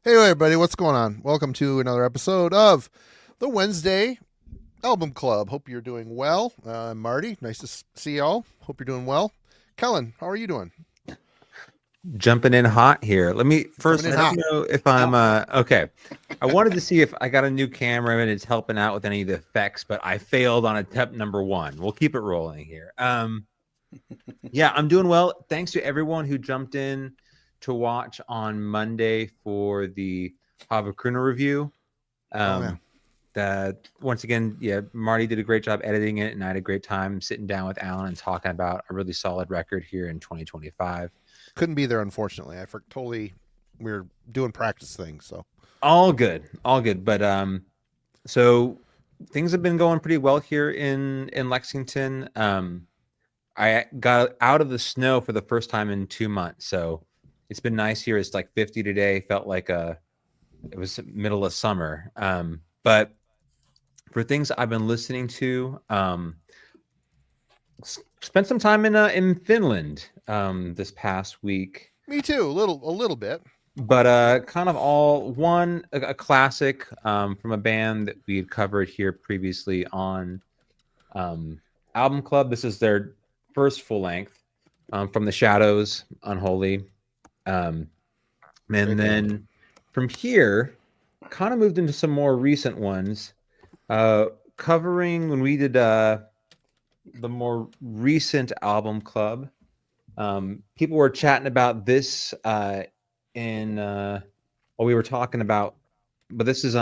Hey everybody, what's going on? Welcome to another episode of the Wednesday Album Club. Hope you're doing well. I'm Marty. Nice to see y'all. Hope you're doing well. Kellen, how are you doing? Jumping in hot here. Let me first Coming in let hot. me know if I'm okay. I wanted to see if I got a new camera and it's helping out with any of the effects, but I failed on attempt number one. We'll keep it rolling here. Yeah, I'm doing well. Thanks to everyone who jumped in to watch on Monday for the Havakuna review. Yeah. That once again, yeah, Marty did a great job editing it, and I had a great time sitting down with Alan and talking about a really solid record here in 2025. Couldn't be there, unfortunately. We were doing practice things, so. All good, all good. But so things have been going pretty well here in Lexington. I got out of the snow for the first time in 2 months, so it's been nice here. It's like 50 today. Felt like it was middle of summer. But for things I've been listening to, spent some time in Finland this past week. Me too, a little bit. But kind of a classic from a band that we had covered here previously on Album Club. This is their first full length, From the Shadows, Unholy. And then from here, kind of moved into some more recent ones, covering when we did the more recent Album Club. People were chatting about this what we were talking about, but this is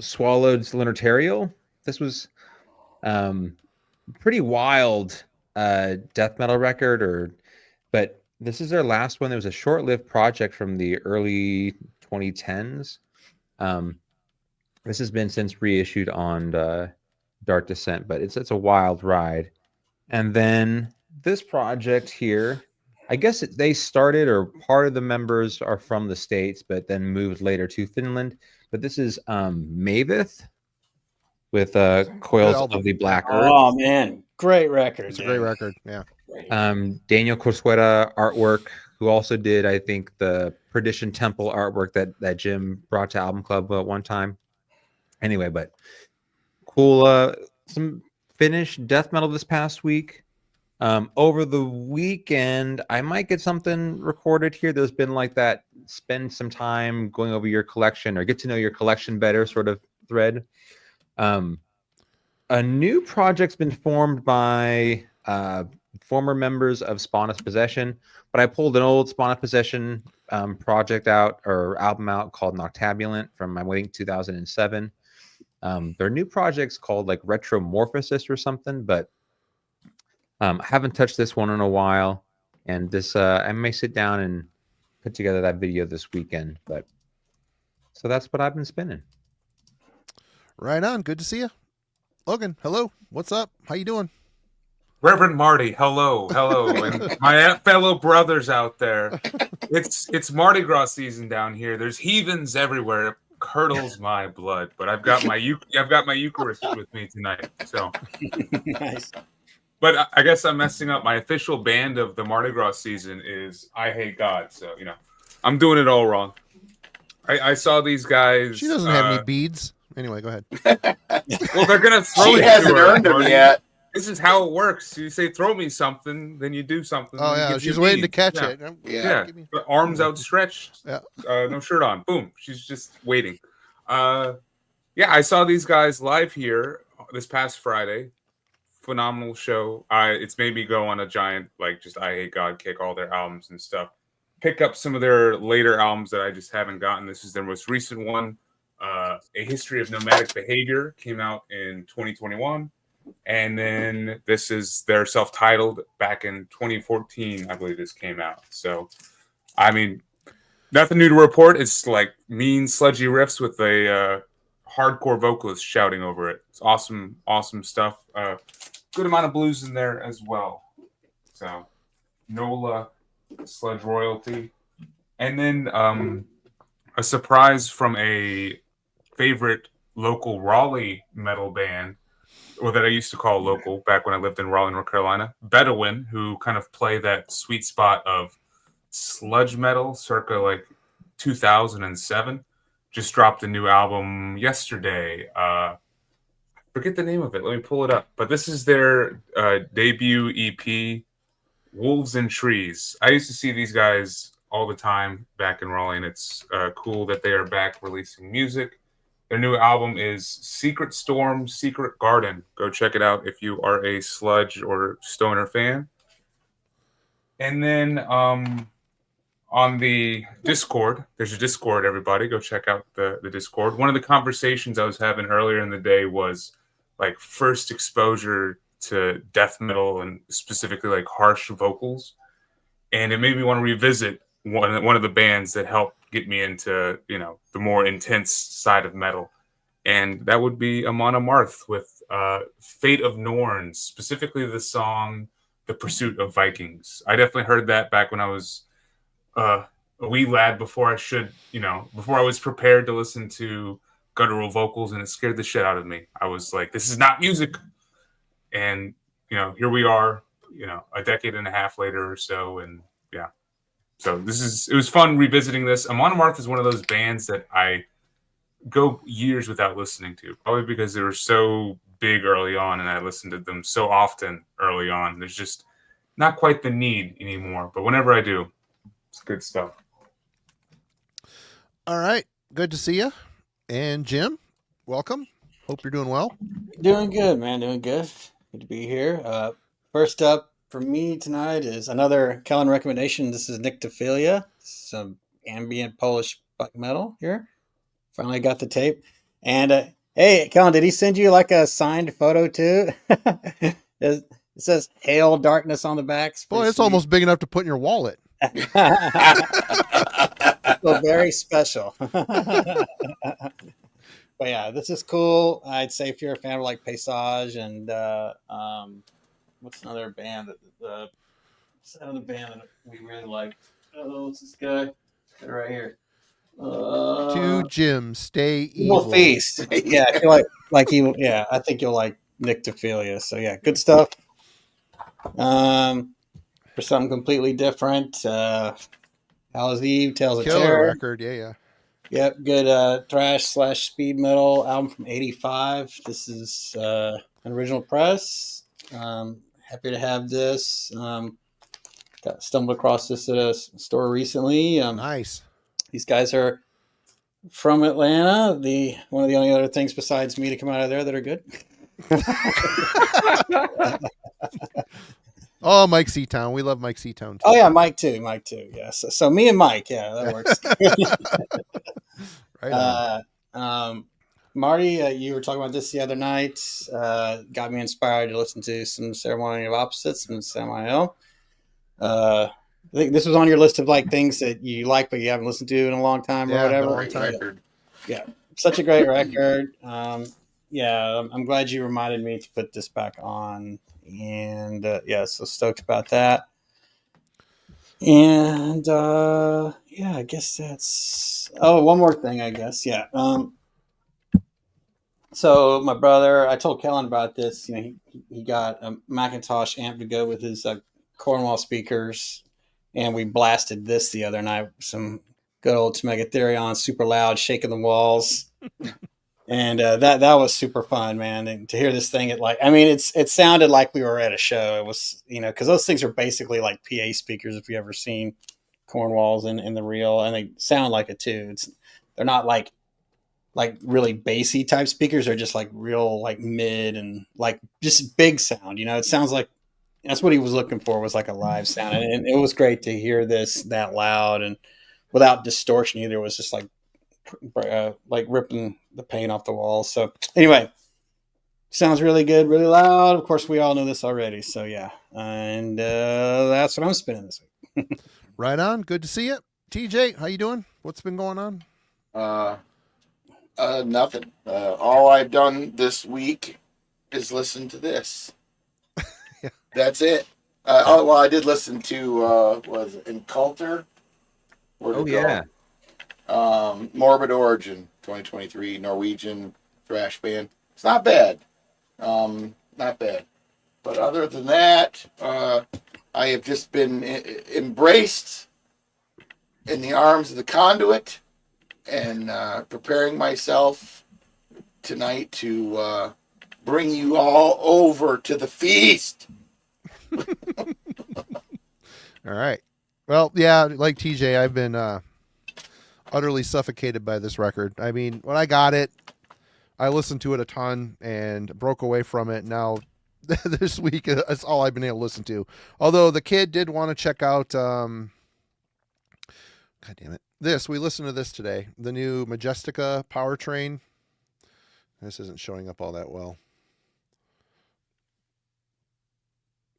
Swallowed's Lunatarial. This was pretty wild death metal record, but this is their last one. There was a short-lived project from the early 2010s. This has been since reissued on Dark Descent, but it's a wild ride. And then this project here, I guess they started, or part of the members are from the States, but then moved later to Finland. But this is Maveth with Coils of the Black Earth. Oh, man. Great record. It's a great record, yeah. Daniel Corsueta artwork, who also did, I think, the Perdition Temple artwork that Jim brought to Album Club at one time. Anyway, but cool. Some Finnish death metal this past week. Over the weekend, I might get something recorded here. There's been like that spend some time going over your collection or get to know your collection better sort of thread. A new project's been formed by former members of Spawn of Possession, but I pulled an old Spawn of Possession project out, or album out, called Noctabulent from, I think, 2007. Their new project's called like Retromorphosis or something, but I haven't touched this one in a while, and this I may sit down and put together that video this weekend. But so that's what I've been spinning. Right on. Good to see you. Logan, hello. What's up? How you doing? Reverend Marty, hello, and my fellow brothers out there. It's Mardi Gras season down here. There's heathens everywhere. It curdles my blood, but I've got my Eucharist with me tonight. So Nice. But I guess I'm messing up. My official band of the Mardi Gras season is I Hate God. So, I'm doing it all wrong. I saw these guys. She doesn't have any beads. Anyway, go ahead. Well, they're going to throw She it hasn't to her, earned them Marty. yet. This is how it works. You say, throw me something, then you do something. Oh, then yeah. you give She's you waiting to beads. catch Yeah. it. Yeah. Give me... Arms outstretched. Yeah. No shirt on. Boom. She's just waiting. Yeah, I saw these guys live here this past Friday. Phenomenal show. It's made me go on a giant, just I Hate God kick, all their albums and stuff. Pick up some of their later albums that I just haven't gotten. This is their most recent one. A History of Nomadic Behavior came out in 2021. And then this is their self-titled back in 2014, I believe this came out. So, I mean, nothing new to report. It's like mean, sludgy riffs with a hardcore vocalist shouting over it. It's awesome, awesome stuff. Good amount of blues in there as well. So, NOLA, sludge royalty. And then a surprise from a favorite local Raleigh metal band, or that I used to call local back when I lived in Raleigh, North Carolina, Bedouin, who kind of play that sweet spot of sludge metal circa like 2007. Just dropped a new album yesterday. Forget the name of it. Let me pull it up. But this is their debut EP, Wolves and Trees. I used to see these guys all the time back in Raleigh, and it's cool that they are back releasing music. Their new album is Secret Storm, Secret Garden. Go check it out if you are a sludge or stoner fan. And then on the Discord, there's a Discord, everybody. Go check out the Discord. One of the conversations I was having earlier in the day was like first exposure to death metal and specifically like harsh vocals. And it made me want to revisit one of the bands that helped get me into, the more intense side of metal. And that would be Amon Amarth with Fate of Norns, specifically the song The Pursuit of Vikings. I definitely heard that back when I was a wee lad before I was prepared to listen to guttural vocals, and it scared the shit out of me. I was like, this is not music. And, here we are, a decade and a half later or so. And yeah. So it was fun revisiting this. Amon Amarth is one of those bands that I go years without listening to, probably because they were so big early on and I listened to them so often early on. There's just not quite the need anymore. But whenever I do, it's good stuff. All right. Good to see you. And Jim, welcome. Hope you're doing well. Doing good, man. Doing good. Good to be here. First up for me tonight is another Kellen recommendation. This is Nyctophilia, some ambient Polish black metal here. Finally got the tape. And hey, Kellen, did he send you like a signed photo too? It says "Hail Darkness" on the back. Boy, it's almost big enough to put in your wallet. So very special. But yeah, this is cool. I'd say if you're a fan of like Paysage and what's another band that we really like? Oh, what's this guy? Right here. To Jim, stay Evil evil. Feast. Yeah, I feel like evil. Yeah, I think you'll like Nyctophilia. So yeah, good stuff. For something completely different, Howl's Eve, Tales of Killer Terror. record. Yeah. Yep, good thrash/speed metal album from '85. This is an original press. Happy to have this. Stumbled across this at a store recently. Nice. These guys are from Atlanta. One of the only other things besides me to come out of there that are good. Oh, Mike Seatown. We love Mike Seatown too. Oh yeah, Mike too. Yeah. So me and Mike. Yeah, that works. Right on. Marty, you were talking about this the other night. Got me inspired to listen to some Ceremony of Opposites from Samael. I think this was on your list of like things that you like but you haven't listened to in a long time or whatever. Long time. Yeah, such a great record. I'm glad you reminded me to put this back on. And so stoked about that. And I guess that's one more thing, I guess. Yeah. So my brother, I told Kellen about this. He got a Macintosh amp to go with his Cornwall speakers, and we blasted this the other night. Some good old Megatherion, super loud, shaking the walls. And that was super fun, man. And to hear this thing it sounded like we were at a show. It was, because those things are basically like PA speakers. If you ever seen Cornwalls in the real, and they sound like it too. They're not like really bassy type speakers. They're just like real like mid and like just big sound. It sounds like that's what he was looking for, was like a live sound. And it was great to hear this that loud and without distortion either. It was just like ripping the paint off the walls. So anyway, sounds really good, really loud. Of course, we all know this already. So yeah, and that's what I'm spinning this week. Right on. Good to see you, TJ. How you doing? What's been going on? Nothing. All I've done this week is listen to this. Yeah. That's it. I did listen to was it Inculter? Yeah. Morbid Origin 2023 Norwegian thrash band. It's not bad. Not bad. But other than that, I have just been embraced in the arms of the Conduit and preparing myself tonight to bring you all over to the feast. All right. Well, yeah, like TJ, I've been utterly suffocated by this record. I mean, when I got it, I listened to it a ton and broke away from it. Now, this week, that's all I've been able to listen to. Although the kid did want to check out, God damn it, we listened to this today, the new Majestica powertrain. This isn't showing up all that well.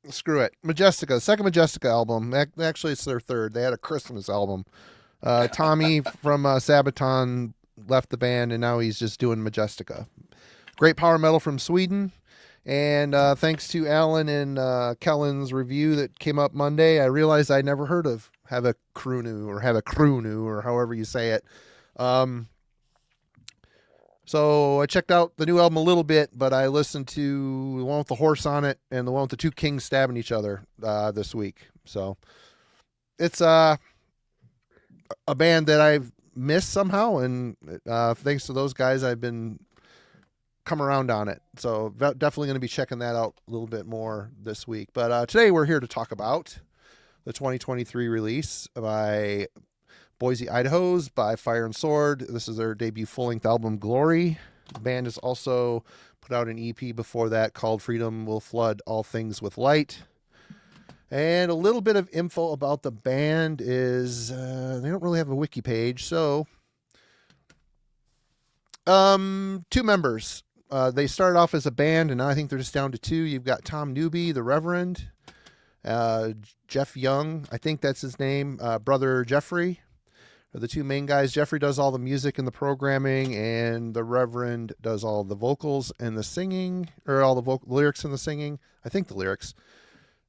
Screw it. Majestica, second Majestica album. Actually, it's their third. They had a Christmas album. Tommy from Sabaton left the band, and now he's just doing Majestica. Great power metal from Sweden. And thanks to Alan and Kellen's review that came up Monday, I realized I never heard of Have a Krunu or however you say it. So I checked out the new album a little bit, but I listened to the one with the horse on it and the one with the two kings stabbing each other this week. So it's a band that I've missed somehow, and thanks to those guys, I've been come around on it. So definitely going to be checking that out a little bit more this week. But today we're here to talk about the 2023 release by Boise, Idaho's by Fire and Sword. This is their debut full-length album, Glory. The band has also put out an EP before that called Freedom Will Flood All Things with Light. And a little bit of info about the band is they don't really have a wiki page. So, two members. They started off as a band, and now I think they're just down to two. You've got Tom Newby, the Reverend, Jeff Young, I think that's his name, brother Jeffrey are the two main guys. Jeffrey does all the music and the programming, and the Reverend does all the vocals and the singing, or all the lyrics and the singing. I think the lyrics.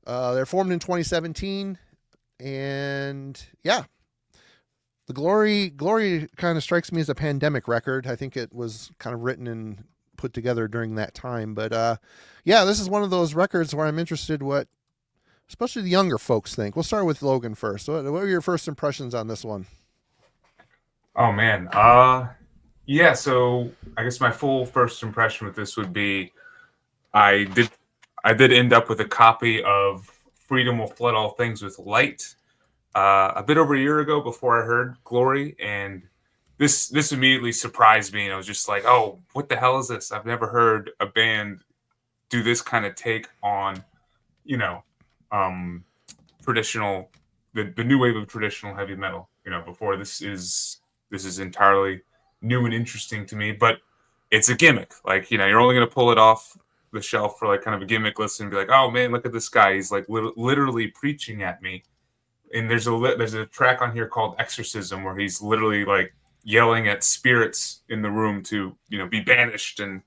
They're formed in 2017, and yeah, the Glory kind of strikes me as a pandemic record. I think it was kind of written and put together during that time. But yeah, this is one of those records where I'm interested what especially the younger folks think. We'll start with Logan first. What were your first impressions on this one? Oh man, yeah. So I guess my full first impression with this would be, I did end up with a copy of Freedom Will Flood All Things with Light a bit over a year ago before I heard Glory, and this immediately surprised me, and I was just like, oh, what the hell is this? I've never heard a band do this kind of take on, traditional, the new wave of traditional heavy metal. Before this is entirely new and interesting to me, but it's a gimmick. Like, you're only going to pull it off the shelf for like kind of a gimmick listen and be like, oh man, look at this guy. He's like literally preaching at me. And there's a track on here called Exorcism where he's literally like yelling at spirits in the room to, be banished. And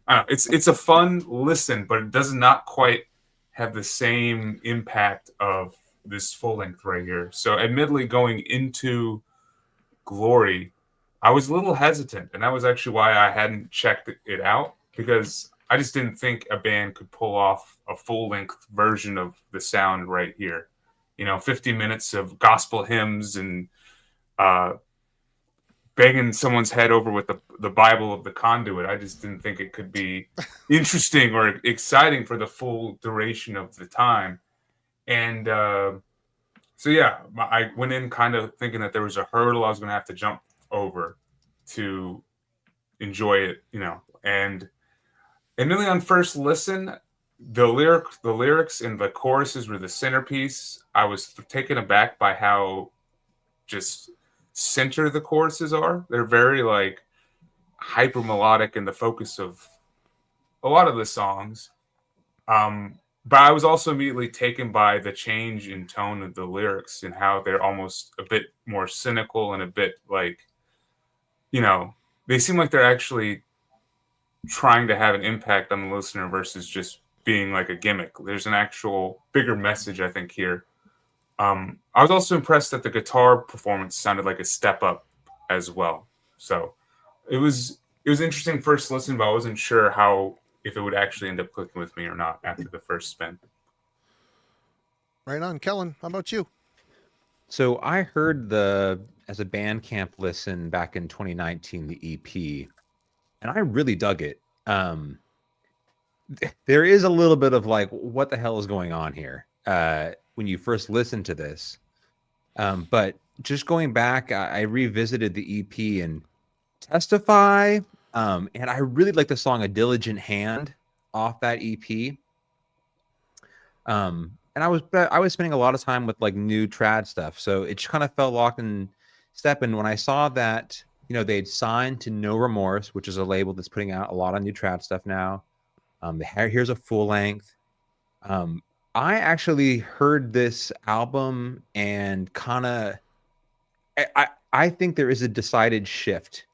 I don't know, it's a fun listen, but it does not quite have the same impact of this full length right here. So admittedly, going into Glory, I was a little hesitant, and that was actually why I hadn't checked it out, because I just didn't think a band could pull off a full-length version of the sound right here. 50 minutes of gospel hymns and banging someone's head over with the Bible of the Conduit. I just didn't think it could be interesting or exciting for the full duration of the time. And so yeah, I went in kind of thinking that there was a hurdle I was going to have to jump over to enjoy it, and really on first listen, the lyrics and the choruses were the centerpiece. I was taken aback by how just center the choruses are. They're very like hyper melodic and the focus of a lot of the songs. But I was also immediately taken by the change in tone of the lyrics and how they're almost a bit more cynical and a bit like, they seem like they're actually trying to have an impact on the listener versus just being like a gimmick. There's an actual bigger message, I think, here. I was also impressed that the guitar performance sounded like a step up as well. So it was interesting first listen, but I wasn't sure if it would actually end up clicking with me or not after the first spin. Right on. Kellen, how about you? So I heard as a Bandcamp listen back in 2019, the EP, and I really dug it. There is a little bit of like, what the hell is going on here? When you first listen to this. But just going back, I revisited the EP and Testify. And I really like the song A Diligent Hand off that EP. And I was spending a lot of time with like new trad stuff. So it just kind of felt locked in step. And when I saw that, they'd signed to No Remorse, which is a label that's putting out a lot of new trad stuff now. Here's a full length. I actually heard this album and kind of, I think there is a decided shift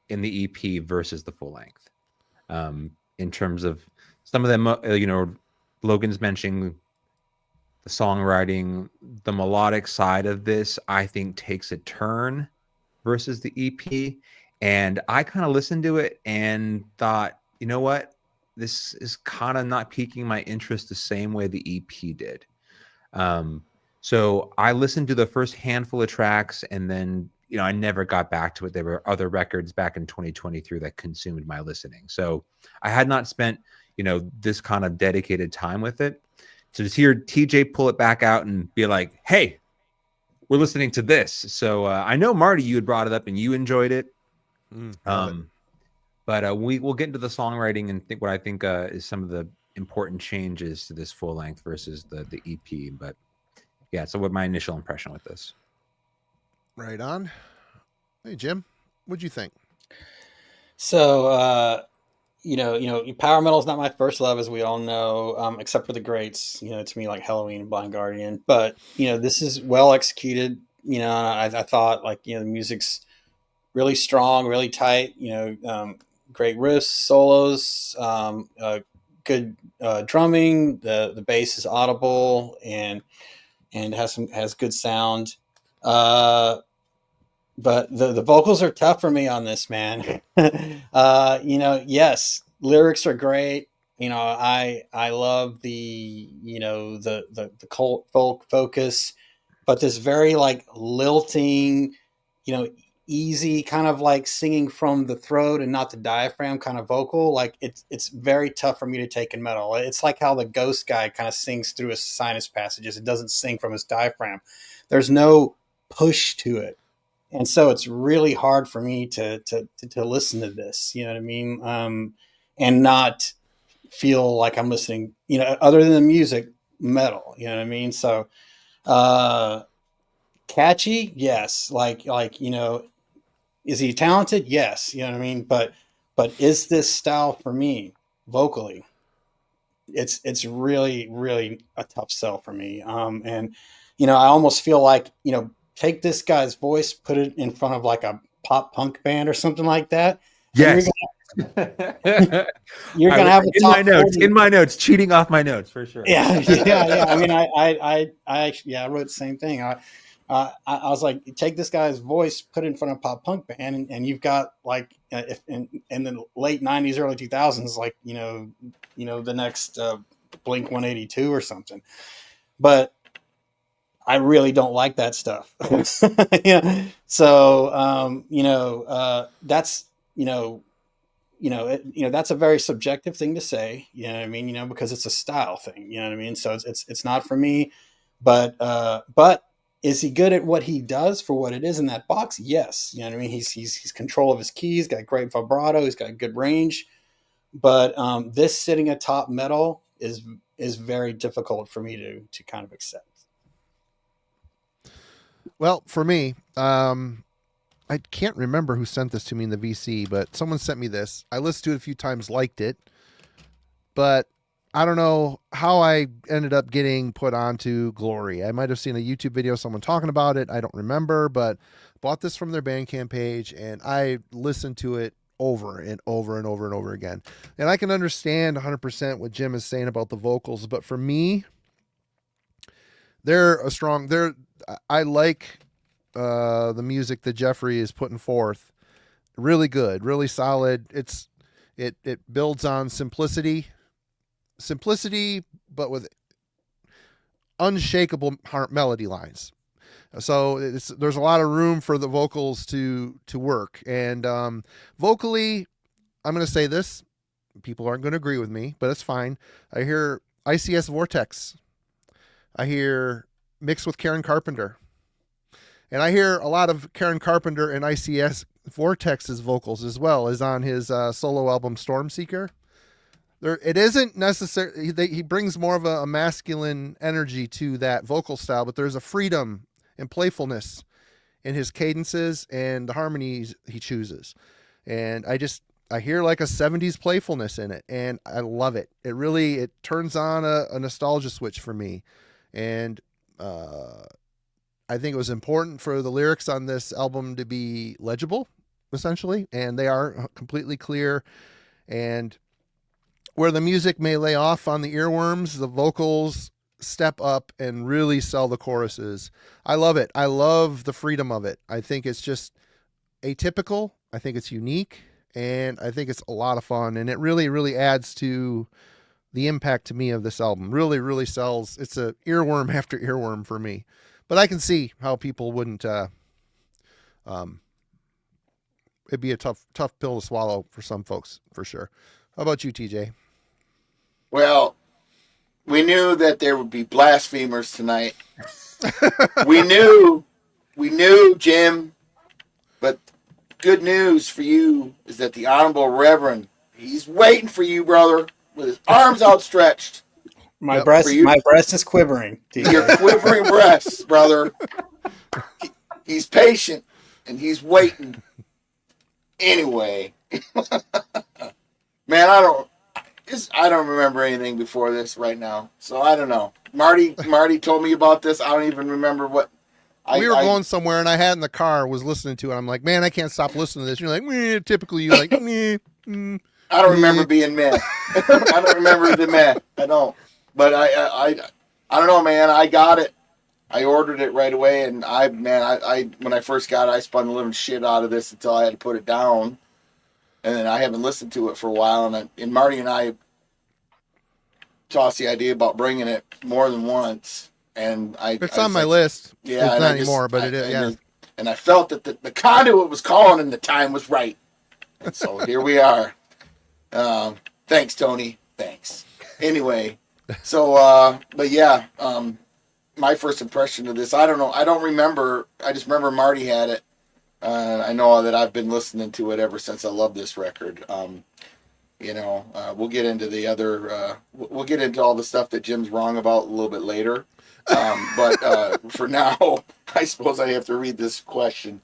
in the EP versus the full length. In terms of some of them, Logan's mentioning the songwriting, the melodic side of this, I think takes a turn versus the EP. And I kind of listened to it and thought, you know what? This is kind of not piquing my interest the same way the EP did. So I listened to the first handful of tracks and then, I never got back to it. There were other records back in 2023 that consumed my listening. So I had not spent, this kind of dedicated time with it. So to hear TJ pull it back out and be like, hey, we're listening to this. So I know, Marty, you had brought it up and you enjoyed it. But we'll get into the songwriting and think what I think is some of the important changes to this full length versus the EP. But yeah, so what my initial impression with this. Right on. Hey, Jim, what'd you think? So, power metal is not my first love, as we all know, except for the greats, to me, like Halloween and Blind Guardian. But, this is well executed. I thought the music's really strong, really tight, great riffs, solos, good drumming. The bass is audible and has good sound. But the vocals are tough for me on this, man. Yes, lyrics are great. I love the cult folk focus, but this very like lilting, easy kind of like singing from the throat and not the diaphragm kind of vocal. Like it's very tough for me to take in metal. It's like how the Ghost guy kind of sings through his sinus passages. It doesn't sing from his diaphragm. There's no push to it. And so it's really hard for me to listen to this, you know what I mean? And not feel like I'm listening, other than the music, metal, you know what I mean? So, catchy. Yes. Is he talented? Yes. You know what I mean? But is this style for me vocally? It's really, really a tough sell for me. And, I almost feel like, take this guy's voice, put it in front of like a pop punk band or something like that. Yes. You're gonna have in my notes, cheating off my notes for sure. Yeah. I mean, I wrote the same thing. I was like, take this guy's voice, put it in front of a pop punk band, and you've got like if in the late '90s, early 2000s, like the next Blink 182 or something. But I really don't like that stuff. Yeah. So, that's, that's a very subjective thing to say, you know what I mean? Because it's a style thing, you know what I mean? So it's not for me, but is he good at what he does for what it is in that box? Yes. You know what I mean? He's control of his keys, got great vibrato. He's got good range, but this sitting atop metal is very difficult for me to kind of accept. Well, for me, I can't remember who sent this to me in the VC, but someone sent me this. I listened to it a few times, liked it, but I don't know how I ended up getting put onto Glory. I might have seen a YouTube video, someone talking about it. I don't remember, but bought this from their Bandcamp page, and I listened to it over and over and over and over again. And I can understand 100% what Jim is saying about the vocals, but for me, I like the music that Jeffrey is putting forth. Really good, really solid. It builds on simplicity, but with unshakable melody lines. So there's a lot of room for the vocals to work. And vocally, I'm going to say this. People aren't going to agree with me, but it's fine. I hear ICS Vortex. I hear mixed with Karen Carpenter. And I hear a lot of Karen Carpenter and ICS Vortex's vocals as well as on his solo album Stormseeker. It isn't necessary. He brings more of a masculine energy to that vocal style, but there's a freedom and playfulness in his cadences and the harmonies he chooses. And I hear like a 70s playfulness in it, and I love it. It turns on a nostalgia switch for me. And I think it was important for the lyrics on this album to be legible, essentially, and they are completely clear. And where the music may lay off on the earworms, the vocals step up and really sell the choruses. I love it. I love the freedom of it. I think it's just atypical. I think it's unique, and I think it's a lot of fun, and it really, really adds to the impact to me of this album. Really, really sells. It's a earworm after earworm for me. But I can see how people wouldn't. It'd be a tough pill to swallow for some folks, for sure. How about you, TJ? Well, we knew that there would be blasphemers tonight. we knew, Jim. But good news for you is that the Honorable Reverend, he's waiting for you, brother, with his arms outstretched. My breast is quivering. Your quivering breasts, brother. He's patient and he's waiting. Anyway, man, I don't remember anything before this right now, so I don't know. Marty told me about this. I don't even remember what. We were going somewhere, and I had in the car, was listening to it. I'm like, man, I can't stop listening to this. You're like, meh. Typically, you're like, meh. I don't remember being mad. I don't remember the mad. I don't. But I don't know, man. I got it. I ordered it right away, and I when I first got it, I spun the living shit out of this until I had to put it down, and then I haven't listened to it for a while. And Marty and I tossed the idea about bringing it more than once, and it's on my list. Yeah, it's not anymore, but it is. Yeah. And I felt that the Conduit was calling, and the time was right, and so here we are. Thanks, Tony. Thanks. Anyway. So, but yeah, my first impression of this, I don't know. I don't remember. I just remember Marty had it. I know that I've been listening to it ever since. I love this record. We'll get into the other, we'll get into all the stuff that Jim's wrong about a little bit later. But for now, I suppose I have to read this question.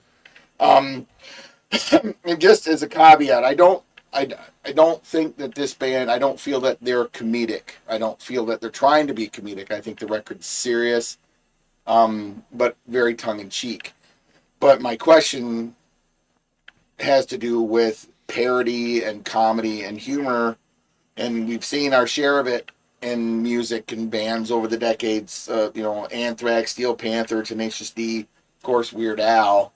And just as a caveat, I don't think that this band, I don't feel that they're comedic. I don't feel that they're trying to be comedic. I think the record's serious, but very tongue-in-cheek. But my question has to do with parody and comedy and humor, and we've seen our share of it in music and bands over the decades. Anthrax, Steel Panther, Tenacious D, of course, Weird Al.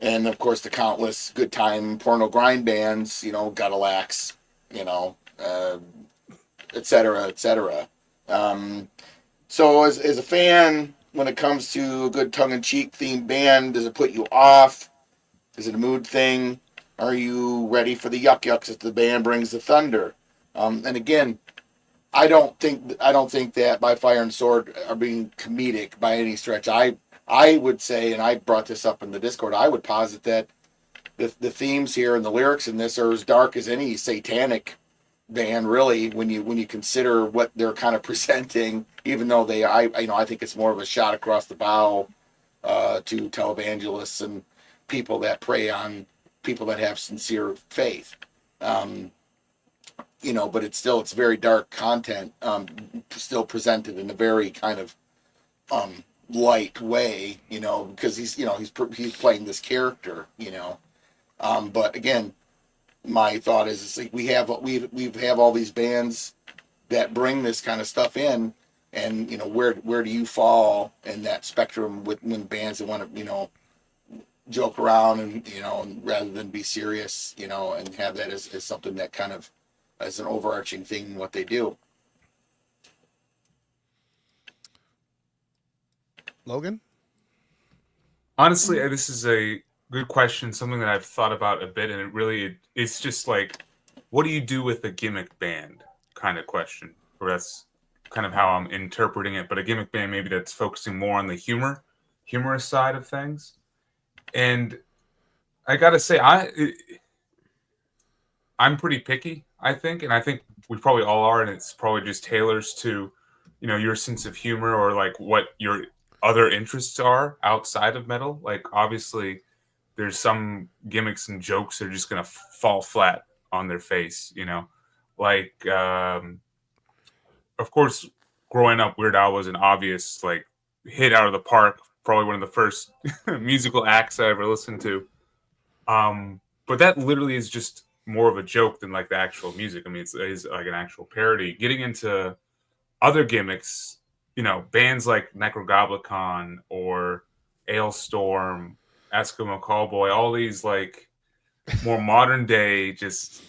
And, of course, the countless good time porno grind bands, Gutalax, et cetera, et cetera. So as a fan, when it comes to a good tongue-in-cheek themed band, does it put you off? Is it a mood thing? Are you ready for the yuck-yucks as the band brings the thunder? And again, I don't think that By Fire and Sword are being comedic by any stretch. I would say, and I brought this up in the Discord, I would posit that the themes here and the lyrics in this are as dark as any satanic band, really, when you consider what they're kind of presenting. Even though I think it's more of a shot across the bow to televangelists and people that prey on people that have sincere faith. But it's very dark content, still presented in a very kind of light way, because he's playing this character, but again, my thought is like we have all these bands that bring this kind of stuff in, and where do you fall in that spectrum when bands that want to joke around and rather than be serious, and have that as something that kind of as an overarching thing in what they do. Logan? Honestly, this is a good question, something that I've thought about a bit, and it's just like, what do you do with a gimmick band kind of question? Or that's kind of how I'm interpreting it, but a gimmick band maybe that's focusing more on the humorous side of things. And I gotta say, I'm pretty picky, I think, and I think we probably all are, and it's probably just tailors to, your sense of humor or like what your other interests are outside of metal. Like obviously, there's some gimmicks and jokes that are just gonna fall flat on their face, Like, of course, growing up, Weird Al was an obvious like hit out of the park. Probably one of the first musical acts I ever listened to. But that literally is just more of a joke than like the actual music. I mean, it's like an actual parody. Getting into other gimmicks, bands like Necrogoblicon or Ailstorm, Eskimo Callboy, all these like more modern day just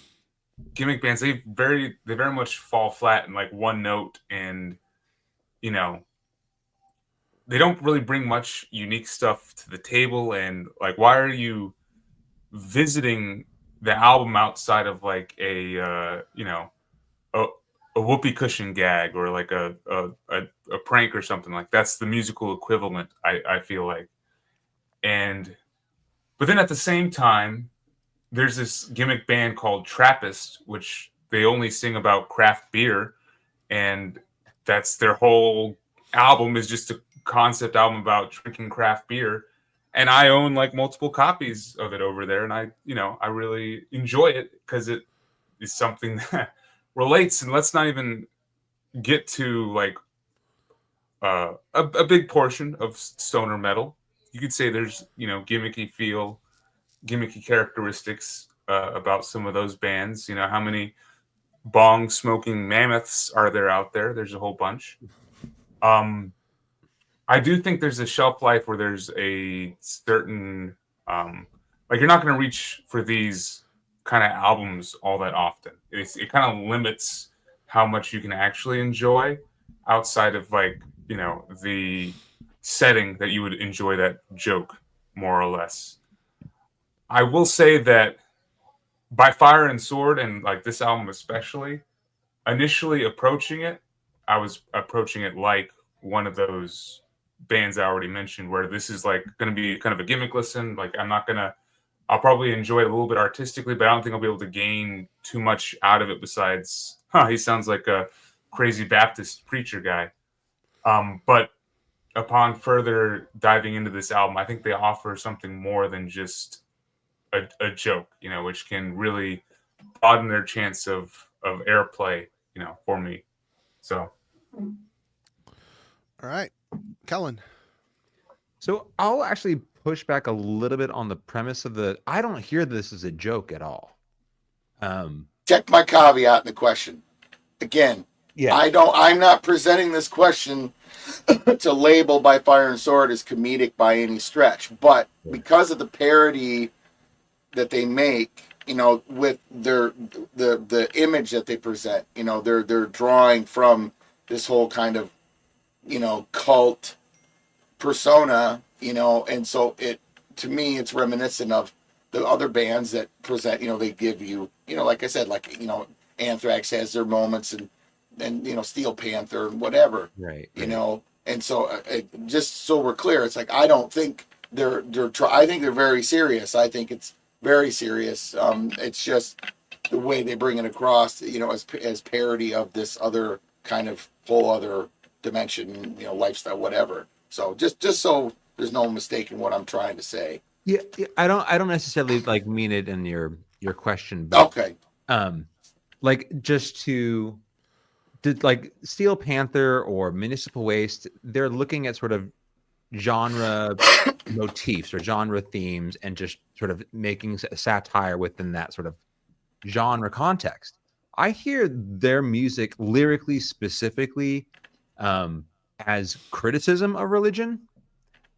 gimmick bands, they very much fall flat in like one note, and they don't really bring much unique stuff to the table. And like, why are you visiting the album outside of like a whoopee cushion gag or like a prank or something? Like that's the musical equivalent, I feel like. But then at the same time, there's this gimmick band called Trappist, which they only sing about craft beer, and that's their whole album is just a concept album about drinking craft beer. And I own like multiple copies of it over there, and I really enjoy it because it is something that relates. And let's not even get to like a big portion of stoner metal. You could say there's gimmicky feel, gimmicky characteristics about some of those bands. How many bong smoking mammoths are there out there? There's a whole bunch. I do think there's a shelf life where there's a certain like you're not going to reach for these kind of albums all that often. It kind of limits how much you can actually enjoy outside of like the setting that you would enjoy that joke more or less. I will say that by Fire and Sword, and like this album especially, initially approaching it, I was approaching it like one of those bands I already mentioned, where this is like going to be kind of a gimmick listen. Like I'll probably enjoy it a little bit artistically, but I don't think I'll be able to gain too much out of it besides, he sounds like a crazy Baptist preacher guy. But upon further diving into this album, I think they offer something more than just a joke, which can really broaden their chance of airplay, for me. So. All right. Kellen. So I'll actually push back a little bit on the premise of I don't hear this as a joke at all. Check my caveat in the question. Again, yeah. I'm not presenting this question to label by Fire and Sword as comedic by any stretch, but because of the parody that they make, with the image that they present, they're drawing from this whole kind of, cult persona, and so to me, it's reminiscent of the other bands that present, they give you, like I said, like, Anthrax has their moments and Steel Panther and whatever, right. And so just so we're clear, it's like, I don't think I think they're very serious. I think it's very serious. It's just the way they bring it across, as parody of this other kind of whole other dimension, lifestyle, whatever. So just so there's no mistake in what I'm trying to say. Yeah, I don't necessarily like mean it in your question, but okay. Like just did like Steel Panther or Municipal Waste, they're looking at sort of genre motifs or genre themes and just sort of making satire within that sort of genre context. I hear their music lyrically specifically as criticism of religion.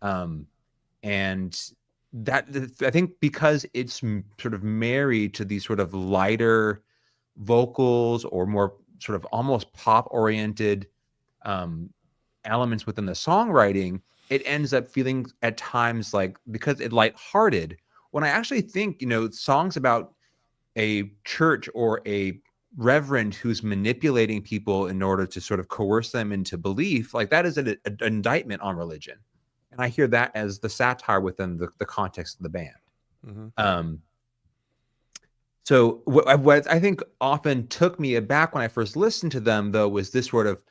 And that, I think, because it's sort of married to these sort of lighter vocals or more sort of almost pop oriented elements within the songwriting, it ends up feeling at times like, because it's lighthearted, when I actually think, songs about a church or a reverend who's manipulating people in order to sort of coerce them into belief, like that is an indictment on religion. And I hear that as the satire within the context of the band. Mm-hmm. So what I think often took me aback when I first listened to them, though, was this sort of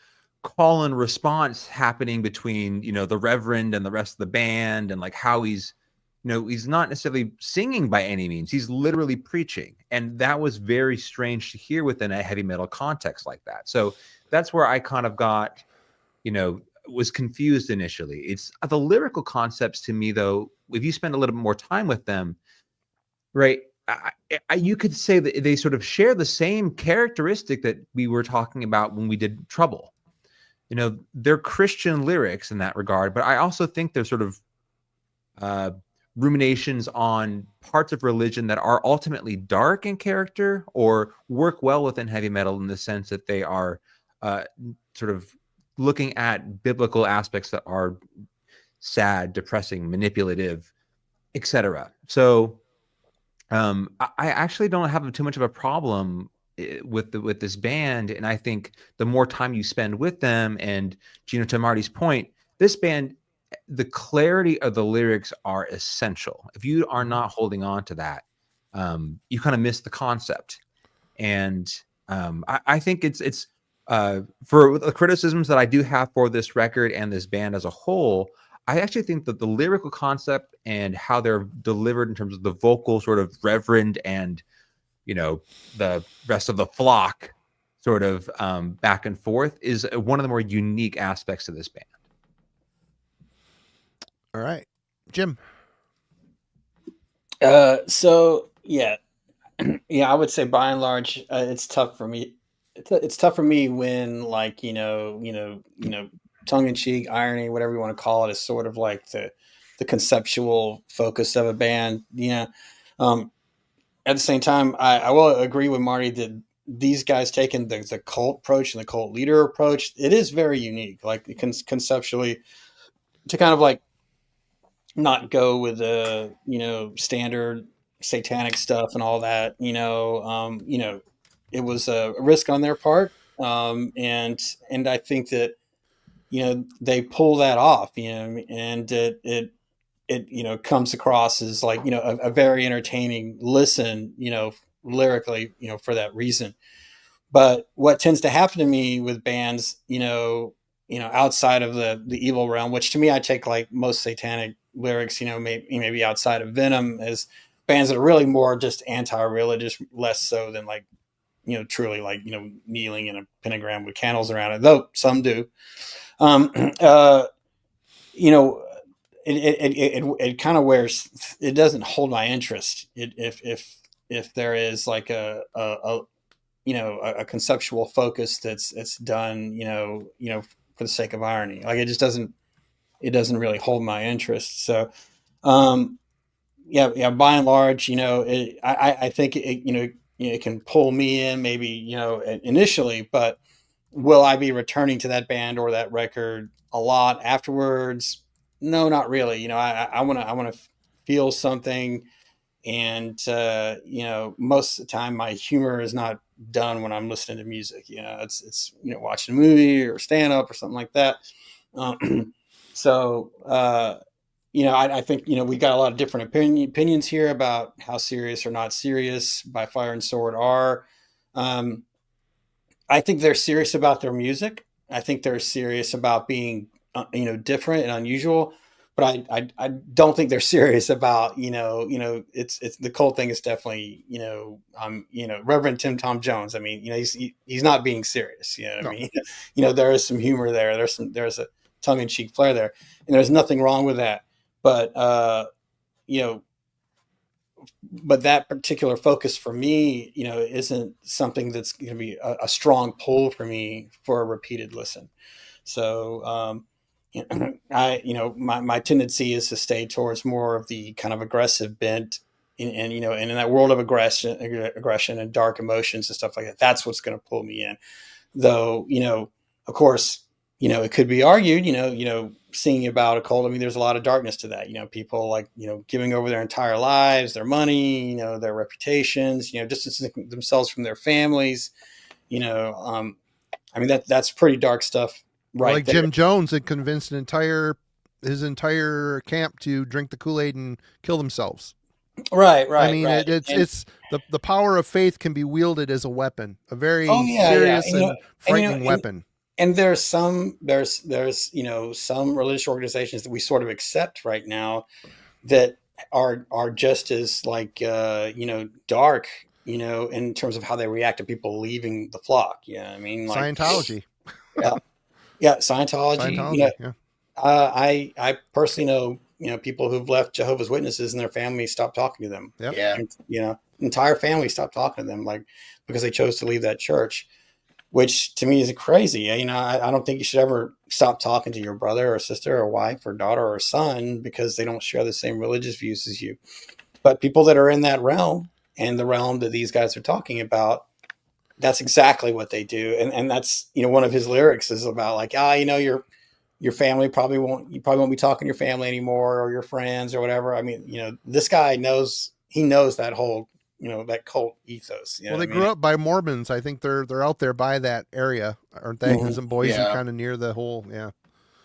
call and response happening between, the reverend and the rest of the band, and like how he's not necessarily singing by any means. He's literally preaching. And that was very strange to hear within a heavy metal context like that. So that's where I kind of got, was confused initially. It's the lyrical concepts to me, though, if you spend a little bit more time with them, right? You could say that they sort of share the same characteristic that we were talking about when we did Trouble. They're Christian lyrics in that regard, but I also think they're sort of ruminations on parts of religion that are ultimately dark in character or work well within heavy metal in the sense that they are sort of looking at biblical aspects that are sad, depressing, manipulative, etc. So I actually don't have too much of a problem with this band, and I think the more time you spend with them, and to Marty's point, this band, the clarity of the lyrics are essential. If you are not holding on to that, you kind of miss the concept. And I think it's for the criticisms that I do have for this record and this band as a whole, I actually think that the lyrical concept and how they're delivered in terms of the vocal sort of reverend and, the rest of the flock sort of back and forth is one of the more unique aspects of this band. All right, Jim. So yeah, I would say by and large, it's tough for me. It's tough for me when, like, tongue in cheek, irony, whatever you want to call it, is sort of like the conceptual focus of a band. At the same time, I will agree with Marty that these guys taking the cult approach and the cult leader approach, it is very unique. Like conceptually, to kind of like not go with the standard satanic stuff and all that. It was a risk on their part, and I think that they pull that off. And it comes across as like a very entertaining listen. Lyrically, for that reason. But what tends to happen to me with bands, outside of the evil realm, which to me I take like most satanic lyrics, maybe outside of Venom, as bands that are really more just anti-religious, less so than like, truly like, kneeling in a pentagram with candles around it, though some do. It kind of wears, it doesn't hold my interest. If there is like a conceptual focus that's done, for the sake of irony, like it doesn't really hold my interest. So, by and large, I think it can pull me in maybe, initially, but will I be returning to that band or that record a lot afterwards? No, not really. I want to feel something. And, most of the time my humor is not done when I'm listening to music. It's watching a movie or stand up or something like that. So, I think, we got a lot of different opinions here about how serious or not serious By Fire and Sword are. I think they're serious about their music. I think they're serious about being, different and unusual. But I don't think they're serious about, it's the cult thing is definitely, Reverend Tom Jones. I mean, he's not being serious. You know what I mean? There is some humor there. There's a tongue in cheek flair there, and there's nothing wrong with that. But, but that particular focus for me, isn't something that's going to be a strong pull for me for a repeated listen. So, my tendency is to stay towards more of the kind of aggressive bent, and in that world of aggression and dark emotions and stuff like that. That's what's going to pull me in, though. Of course, it could be argued, singing about a cult. I mean, there's a lot of darkness to that. People like, giving over their entire lives, their money, their reputations, distancing themselves from their families. I mean, that's pretty dark stuff, right? Like there. Jim Jones had convinced his entire camp to drink the Kool-Aid and kill themselves. Right. I mean, right. it's the power of faith can be wielded as a weapon, a very Yeah. serious and frightening weapon. And there's some religious organizations that we sort of accept right now that are just as like dark, in terms of how they react to people leaving the flock. I mean, like Scientology. Yeah, Scientology. Yeah. I personally know people who've left Jehovah's Witnesses and their family stopped talking to them. Yep. Yeah. And, entire family stopped talking to them, like, because they chose to leave that church, which to me is crazy. I don't think you should ever stop talking to your brother or sister or wife or daughter or son because they don't share the same religious views as you. But people that are in that realm and the realm that these guys are talking about, that's exactly what they do. And that's, one of his lyrics is about like, your family probably won't be talking to your family anymore or your friends or whatever. I mean, this guy knows that whole, that cult ethos. Well, they grew up by Mormons. I think they're out there by that area, aren't they? Mhm. Isn't Boise Yeah. kind of near the whole, It's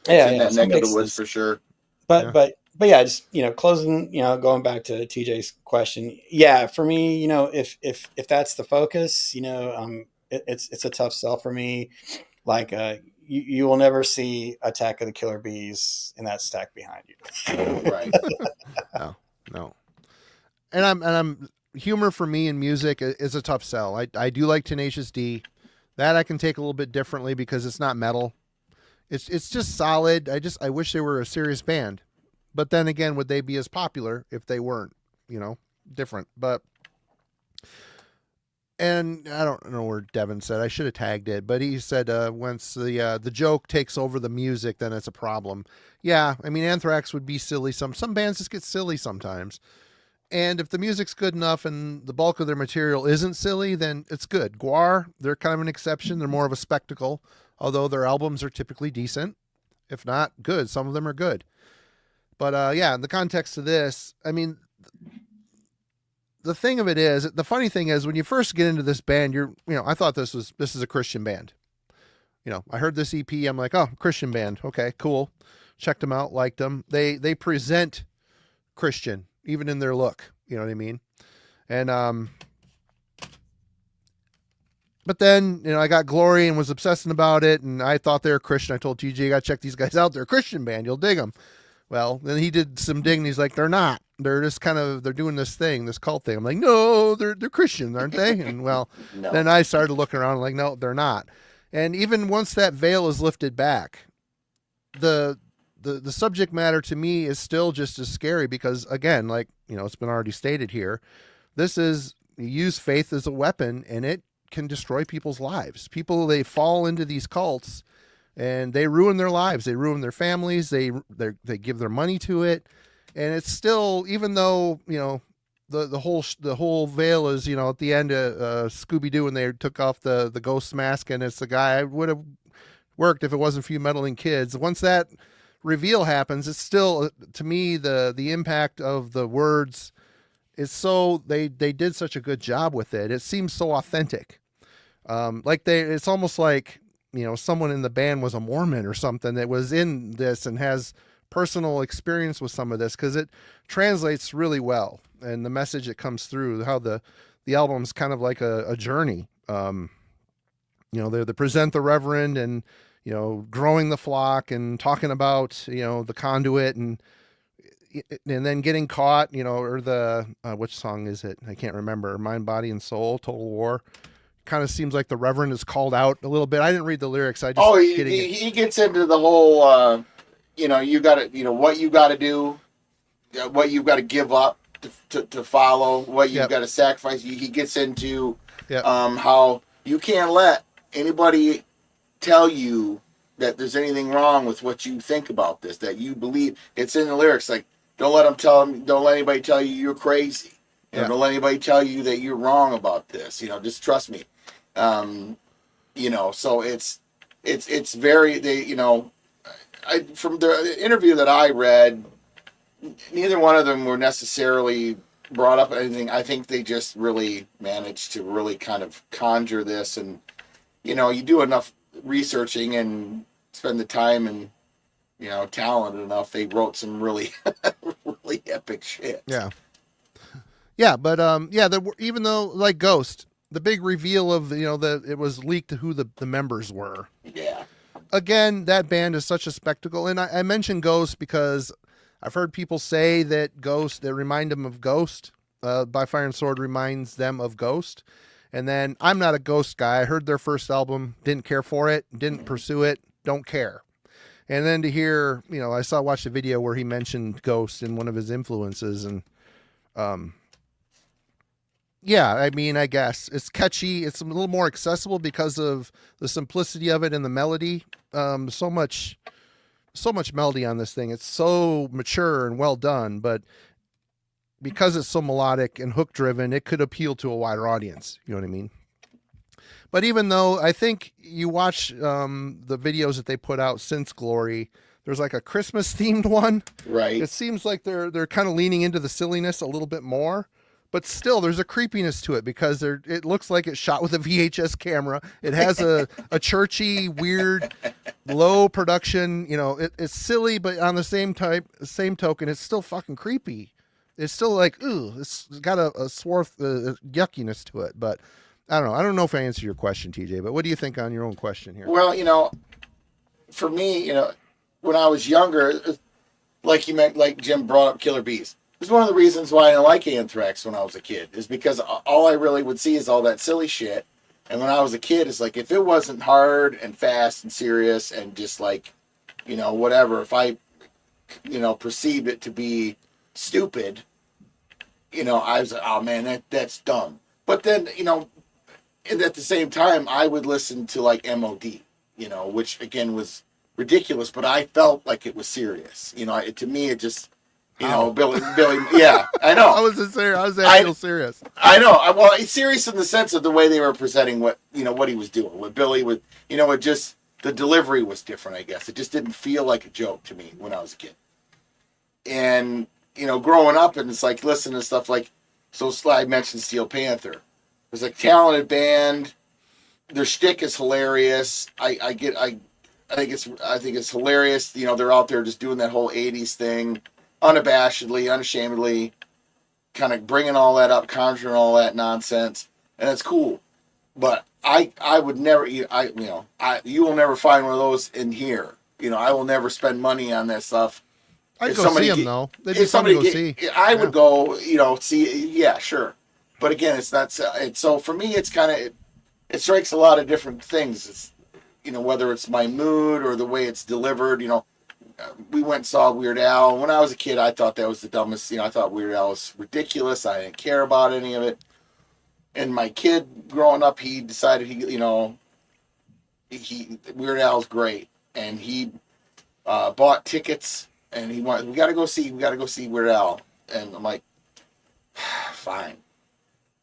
in that neck of the woods for sure. But yeah, just closing, going back to TJ's question. Yeah, for me, if that's the focus, it's a tough sell for me. Like you will never see Attack of the Killer Bees in that stack behind you. Right. No. And I'm humor for me in music is a tough sell. I do like Tenacious D. That I can take a little bit differently because it's not metal. It's just solid. I wish they were a serious band. But then again, would they be as popular if they weren't, different? And I don't know where Devin said, I should have tagged it, but he said once the joke takes over the music, then it's a problem. Yeah, I mean, Anthrax would be silly. Some bands just get silly sometimes. And if the music's good enough and the bulk of their material isn't silly, then it's good. Guar, they're kind of an exception. They're more of a spectacle, although their albums are typically decent, if not good. Some of them are good. But yeah, in the context of this, I mean, the thing of it is, the funny thing is, when you first get into this band, I thought this is a Christian band. I heard this EP, I'm like, oh, Christian band, okay, cool. Checked them out, liked them. They present Christian, even in their look. You know what I mean? And but then I got Glory and was obsessing about it, and I thought they were Christian. I told TJ, you got to check these guys out. They're a Christian band. You'll dig them. Well, then he did some digging. He's like, they're not. They're just they're doing this thing, this cult thing. I'm like, no, they're Christians, aren't they? And well, No. then I started looking around like, no, they're not. And even once that veil is lifted back, the subject matter to me is still just as scary because, again, like, it's been already stated here, this is, you use faith as a weapon and it can destroy people's lives. People, they fall into these cults and they ruin their lives. They ruin their families. They give their money to it. And it's still, even though, the whole veil is, at the end of Scooby-Doo when they took off the ghost mask and it's the guy, would have worked if it wasn't for you meddling kids. Once that reveal happens, it's still, to me, the impact of the words is so, they did such a good job with it. It seems so authentic. It's almost like, someone in the band was a Mormon or something that was in this and has personal experience with some of this, because it translates really well. And the message that comes through, how the album's kind of like a journey. They present the Reverend and, growing the flock and talking about, the Conduit and then getting caught, or the, which song is it? I can't remember. Mind, Body, and Soul, Total War. Kind of seems like the Reverend is called out a little bit. I didn't read the lyrics. I just he gets into the whole, you got to, what you got to do, what you got to give up to follow, what you got to sacrifice. He gets into how you can't let anybody tell you that there's anything wrong with what you think about this, that you believe. It's in the lyrics, like, don't let anybody tell you you're crazy. Don't let anybody tell you that you're wrong about this. Just trust me. So it's it's very they from the interview that I read, neither one of them were necessarily brought up anything. I think they just really managed to really kind of conjure this, and you do enough researching and spend the time and talented enough, they wrote some really really epic shit. But even though like Ghost, the big reveal of that it was leaked who the members were. Yeah. Again, that band is such a spectacle, and I mentioned Ghost because I've heard people say that Ghost, that remind them of Ghost. By Fire and Sword reminds them of Ghost. And then I'm not a Ghost guy. I heard their first album, didn't care for it, didn't pursue it, don't care. And then to hear, I watched a video where he mentioned Ghost in one of his influences, and I guess it's catchy. It's a little more accessible because of the simplicity of it and the melody. So much melody on this thing. It's so mature and well done, but because it's so melodic and hook driven, it could appeal to a wider audience. You know what I mean? But even though I think you watch the videos that they put out since Glory, there's like a Christmas themed one. Right. It seems like they're kind of leaning into the silliness a little bit more. But still, there's a creepiness to it because it looks like it's shot with a VHS camera. It has a churchy, weird, low production. It's silly, but on the same token, it's still fucking creepy. It's still like, ooh, it's got a swarth yuckiness to it. But I don't know. I don't know if I answered your question, TJ. But what do you think on your own question here? Well, for me, when I was younger, like Jim brought up Killer Bees. It was one of the reasons why I didn't like Anthrax when I was a kid, is because all I really would see is all that silly shit. And when I was a kid, it's like, if it wasn't hard and fast and serious and just like, whatever, if I, perceived it to be stupid, I was like, oh man, that's dumb. But then, and at the same time, I would listen to like MOD, which again was ridiculous, but I felt like it was serious. To me, it just... Billy, yeah, I know. I was actually serious. I know. Well, it's serious in the sense of the way they were presenting what he was doing. What Billy would, it just, the delivery was different, I guess. It just didn't feel like a joke to me when I was a kid. And, growing up, and it's like, listening to stuff like, so Sly mentioned Steel Panther. It was a talented band. Their shtick is hilarious. I think it's hilarious. They're out there just doing that whole 80s thing. Unabashedly, unashamedly, kind of bringing all that up, conjuring all that nonsense, and it's cool. But I would never, you will never find one of those in here. I will never spend money on that stuff. I'd go see them though. They'd be fun to go see. I would go, see. Yeah, sure. But again, it's not. So for me, it's kind of it strikes a lot of different things. It's whether it's my mood or the way it's delivered. We went and saw Weird Al. When I was a kid, I thought that was the dumbest. I thought Weird Al was ridiculous. I didn't care about any of it. And my kid, growing up, he decided Weird Al's great, and he bought tickets, and he went. We got to go see Weird Al. And I'm like, fine.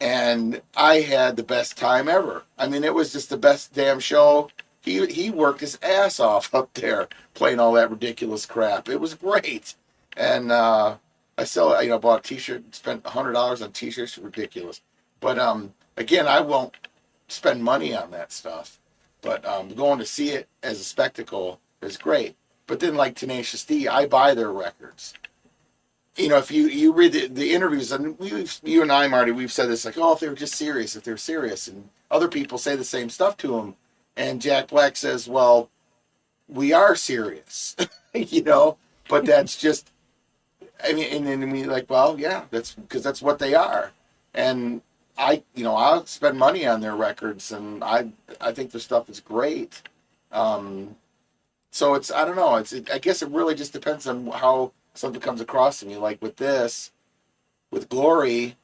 And I had the best time ever. I mean, it was just the best damn show. He worked his ass off up there playing all that ridiculous crap. It was great. And I still, bought a T-shirt, spent $100 on T-shirts. Ridiculous. But again, I won't spend money on that stuff. But going to see it as a spectacle is great. But then, like Tenacious D, I buy their records. If you read the interviews, and you and I, Marty, we've said this, like, if they were just serious, if they're serious. And other people say the same stuff to them. And Jack Black says, well, we are serious, but that's just, and then we like, well, yeah, that's because that's what they are. And I'll spend money on their records, and I think their stuff is great. So it's, I don't know. I guess it really just depends on how something comes across to me. Like with Glory,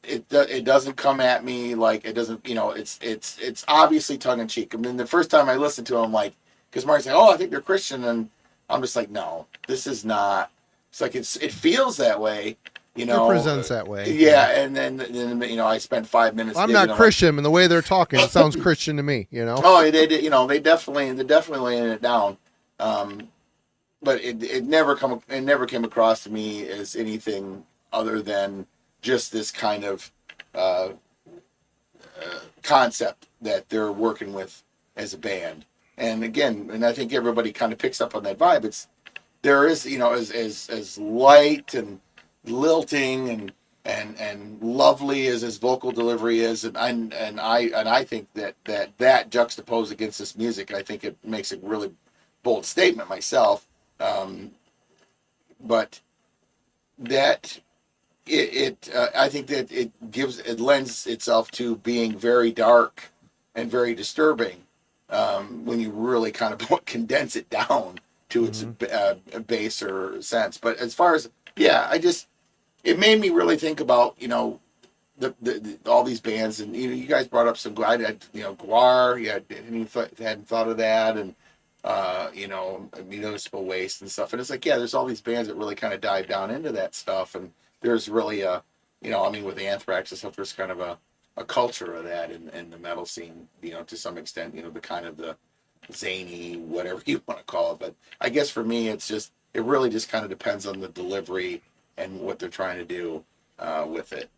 it doesn't come at me like it doesn't, it's obviously tongue in cheek. I mean, the first time I listened to them, like, because Marty's like, I think they're Christian, and I'm just like, no, this is not. It's like it feels that way, You It know, presents that way. yeah, and then I spent 5 minutes. I'm digging not them. Christian, and the way they're talking, it sounds Christian to me. Oh, they definitely laying it down. But it never came across to me as anything other than just this kind of concept that they're working with as a band. And again, and I think everybody kind of picks up on that vibe. There is, as light and lilting and lovely as his vocal delivery is, and I think that juxtaposed against this music, I think it makes a really bold statement myself. But that I think that it lends itself to being very dark and very disturbing when you really kind of condense it down to its baser sense. But as far as it made me really think about the all these bands, and you guys brought up some Guar. Hadn't thought of that, and municipal waste and stuff. And it's like, there's all these bands that really kind of dive down into that stuff, and there's really with Anthrax and stuff, there's kind of a culture of that in the metal scene, to some extent, the kind of the zany, whatever you want to call it. But I guess for me, it really just kind of depends on the delivery and what they're trying to do with it.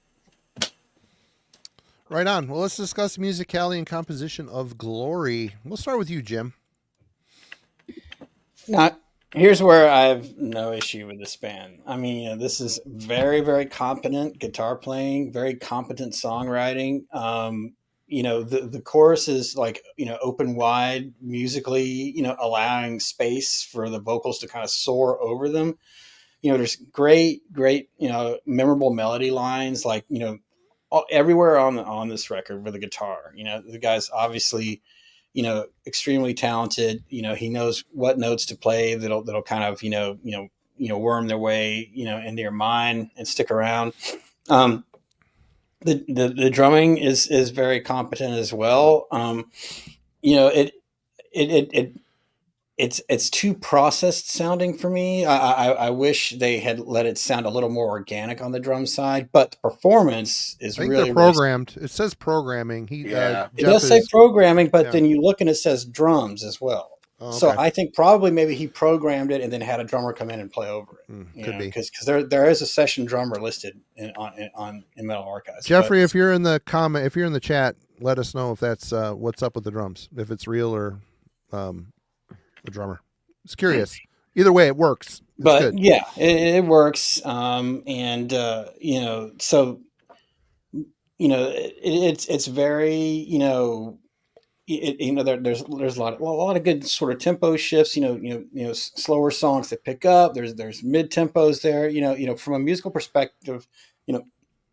Right on. Well, let's discuss musicality and composition of Glory. We'll start with you, Jim. Now, here's where I have no issue with this band. I mean, this is very, very competent guitar playing, very competent songwriting. The chorus is like, open wide musically, allowing space for the vocals to kind of soar over them. There's great, memorable melody lines, like, everywhere on this record with the guitar. The guy's obviously, extremely talented. He knows what notes to play that'll kind of, worm their way, into your mind and stick around. The drumming is very competent as well. It's too processed sounding for me. I wish they had let it sound a little more organic on the drum side, but the performance is I think really they're programmed. It says programming. It does say programming, but then you look and it says drums as well. Oh, okay. So I think probably maybe he programmed it and then had a drummer come in and play over it. Could be, because there is a session drummer listed in Metal Archives. Jeffrey, if you're in the chat, let us know if that's what's up with the drums, if it's real or the drummer. It's curious. Either way, it works. But good. It works. It's very, there's a lot of good sort of tempo shifts, slower songs that pick up. There's mid tempos there, from a musical perspective,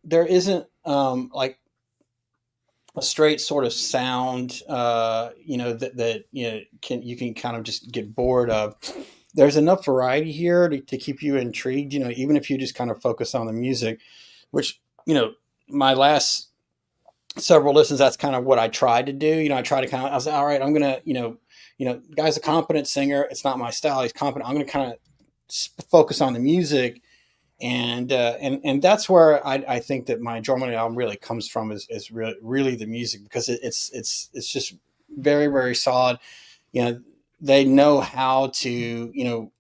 there isn't like a straight sort of sound, that you can kind of just get bored of. There's enough variety here to keep you intrigued, even if you just kind of focus on the music, which, my last several listens, that's kind of what I tried to do. I was like, all right, I'm going to, the guy's a competent singer. It's not my style. He's competent. I'm going to kind of focus on the music. And that's where I think that my enjoyment album really comes from is really the music, because it's just very, very solid. They know how to,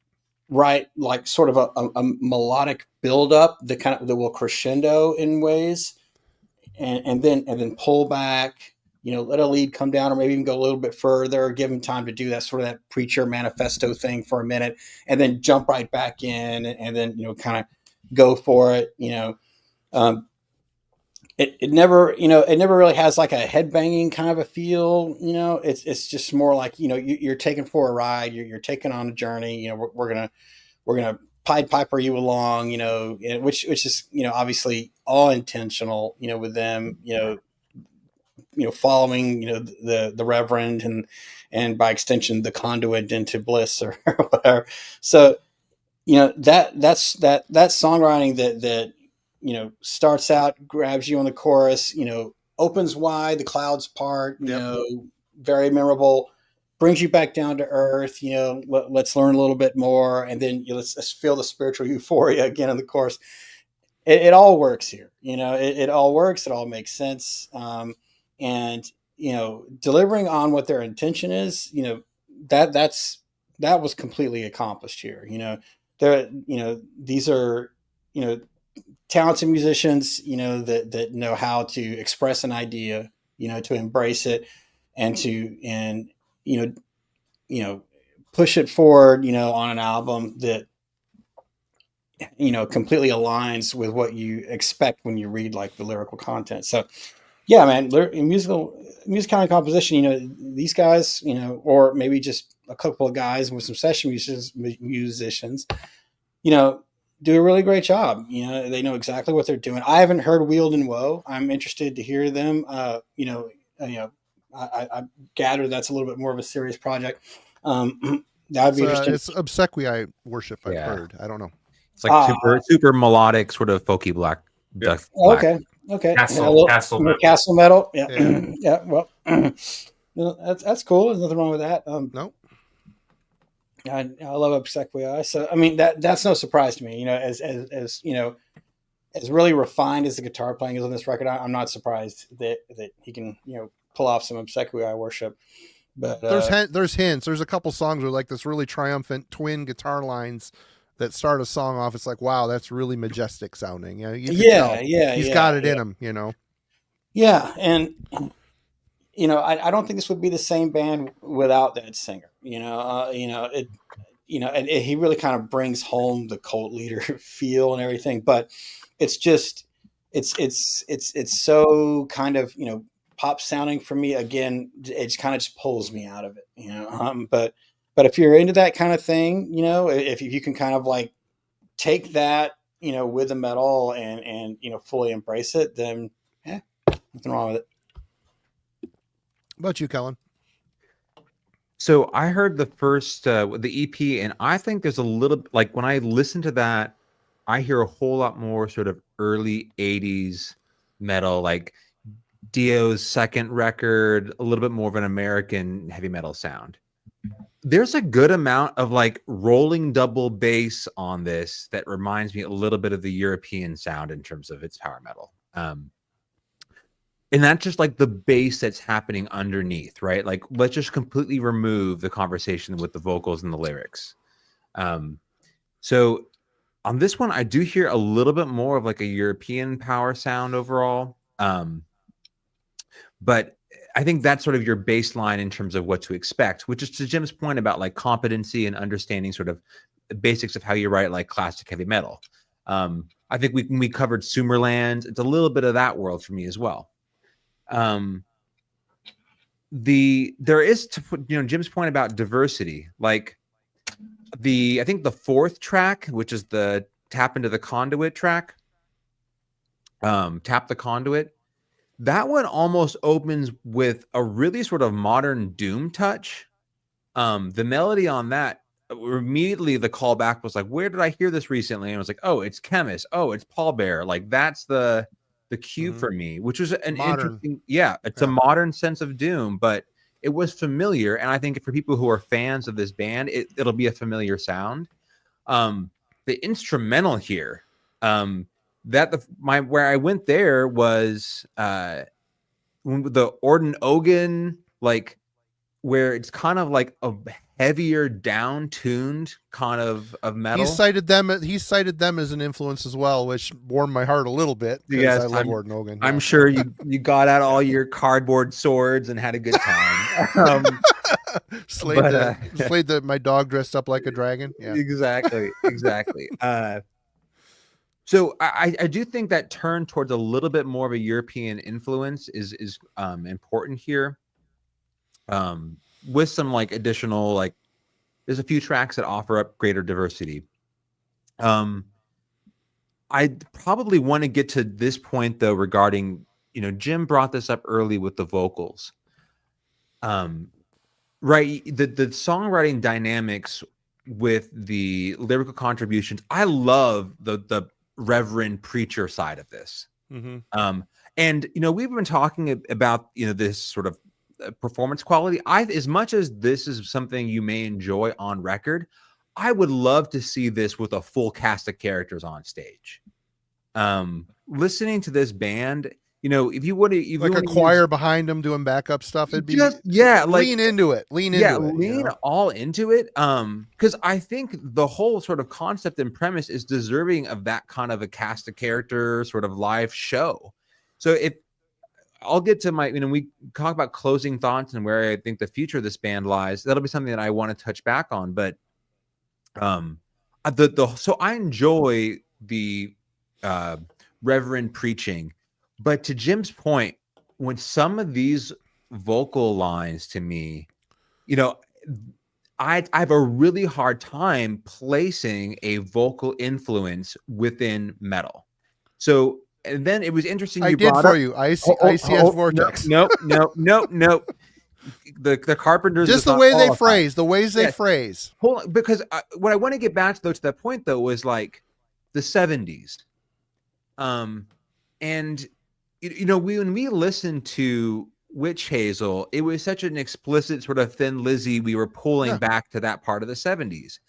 write like sort of a melodic buildup that will crescendo in ways, and then pull back, let a lead come down, or maybe even go a little bit further, give them time to do that sort of that preacher manifesto thing for a minute, and then jump right back in, and then, kind of go for it. It never really has like a headbanging kind of a feel. It's just more like, you're taken for a ride. You're taken on a journey. We're gonna Pied Piper you along. Which is obviously all intentional. With them. Following the Reverend and by extension the Conduit into bliss or whatever. So that's songwriting that starts out, grabs you on the chorus, opens wide, the clouds part, very memorable, brings you back down to earth, let's learn a little bit more, and then let's feel the spiritual euphoria again in the chorus. it all works here. It all works. It all makes sense. And delivering on what their intention is, that was completely accomplished here. These are talented musicians, that know how to express an idea, to embrace it, and push it forward, on an album that completely aligns with what you expect when you read like the lyrical content. So yeah, man, musical and composition, these guys, or maybe just a couple of guys with some session musicians, do a really great job. They know exactly what they're doing. I haven't heard Wield and Woe. I'm interested to hear them. I gather that's a little bit more of a serious project. That'd be interesting. It's obsequiae worship. I've Yeah. heard. I don't know. It's like super melodic, sort of folky black. Yeah. Black. Okay. Castle metal. Yeah. Yeah. Yeah. Well, that's cool. There's nothing wrong with that. No. I love obsequiae. So I mean that's no surprise to me. As really refined as the guitar playing is on this record, I'm not surprised that he can pull off some obsequiae worship. But there's hints. There's a couple songs with like this really triumphant twin guitar lines that start a song off. It's like, wow, that's really majestic sounding. He's got it in him. Yeah, and I don't think this would be the same band without that singer. And he really kind of brings home the cult leader feel and everything. But it's just it's so kind of pop sounding for me. Again, it just kind of just pulls me out of it. But if you're into that kind of thing, if you can kind of like take that with the metal and fully embrace it, then nothing wrong with it. What about you, Kellen? So I heard the first the EP, and I think there's a little, like, when I listen to that, I hear a whole lot more sort of early 80s metal, like Dio's second record, a little bit more of an American heavy metal sound. There's a good amount of like rolling double bass on this that reminds me a little bit of the European sound in terms of its power metal. And that's just like the bass that's happening underneath, right? Like, let's just completely remove the conversation with the vocals and the lyrics. So on this one, I do hear a little bit more of like a European power sound overall. But I think that's sort of your baseline in terms of what to expect, which is to Jim's point about like competency and understanding sort of the basics of how you write like classic heavy metal. I think we covered Sumerland. It's a little bit of that world for me as well. There is, Jim's point about diversity, like I think the fourth track, which is the Tap Into the Conduit track, Tap the Conduit, that one almost opens with a really sort of modern doom touch. The melody on that, immediately the callback was like, where did I hear this recently? And I was like, oh, it's Chemist. Oh, it's Paul Bear. Like, that's the cue for me, which was an interesting, it's a modern sense of doom, but it was familiar. And I think for people who are fans of this band, it'll be a familiar sound. The instrumental here, where I went there was the Orden Ogan, like, where it's kind of like a heavier, down-tuned kind of metal. He cited them as an influence as well, which warmed my heart a little bit because I love Orden Ogan. I'm sure you got out all your cardboard swords and had a good time. Slayed my dog dressed up like a dragon. Yeah. Exactly. So I do think that turn towards a little bit more of a European influence is important here. With some like additional, like, there's a few tracks that offer up greater diversity. I probably want to get to this point though regarding, Jim brought this up early with the vocals. Right, the songwriting dynamics with the lyrical contributions. I love the reverend preacher side of this. Mm-hmm. And we've been talking about this sort of performance quality. As much as this is something you may enjoy on record, I would love to see this with a full cast of characters on stage. listening to this band, you know, if you want to, if Like you a want to choir behind them doing backup stuff, it'd be just like lean into it. Lean into it. lean You know? all into it. Because I think the whole sort of concept and premise is deserving of that kind of a cast of character sort of live show. So if I'll get to my, you know, we talk about closing thoughts and where I think the future of this band lies. That'll be something that I want to touch back on. But so I enjoy the reverend preaching, but to Jim's point, when some of these vocal lines to me, you know, I have a really hard time placing a vocal influence within metal. So, and then it was interesting. I did for you. ICS Vortex. Nope. The Carpenters. Just the way they phrase, the ways they phrase. Hold on, because what I want to get back to, though, to that point, though, was like the 70s. And you know, when we listened to Witch Hazel, it was such an explicit sort of Thin Lizzy. We were pulling back to that part of the 70s.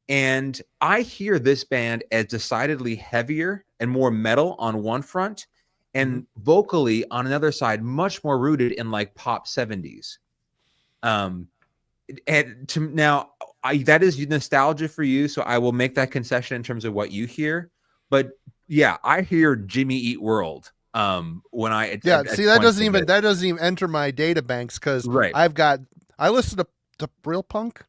And I hear this band as decidedly heavier and more metal on one front, and vocally on another side, much more rooted in like pop 70s. And to now, that is nostalgia for you, so I will make that concession in terms of what you hear. But yeah, I hear Jimmy Eat World. When I see, that doesn't even enter my data banks, because I listen to real punk.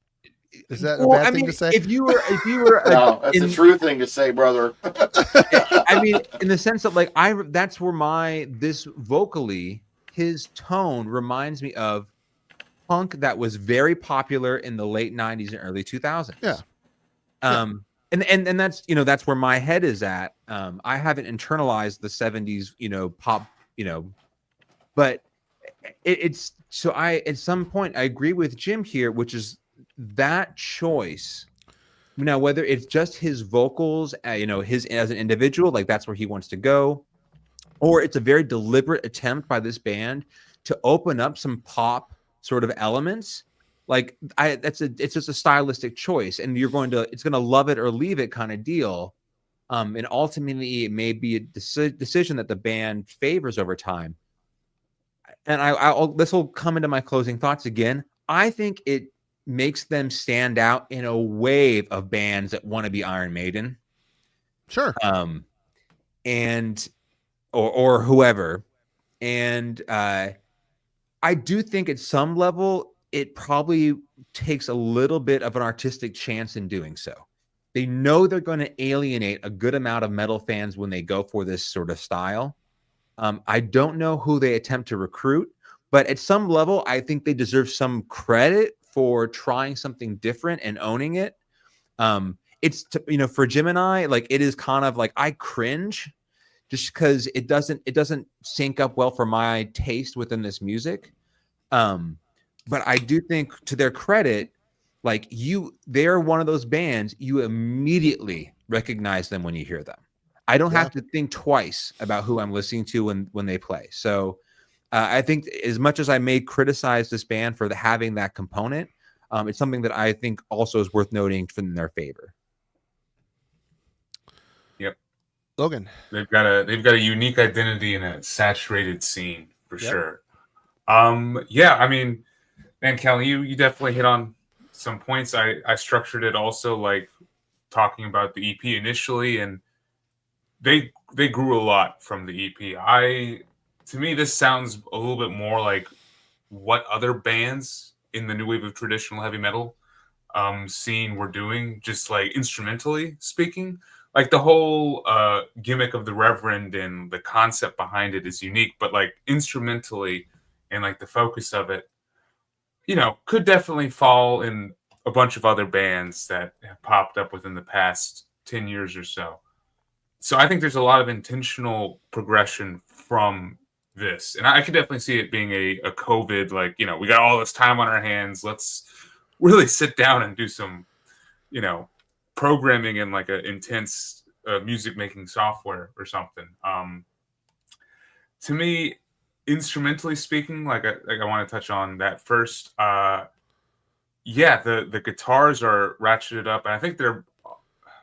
Is that a bad thing to say? If you were no, that's a true thing to say, brother. I mean, in the sense that like that's where this vocally, his tone reminds me of punk that was very popular in the late 90s and early 2000s. Yeah. And that's, you know, that's where my head is at. I haven't internalized the 70s, you know, pop, you know, but it's so at some point I agree with Jim here, which is that choice. Now, whether it's just his vocals, you know, his as an individual, like that's where he wants to go, or it's a very deliberate attempt by this band to open up some pop sort of elements. Like it's just a stylistic choice, and it's going to love it or leave it kind of deal. And ultimately it may be a decision that the band favors over time. And this will come into my closing thoughts again. I think it makes them stand out in a wave of bands that want to be Iron Maiden. Sure. And or whoever. And I do think at some level it probably takes a little bit of an artistic chance in doing so. They know they're going to alienate a good amount of metal fans when they go for this sort of style. I don't know who they attempt to recruit, but at some level, I think they deserve some credit for trying something different and owning it. You know, for Jim and I, like, it is kind of like I cringe just because it doesn't sync up well for my taste within this music. But I do think, to their credit, like they're one of those bands you immediately recognize them when you hear them. I don't have to think twice about who I'm listening to when they play. So I think as much as I may criticize this band for having that component, it's something that I think also is worth noting in their favor. Yep. Logan. They've got a unique identity in a saturated scene for sure. Yeah, I mean, man, Kelly, you definitely hit on some points. I structured it also like talking about the EP initially, and they grew a lot from the EP. To me, this sounds a little bit more like what other bands in the new wave of traditional heavy metal scene were doing, just like instrumentally speaking. Like the whole gimmick of the Reverend and the concept behind it is unique, but like instrumentally and like the focus of it, you know, could definitely fall in a bunch of other bands that have popped up within the past 10 years or so. So I think there's a lot of intentional progression from this. And I could definitely see it being a COVID, like, you know, we got all this time on our hands. Let's really sit down and do some, you know, programming in like an intense music making software or something. To me, instrumentally speaking, like I want to touch on that first. Yeah, the guitars are ratcheted up, and I think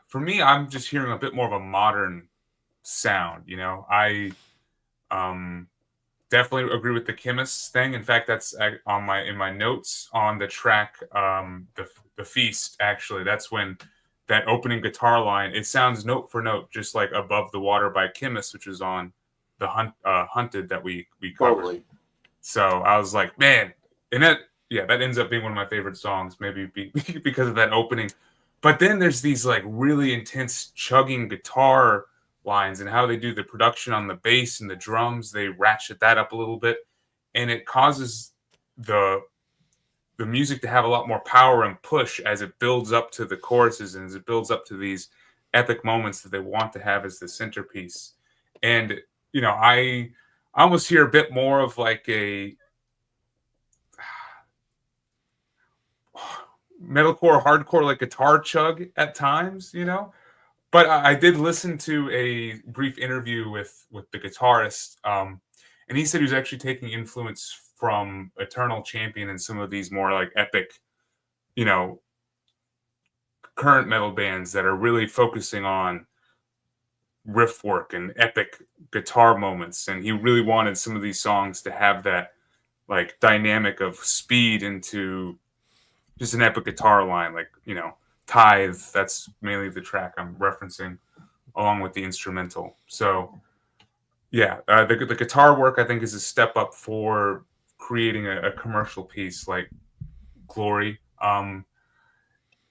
for me, I'm just hearing a bit more of a modern sound. You know, I definitely agree with the chemists thing. In fact, that's on in my notes on the track, the feast. Actually, that's when that opening guitar line, it sounds note for note just like Above the Water by Chemist, which was on the Hunted that we covered. Totally. So I was like, man, and that ends up being one of my favorite songs, maybe because of that opening. But then there's these like really intense chugging guitar lines and how they do the production on the bass and the drums. They ratchet that up a little bit, and it causes the music to have a lot more power and push as it builds up to the choruses and as it builds up to these epic moments that they want to have as the centerpiece. And you know, I almost hear a bit more of like a metalcore, hardcore, like guitar chug at times, you know. But I did listen to a brief interview with the guitarist, and he said he was actually taking influence from Eternal Champion and some of these more like epic, you know, current metal bands that are really focusing on riff work and epic guitar moments. And he really wanted some of these songs to have that like dynamic of speed into just an epic guitar line, like, you know, Tithe. That's mainly the track I'm referencing, along with the instrumental. So yeah, the guitar work I think is a step up for creating a commercial piece like Glory.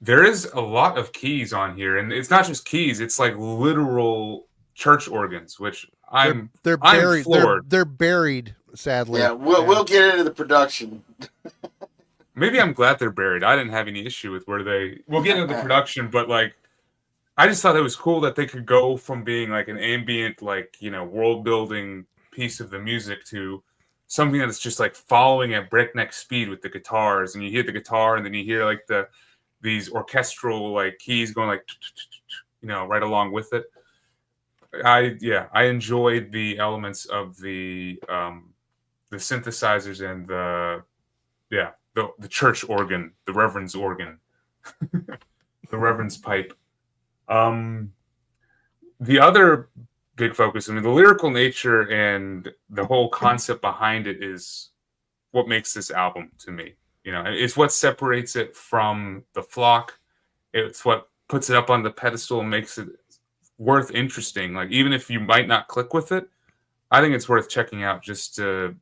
There is a lot of keys on here, and it's not just keys; it's like literal church organs, which I'm buried. floored. They're buried, sadly. Yeah, we'll get into the production. Maybe I'm glad they're buried. I didn't have any issue with we'll get into the production, but like, I just thought it was cool that they could go from being like an ambient, like, you know, world building piece of the music to something that's just like following at breakneck speed with the guitars, and you hear the guitar, and then you hear like these orchestral like keys going like, you know, right along with it. I enjoyed the elements of the synthesizers and the church organ, the reverend's organ, the reverend's pipe. The other big focus, I mean, the lyrical nature and the whole concept behind it is what makes this album to me. You know, it's what separates it from the flock. It's what puts it up on the pedestal and makes it worth interesting. Like, even if you might not click with it, I think it's worth checking out just to,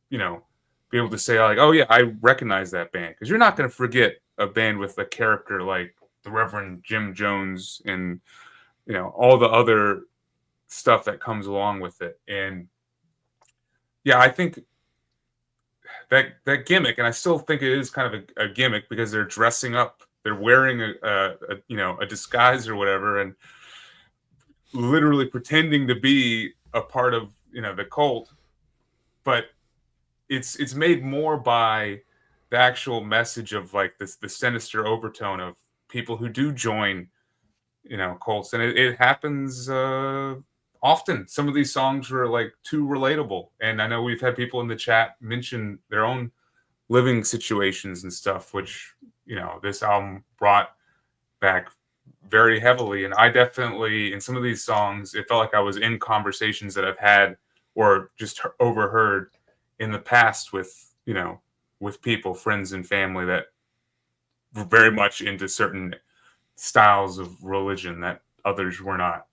you know, be able to say like, oh yeah, I recognize that band. Because you're not going to forget a band with a character like the Reverend Jim Jones and, you know, all the other stuff that comes along with it. And yeah, I think that gimmick, and I still think it is kind of a gimmick because they're dressing up, they're wearing a disguise or whatever, and literally pretending to be a part of, you know, the cult. But it's made more by the actual message of like the sinister overtone of people who do join, you know, cults, and it happens often. Some of these songs were like too relatable, and I know we've had people in the chat mention their own living situations and stuff, which, you know, this album brought back very heavily. And I definitely, in some of these songs, it felt like I was in conversations that I've had or just overheard in the past with, you know, with people, friends and family that were very much into certain styles of religion that others were not,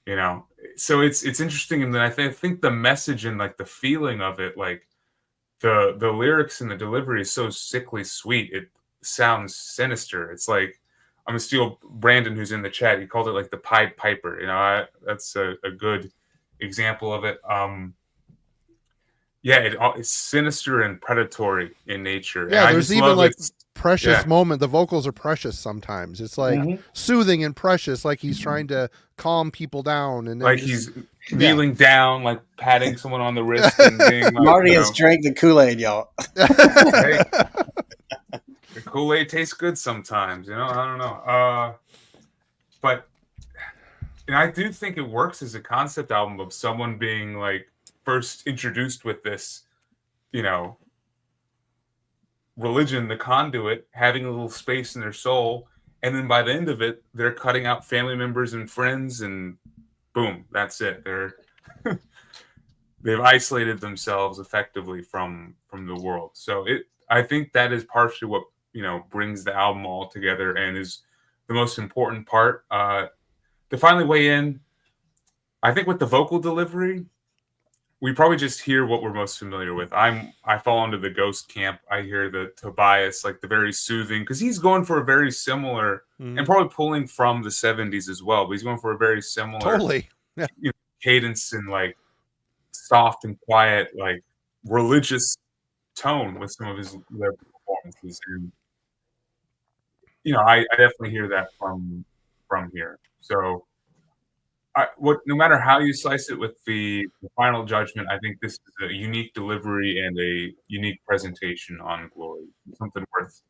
you know. So it's interesting. And then I think the message and like the feeling of it, like the lyrics and the delivery is so sickly sweet. It sounds sinister. It's like, I'm gonna steal Brandon, who's in the chat. He called it like the Pied Piper. You know, that's a good example of it. Yeah, it's sinister and predatory in nature. Yeah, and there's even like precious moment. The vocals are precious sometimes. It's like soothing and precious, like he's trying to calm people down, and like he's kneeling down, like patting someone on the wrist and being like, Marty has drank the Kool-Aid, y'all. Hey, the Kool-Aid tastes good sometimes, you know. I don't know, but and I do think it works as a concept album of someone being like first introduced with this, you know, religion, the Conduit, having a little space in their soul, and then by the end of it, they're cutting out family members and friends and boom, that's it. They've isolated themselves effectively from the world. So I think that is partially what brings the album all together and is the most important part. To finally weigh in, I think with the vocal delivery, we probably just hear what we're most familiar with. I fall into the Ghost camp. I hear the Tobias, like the very soothing, because he's going for a very similar and probably pulling from the 70s as well, but he's going for a very similar Totally. Yeah. cadence and like soft and quiet, like religious tone with some of his lyrical performances. And I definitely hear that from here. So no matter how you slice it with the final judgment, I think this is a unique delivery and a unique presentation on Glory. Something worth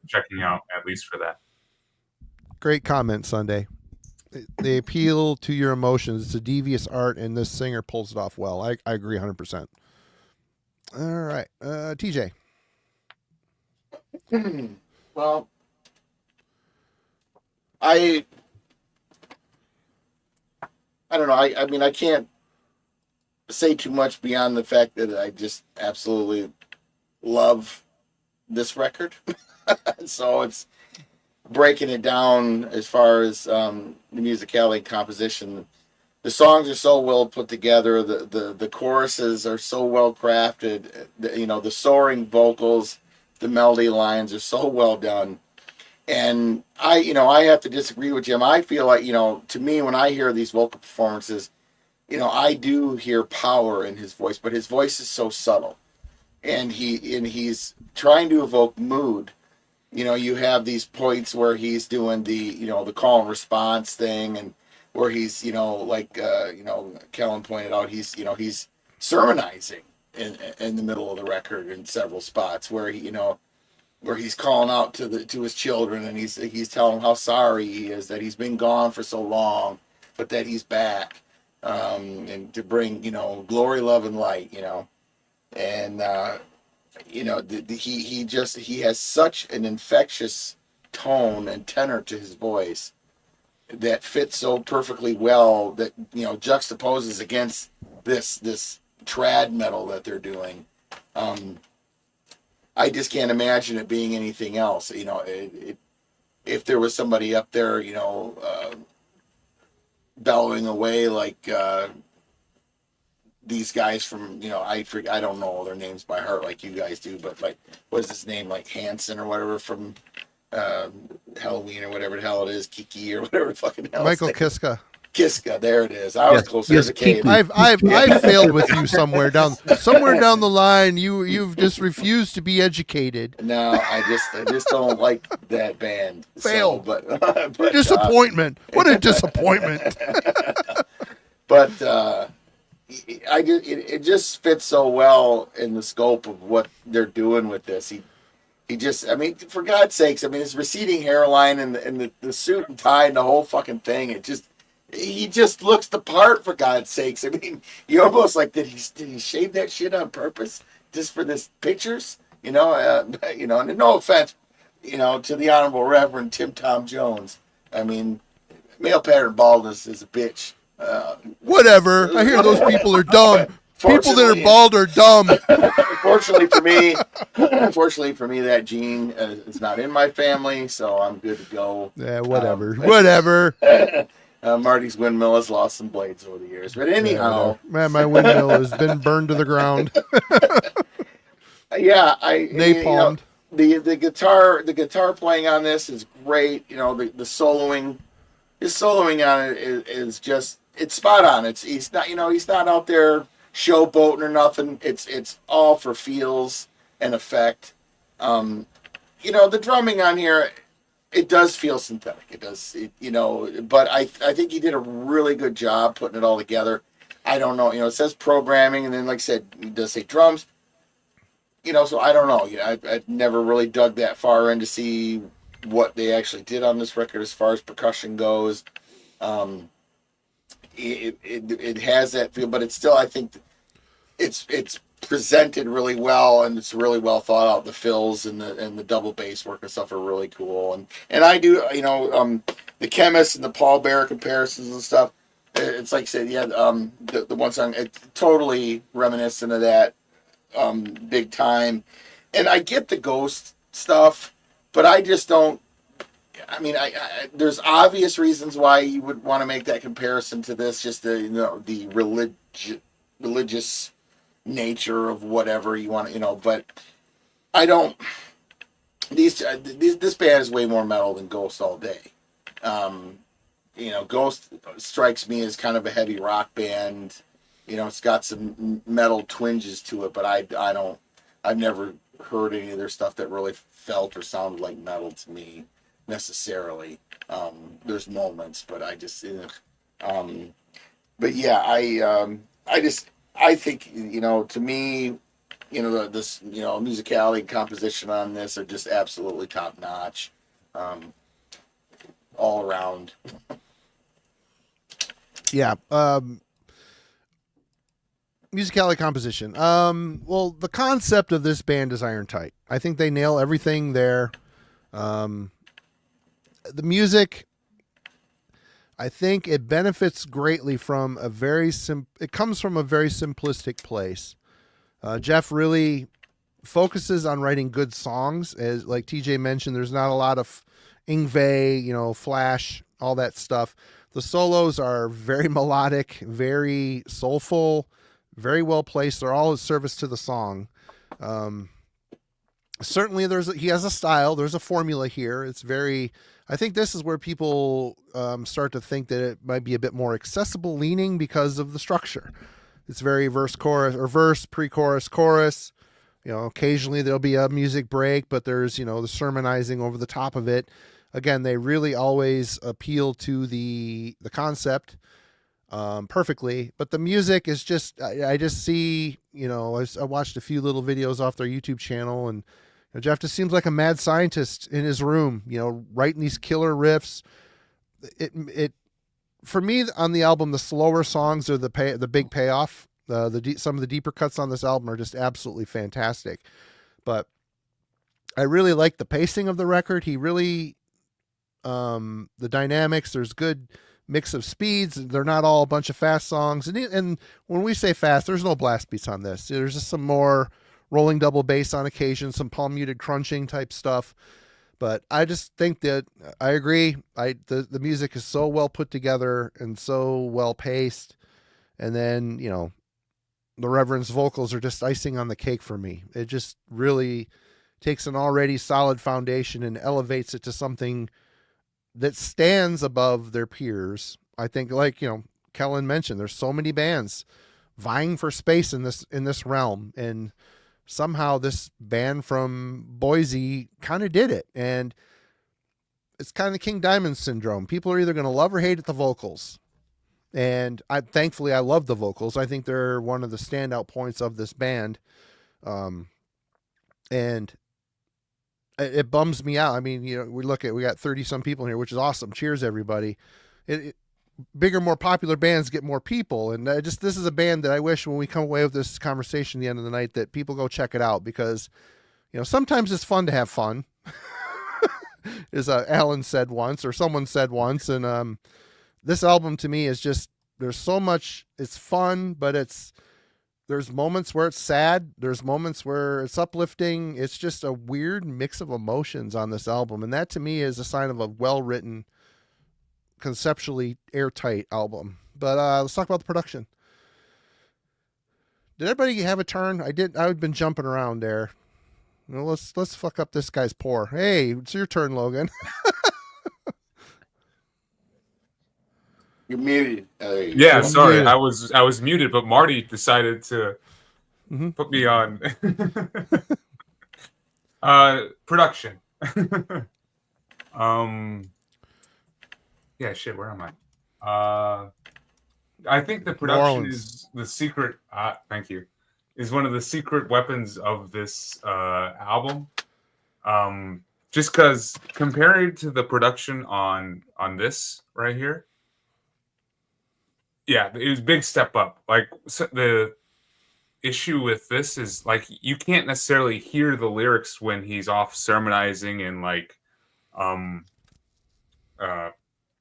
checking out, at least for that. Great comment, Sunday. They appeal to your emotions. It's a devious art, and this singer pulls it off well. I agree 100%. All right. TJ. Well, I don't know. I mean, I can't say too much beyond the fact that I just absolutely love this record. So it's breaking it down as far as the musicality and composition. The songs are so well put together. The choruses are so well crafted. The soaring vocals, the melody lines are so well done. And I have to disagree with Jim. I feel like, to me, when I hear these vocal performances, I do hear power in his voice, but his voice is so subtle, and he's trying to evoke mood. You have these points where he's doing the call and response thing, and where he's, Kellen pointed out, he's sermonizing in the middle of the record in several spots where where he's calling out to his children, and he's telling them how sorry he is that he's been gone for so long, but that he's back, and to bring glory, love, and light, and he has such an infectious tone and tenor to his voice that fits so perfectly well that juxtaposes against this trad metal that they're doing. I just can't imagine it being anything else. If there was somebody up there, bellowing away like these guys from, I don't know all their names by heart like you guys do, but like, what is his name? Like Hanson or whatever from Halloween or whatever the hell it is, Kiki or whatever the fucking hell. Michael Kiska. Kiska, there it is. I was closer as a kid. I've failed with you somewhere down the line. You've just refused to be educated. No, I just don't like that band. Failed, so, but disappointment. What a disappointment. But it just fits so well in the scope of what they're doing with this. He just, I mean, for God's sakes, I mean, his receding hairline and the suit and tie and the whole fucking thing, he just looks the part, for God's sakes. I mean, you almost like, did he shave that shit on purpose just for this pictures? And no offense, to the Honorable Reverend Tim Tom Jones. I mean, male pattern baldness is a bitch. Whatever. I hear those people are dumb. People that are bald are dumb. Unfortunately for me, that gene is not in my family, so I'm good to go. Yeah, whatever. Marty's windmill has lost some blades over the years, but anyhow, man, my windmill has been burned to the ground. Yeah, napalmed. The guitar playing on this is great. The soloing, his soloing on it is just, it's spot on. He's not out there showboating or nothing. It's all for feels and effect. The drumming on here, it does feel synthetic. It does, but I think he did a really good job putting it all together. I don't know, it says programming, and then, like I said, it does say drums. So I don't know. I've never really dug that far in to see what they actually did on this record as far as percussion goes. It has that feel, but it's still, I think, it's presented really well, and it's really well thought out. The fills and the double bass work and stuff are really cool, and I do, the Chemist and the Paul Bearer comparisons and stuff. it's like I said, yeah, the one song, it's totally reminiscent of that, big time. And I get the ghost stuff, but I just don't. I mean, there's obvious reasons why you would want to make that comparison to this, just the religious nature of whatever you want, But I don't. This band is way more metal than Ghost all day. Ghost strikes me as kind of a heavy rock band. It's got some metal twinges to it, but I've never heard any of their stuff that really felt or sounded like metal to me necessarily. There's moments, but but yeah, I think, to me, this musicality and composition on this are just absolutely top notch, all around. Yeah. Musicality, composition. Well, the concept of this band is iron tight. I think they nail everything there. The music, I think it benefits greatly from it comes from a very simplistic place. Jeff really focuses on writing good songs. As like TJ mentioned, there's not a lot of Yngwie, flash, all that stuff. The solos are very melodic, very soulful, very well placed. They're all in service to the song. Certainly he has a style. There's a formula here. It's very, I think this is where people start to think that it might be a bit more accessible leaning because of the structure. It's very verse, chorus, or verse, pre-chorus, chorus. Occasionally there'll be a music break, but there's, the sermonizing over the top of it. Again, they really always appeal to the concept perfectly, but the music is just, I just see, I watched a few little videos off their YouTube channel, and Jeff just seems like a mad scientist in his room, writing these killer riffs. It for me on the album, the slower songs are the big payoff. Some of the deeper cuts on this album are just absolutely fantastic, but I really like the pacing of the record. He really, the dynamics, there's good mix of speeds. They're not all a bunch of fast songs. And when we say fast, there's no blast beats on this. There's just some more rolling double bass on occasion, some palm muted crunching type stuff. But I just think that I agree. The music is so well put together and so well paced. And then, the Reverend's vocals are just icing on the cake for me. It just really takes an already solid foundation and elevates it to something that stands above their peers. I think, like, Kellen mentioned, there's so many bands vying for space in this realm, and somehow this band from Boise kind of did it. And it's kind of King Diamond syndrome. People are either going to love or hate the vocals. And thankfully I love the vocals. I think they're one of the standout points of this band. And it bums me out. I mean, we got 30 some people in here, which is awesome. Cheers, everybody. Bigger, more popular bands get more people. And this is a band that I wish when we come away with this conversation at the end of the night that people go check it out, because, sometimes it's fun to have fun, as Alan said once, or someone said once. And this album to me is just, there's so much, it's fun, but there's moments where it's sad. There's moments where it's uplifting. It's just a weird mix of emotions on this album. And that to me is a sign of a well-written, conceptually airtight album. But let's talk about the production. Did everybody have a turn? I've been jumping around there. Let's fuck up this guy's pour. Hey, it's your turn, Logan. You're muted. Yeah, sorry, I was muted, but Marty decided to put me on. Production. Yeah, shit. Where am I? I think the production is the secret. Thank you. Is one of the secret weapons of this album. Just because compared to the production on this right here. Yeah, it was a big step up. Like, so the issue with this is, like, you can't necessarily hear the lyrics when he's off sermonizing and, like,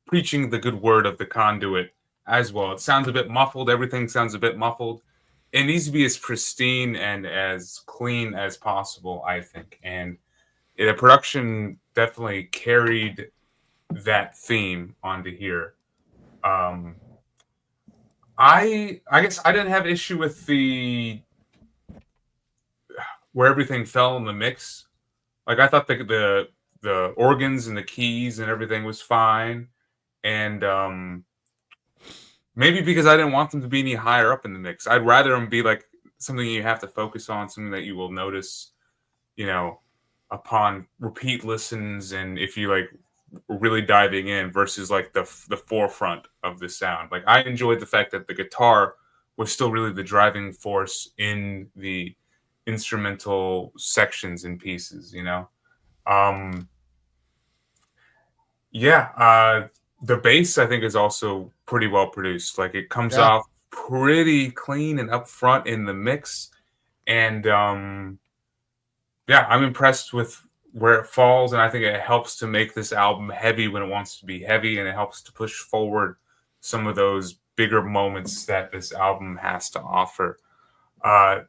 preaching the good word of the Conduit as well. It sounds a bit muffled. Everything sounds a bit muffled. It needs to be as pristine and as clean as possible, I think. And the production definitely carried that theme onto here. I guess I didn't have issue with the where everything fell in the mix. Like I thought the organs and the keys and everything was fine, and maybe because I didn't want them to be any higher up in the mix. I'd rather them be like something you have to focus on, something that you will notice, upon repeat listens, and if you like really diving in versus like the forefront of the sound. Like I enjoyed the fact that the guitar was still really the driving force in the instrumental sections and pieces, Um the bass I think is also pretty well produced. Like it comes Yeah. off pretty clean and upfront in the mix. And I'm impressed with where it falls, and I think it helps to make this album heavy when it wants to be heavy, and it helps to push forward some of those bigger moments that this album has to offer. No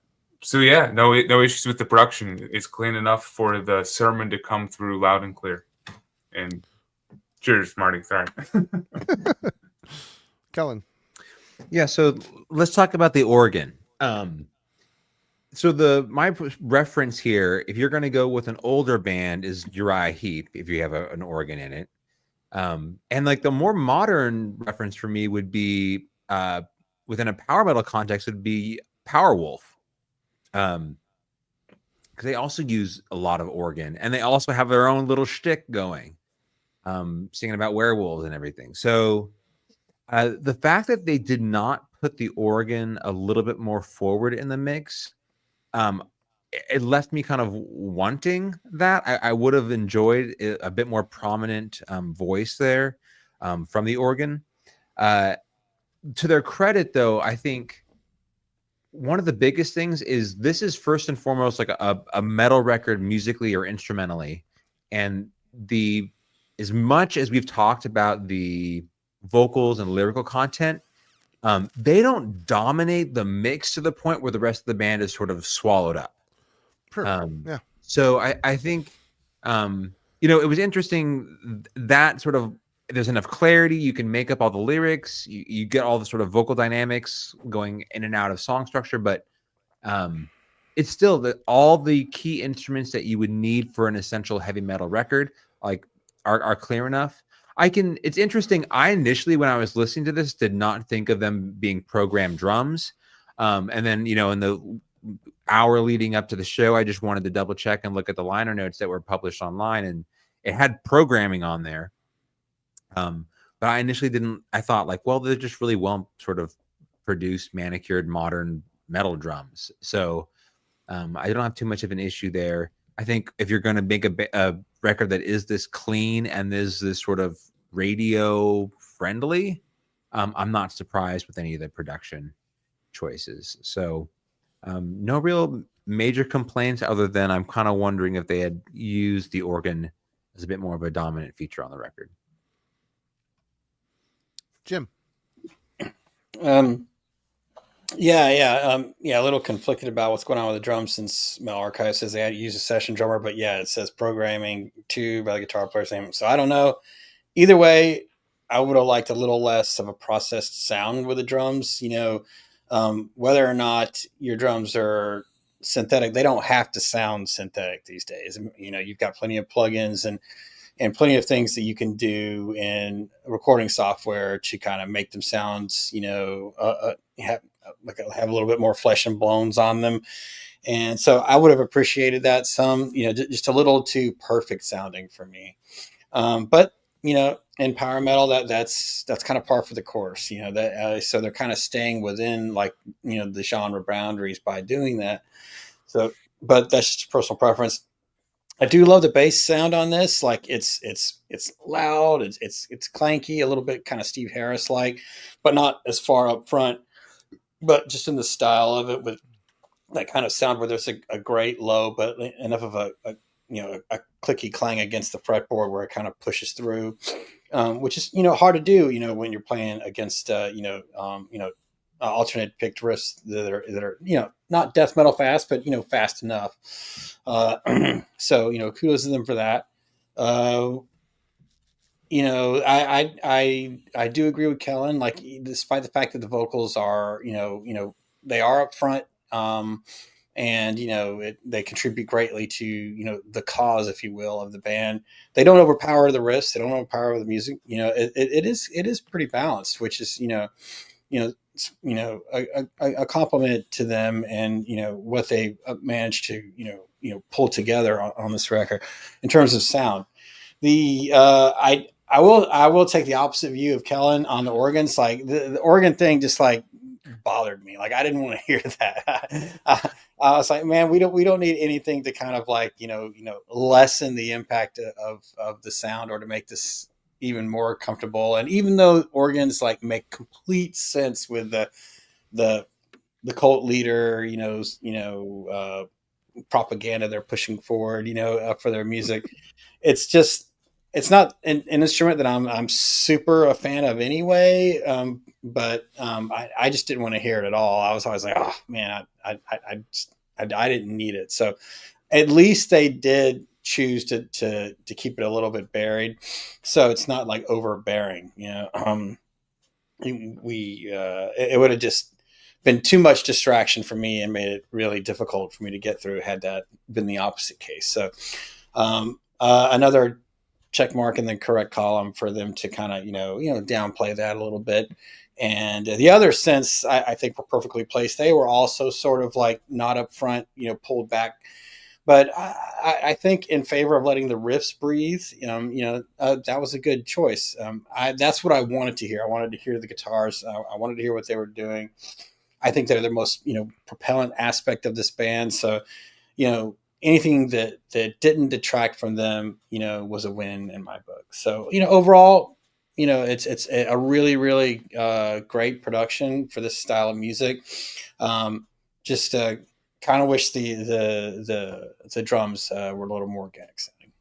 issues with the production. It's clean enough for the sermon to come through loud and clear. And cheers, Marty. Sorry. Kellen. Yeah, so let's talk about the organ. So my reference here, if you're going to go with an older band, is Uriah Heep, if you have an organ in it. And like the more modern reference for me would be within a power metal context would be Powerwolf. Because they also use a lot of organ, and they also have their own little shtick going, singing about werewolves and everything. So the fact that they did not put the organ a little bit more forward in the mix, it left me kind of wanting that. I would have enjoyed a bit more prominent voice there from the organ. To their credit, though, I think one of the biggest things is this is first and foremost like a metal record musically or instrumentally. And as much as we've talked about the vocals and lyrical content, they don't dominate the mix to the point where the rest of the band is sort of swallowed up. Yeah. So I think, it was interesting that sort of there's enough clarity. You can make up all the lyrics. You get all the sort of vocal dynamics going in and out of song structure, but it's still that all the key instruments that you would need for an essential heavy metal record are clear enough. It's interesting. I initially, when I was listening to this, did not think of them being programmed drums. And then, in the hour leading up to the show, I just wanted to double check and look at the liner notes that were published online, and it had programming on there. But I initially I thought they're just really well sort of produced, manicured, modern metal drums. So I don't have too much of an issue there. I think if you're going to make a record that is this clean and is this sort of radio friendly, I'm not surprised with any of the production choices. So no real major complaints other than I'm kind of wondering if they had used the organ as a bit more of a dominant feature on the record. Jim. A little conflicted about what's going on with the drums, since Metal Archive says they had to use a session drummer, but it says programming too by the guitar player. So I don't know. Either way, I would have liked a little less of a processed sound with the drums. Whether or not your drums are synthetic, they don't have to sound synthetic these days. You've got plenty of plugins and plenty of things that you can do in recording software to kind of make them sound, have a little bit more flesh and bones on them. And so I would have appreciated that some, just a little too perfect sounding for me. But in power metal, that's kind of par for the course, so they're kind of staying within the genre boundaries by doing that. So, but that's just personal preference. I do love the bass sound on this. It's loud. It's clanky, a little bit kind of Steve Harris like, but not as far up front, but just in the style of it with that kind of sound where there's a great low, but enough of a a clicky clang against the fretboard where it kind of pushes through, which is hard to do when you're playing against alternate picked riffs that are not death metal fast, but fast enough. So kudos to them for that. I do agree with Kellen. Like, despite the fact that the vocals are, they are up front, and they contribute greatly to the cause, if you will, of the band. They don't overpower the riffs. They don't overpower the music. It is pretty balanced, which is a compliment to them, and what they managed to pull together on this record in terms of sound. I will take the opposite view of Kellen on the organs. Like the organ thing just like bothered me. Like I didn't want to hear that. I was like, man, we don't need anything to kind of like lessen the impact of the sound or to make this even more comfortable. And even though organs like make complete sense with the cult leader, propaganda they're pushing forward, for their music. It's not an instrument that I'm super a fan of anyway. But I just didn't want to hear it at all. I was always like, oh man, I didn't need it. So at least they did choose to keep it a little bit buried, so it's not like overbearing. It would have just been too much distraction for me and made it really difficult for me to get through had that been the opposite case. So another check mark in the correct column for them to kind of downplay that a little bit. And the other sense I think were perfectly placed. They were also sort of like not up front, pulled back. But I think in favor of letting the riffs breathe, that was a good choice. That's what I wanted to hear. I wanted to hear the guitars. I wanted to hear what they were doing. I think they're the most, propellant aspect of this band. So, anything that didn't detract from them, was a win in my book. So, overall, it's a really, really great production for this style of music. Just kind of wish the drums were a little more organic sounding.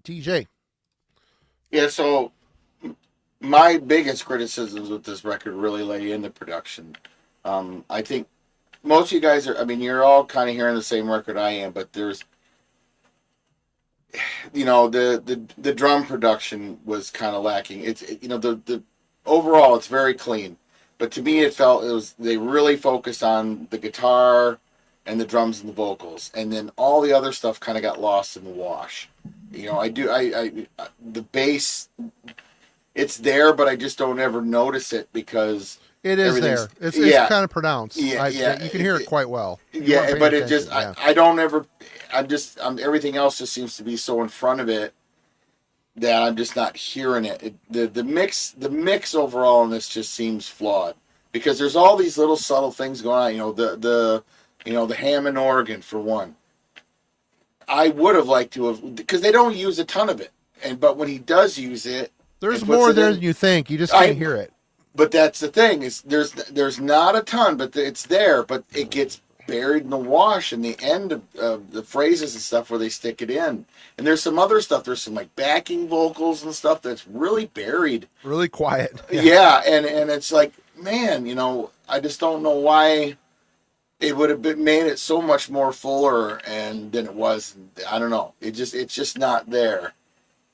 TJ. Yeah, so my biggest criticisms with this record really lay in the production. I think most of you guys you're all kind of hearing the same record I am, but there's, the drum production was kind of lacking. It's the overall it's very clean, but to me they really focused on the guitar and the drums and the vocals, and then all the other stuff kind of got lost in the wash. The bass, it's there, but I just don't ever notice it because it is there. It's kind of pronounced. You can hear it quite well. But it just, I don't ever, everything else just seems to be so in front of it that I'm just not hearing it. The mix overall in this just seems flawed because there's all these little subtle things going on. The Hammond organ for one. I would have liked to have, because they don't use a ton of it, but when he does use it, there's more there than you think. You just can't hear it. But that's the thing is there's not a ton, but it's there, but it gets buried in the wash in the end of the phrases and stuff where they stick it in. And there's some other stuff. There's some like backing vocals and stuff that's really buried, really quiet. Yeah, and it's like, man, I just don't know why it would have made it so much more fuller than it was. I don't know. It's just not there.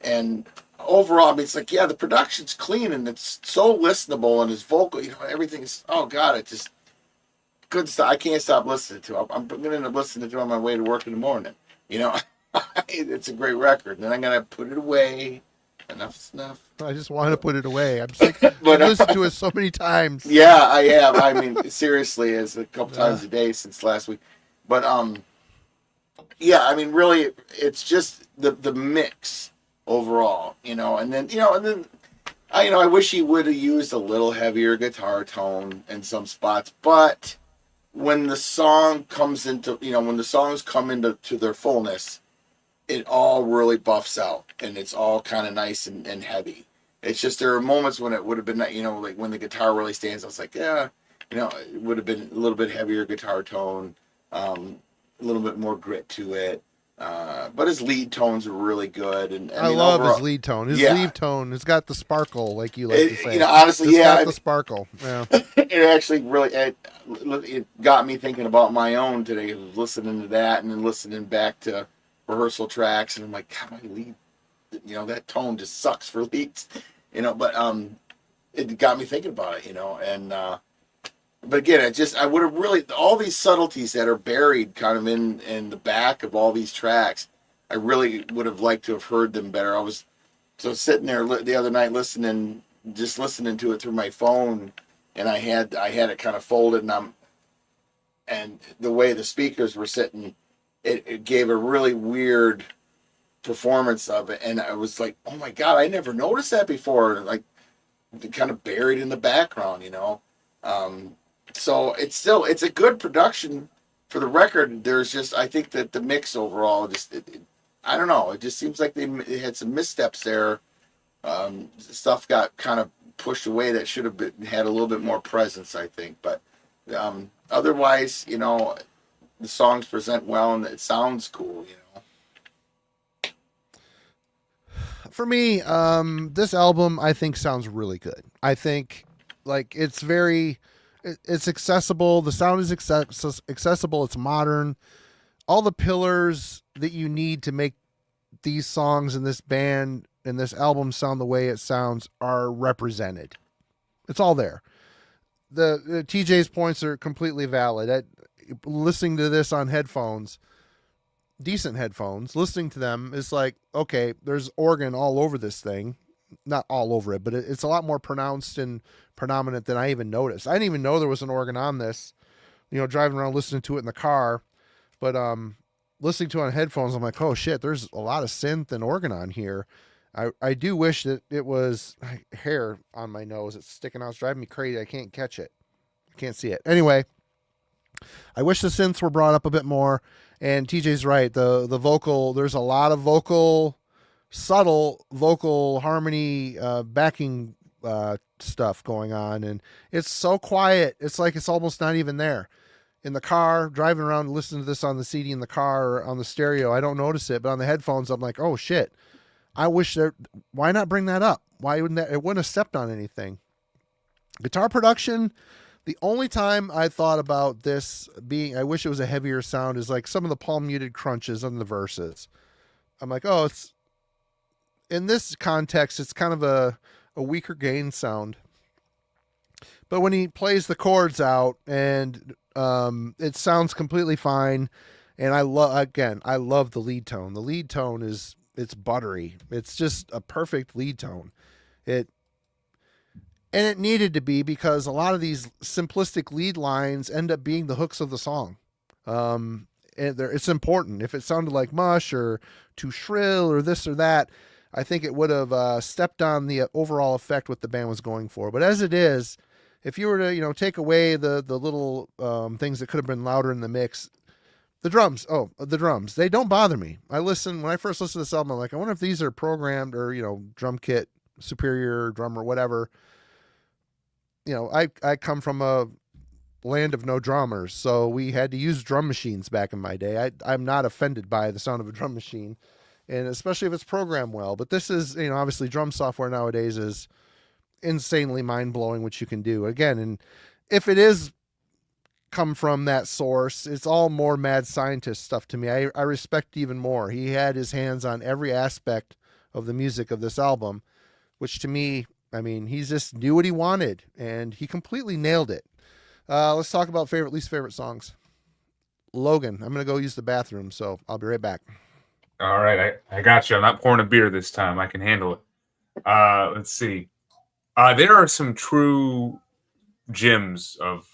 And overall, it's like, yeah, the production's clean and it's so listenable, and his vocal, everything's, oh God, it just good stuff. I can't stop listening to it. I'm going to end up listening to it on my way to work in the morning. It's a great record. And then I'm going to put it away. Enough's enough. I just want to put it away. I'm sick. I've listened to it so many times. Yeah, I have. Seriously, it's a couple times a day since last week. But, really, it's just the mix overall, and then I wish he would have used a little heavier guitar tone in some spots, but when the song comes into, when the songs come into their fullness, it all really buffs out and it's all kind of nice and heavy. It's just there are moments when it would have been, like when the guitar really stands, I was like, yeah, it would have been a little bit heavier guitar tone, a little bit more grit to it. But his lead tones are really good, and I mean, love overall, his lead tone. His yeah. lead tone has got the sparkle, like you like to say. Honestly, It's yeah, got the sparkle. Yeah. it actually really it got me thinking about my own today. Listening to that and then listening back to rehearsal tracks, and I'm like, God, my lead, that tone just sucks for leads, But it got me thinking about it, and but again, I would have really all these subtleties that are buried kind of in the back of all these tracks. I really would have liked to have heard them better. I was so sitting there the other night listening to it through my phone, and I had it kind of folded, and the way the speakers were sitting, it gave a really weird performance of it, and I was like, oh my God, I never noticed that before, like kind of buried in the background. So it's a good production for the record. There's just, I think that the mix overall I don't know, it just seems like they had some missteps there. Stuff got kind of pushed away that should have had a little bit more presence, I think. But otherwise, the songs present well and it sounds cool. For me, this album I think sounds really good. I think like it's accessible. The sound is accessible. It's modern. All the pillars that you need to make these songs in this band and this album sound the way it sounds are represented. It's all there. The TJ's points are completely valid. Listening to this on headphones, decent headphones, listening to them is like, okay, there's organ all over this thing. Not all over it, but it's a lot more pronounced and predominant than I even noticed. I didn't even know there was an organ on this, driving around listening to it in the car. But listening to it on headphones, I'm like, oh shit, there's a lot of synth and organ on here. I do wish that it was hair on my nose. It's sticking out. It's driving me crazy. I can't catch it. I can't see it. Anyway, I wish the synths were brought up a bit more. And TJ's right. The vocal, there's a lot of subtle vocal harmony, backing stuff going on. And it's so quiet. It's like it's almost not even there. In the car, driving around, listening to this on the CD in the car or on the stereo, I don't notice it. But on the headphones, I'm like, oh shit. I wish why not bring that up? Why wouldn't it wouldn't have stepped on anything? Guitar production, the only time I thought about this being, I wish it was a heavier sound, is like some of the palm muted crunches on the verses. I'm like, oh, it's in this context, it's kind of a weaker gain sound. But when he plays the chords out and it sounds completely fine. And I love the lead tone. The lead tone it's buttery. It's just a perfect lead tone. It needed to be, because a lot of these simplistic lead lines end up being the hooks of the song. It's important. If it sounded like mush or too shrill or this or that, I think it would have stepped on the overall effect what the band was going for. But as it is, if you were to take away the little things that could have been louder in the mix, the drums, they don't bother me. When I first listened to this album, I'm like, I wonder if these are programmed or, drum kit, superior drummer, whatever. I come from a land of no drummers, so we had to use drum machines back in my day. I'm not offended by the sound of a drum machine, and especially if it's programmed well. But this is, obviously drum software nowadays is insanely mind-blowing what you can do. Again, and if it is come from that source, it's all more mad scientist stuff to me. I respect even more. He had his hands on every aspect of the music of this album, which to me, he just knew what he wanted and he completely nailed it. Let's talk about least favorite songs. Logan, I'm going to go use the bathroom, so I'll be right back. All right. I got you. I'm not pouring a beer this time. I can handle it. Let's see. There are some true gems of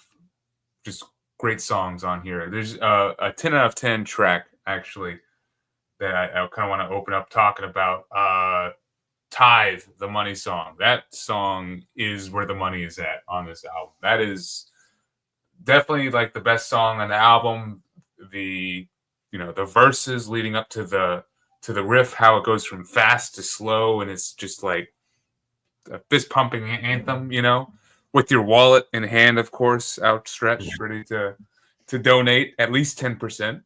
just great songs on here. There's a 10 out of 10 track, actually, that I kind of want to open up talking about. Tithe, the money song. That song is where the money is at on this album. That is definitely like the best song on the album. The verses leading up to the riff, how it goes from fast to slow, and it's just like a fist pumping anthem, with your wallet in hand, of course, outstretched, ready to donate at least 10%.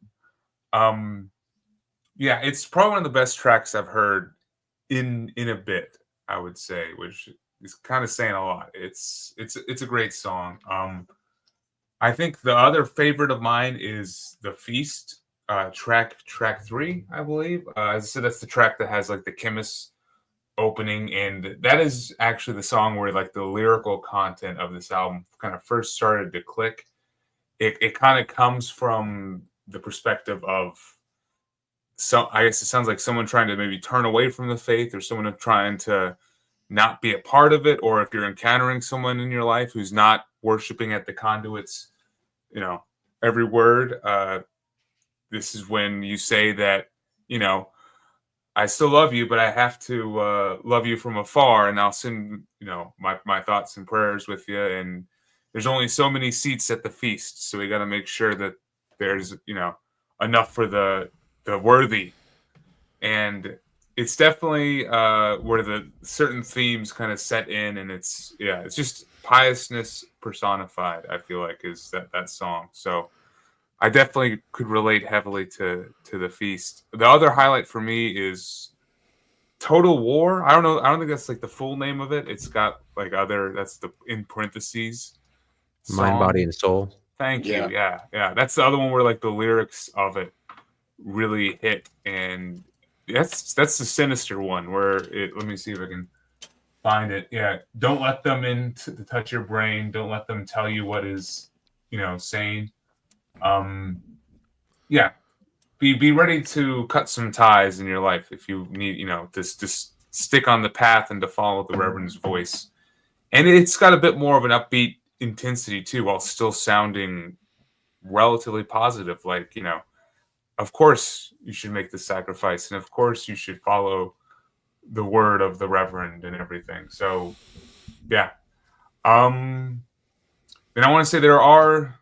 Yeah, it's probably one of the best tracks I've heard in a bit, I would say, which is kind of saying a lot. It's a great song. I think the other favorite of mine is The Feast, track 3, I believe. As I said, that's the track that has like the chemist opening, and that is actually the song where like the lyrical content of this album kind of first started to click. It kind of comes from the perspective of I guess it sounds like someone trying to maybe turn away from the faith, or someone trying to not be a part of it, or if you're encountering someone in your life who's not worshiping at the Conduit's, every word. This is when you say that, I still love you, but I have to love you from afar, and I'll send, my thoughts and prayers with you. And there's only so many seats at the feast, so we got to make sure that there's, enough for the worthy. And it's definitely where the certain themes kind of set in, and it's just piousness personified, I feel like, is that song. So I definitely could relate heavily to The Feast. The other highlight for me is Total War. I don't know. I don't think that's like the full name of it. It's got like that's the in parentheses Mind, song. Body, and Soul. Thank Yeah. you. Yeah. That's the other one where like the lyrics of it really hit, and that's the sinister one where let me see if I can find it. Yeah. Don't let them in to touch your brain. Don't let them tell you what is, sane. Yeah. Be ready to cut some ties in your life if you need, to stick on the path and to follow the Reverend's voice. And it's got a bit more of an upbeat intensity too, while still sounding relatively positive. Like, of course you should make the sacrifice, and of course you should follow the word of the Reverend and everything. So yeah. Then I want to say there are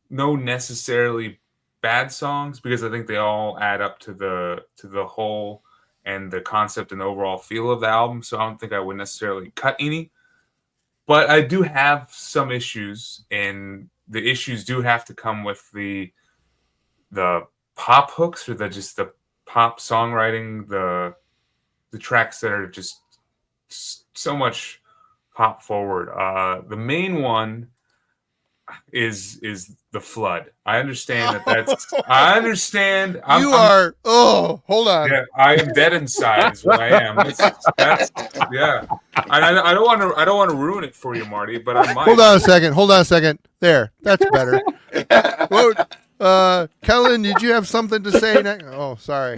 no necessarily bad songs, because I think they all add up to the whole and the concept and overall feel of the album. So I don't think I would necessarily cut any. But I do have some issues, and the issues do have to come with the pop hooks, or the pop songwriting, the tracks that are just so much pop forward. The main one is The Flood. I understand that's I understand. Hold on. Yeah, I am dead inside is what I am. That's yeah. I don't want to ruin it for you, Marty, but I might. Hold on a second. There. That's better. Kellen, did you have something to say next? Oh, sorry.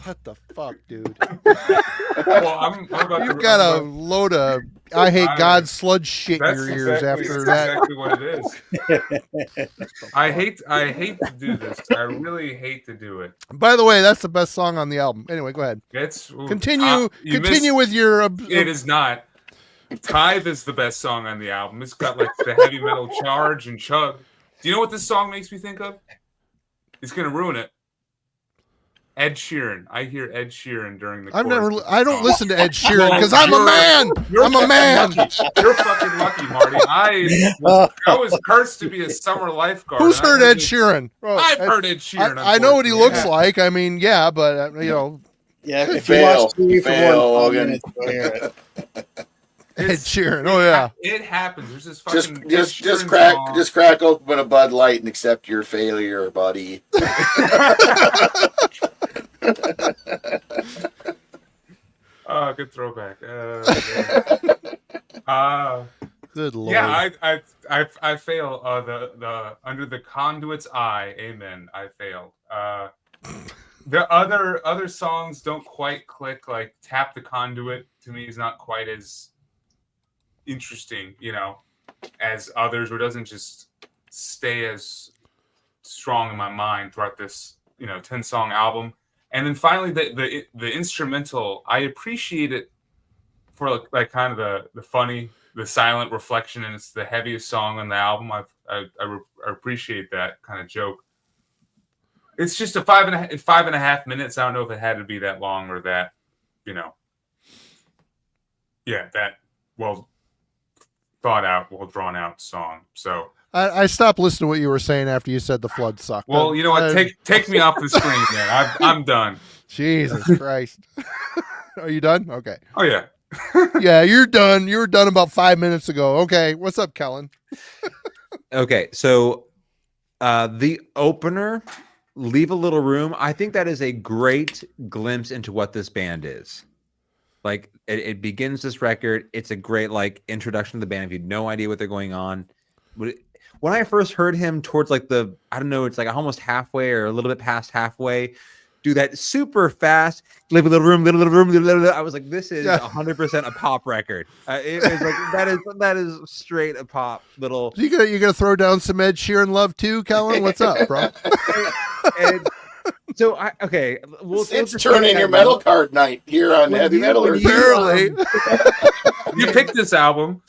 What the fuck, dude? Well, I'm about You've got a load of I hate God sludge shit in That's your ears after that. exactly what it is. I hate to do this. I really hate to do it. By the way, that's the best song on the album. Anyway, go ahead. Continue with your. It is not. Tithe is the best song on the album. It's got like the heavy metal charge and chug. Do you know what this song makes me think of? It's gonna ruin it. Ed Sheeran. I hear Ed Sheeran during the. I don't listen to Ed Sheeran because I'm a man. I'm a man. You're fucking lucky, Marty. I was cursed to be a summer lifeguard. Who's heard Ed Sheeran? I've heard Ed Sheeran. I know what he looks like. I mean, yeah, but Yeah, if Fail. you watch TV Fail, for 1 Logan. minute, you'll hear it. Ed Sheeran. Oh yeah. It happens. There's this fucking Just crack open a Bud Light and accept your failure, buddy. Oh, good throwback. Good Lord. Yeah, I fail. The under the conduit's eye. Amen. I failed. The other songs don't quite click. Like Tap the Conduit to me is not quite as interesting, as others, or doesn't just stay as strong in my mind throughout this 10-song album. And then finally the instrumental, I appreciate it for like kind of the funny, the silent reflection, and it's the heaviest song on the album. I appreciate that kind of joke. It's just a 5.5 minutes. I don't know if it had to be that long, or that that well thought out, well drawn out song. So I stopped listening to what you were saying after you said the flood sucked. Well, you know what? Take me off the screen, man. I'm done. Jesus Christ. Are you done? Okay. Oh yeah. Yeah, you're done. You were done about 5 minutes ago. Okay. What's up, Kellen? Okay, so the opener, Leave a Little Room. I think that is a great glimpse into what this band is. Like it begins this record. It's a great like introduction to the band. If you have no idea what they're going on, when I first heard him towards like I don't know, it's like almost halfway or a little bit past halfway, do that super fast, Leave a Little Room, little room. I was like, this is 100% a pop record. It was like that is straight a pop little. You gonna throw down some Ed Sheeran love too, Kellen? What's up, bro? So it's turning your metal card night here on Heavy Metal. Apparently, you picked this album.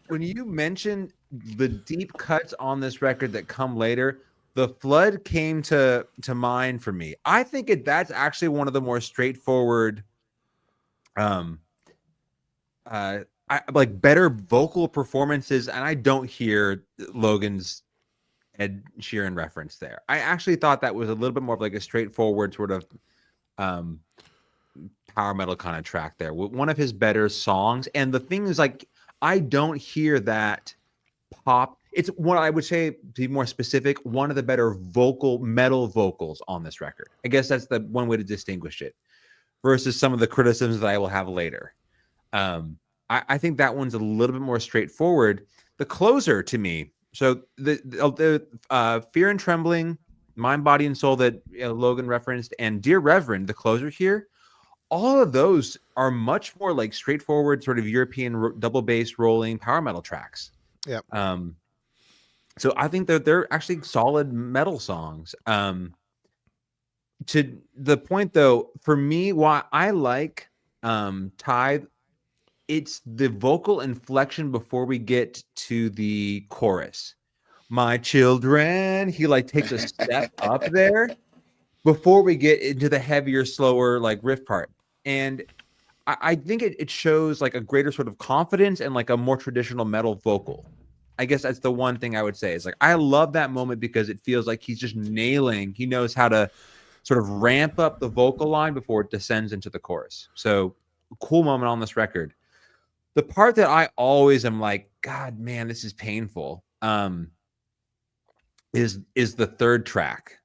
When you mentioned the deep cuts on this record that come later, The Flood came to mind for me. I think that's actually one of the more straightforward, like better vocal performances, and I don't hear Logan's Ed Sheeran reference there. I actually thought that was a little bit more of like a straightforward sort of power metal kind of track there. One of his better songs, and the thing is, like, I don't hear that pop. It's what I would say, to be more specific, one of the better metal vocals on this record. I guess that's the one way to distinguish it versus some of the criticisms that I will have later. I think that one's a little bit more straightforward. The closer to me, so the Fear and Trembling, Mind, Body, and Soul that Logan referenced, and Dear Reverend, the closer here, all of those are much more like straightforward sort of European double bass rolling power metal tracks. Yeah. So I think that they're actually solid metal songs. To the point though, for me, why I like Tithe, it's the vocal inflection before we get to the chorus. My children, he like takes a step up there before we get into the heavier, slower like riff part. And I think it shows like a greater sort of confidence and like a more traditional metal vocal. I guess that's the one thing I would say is like, I love that moment because it feels like he's just he knows how to sort of ramp up the vocal line before it descends into the chorus. So cool moment on this record. The part that I always am like, God, man, this is painful. Is the third track,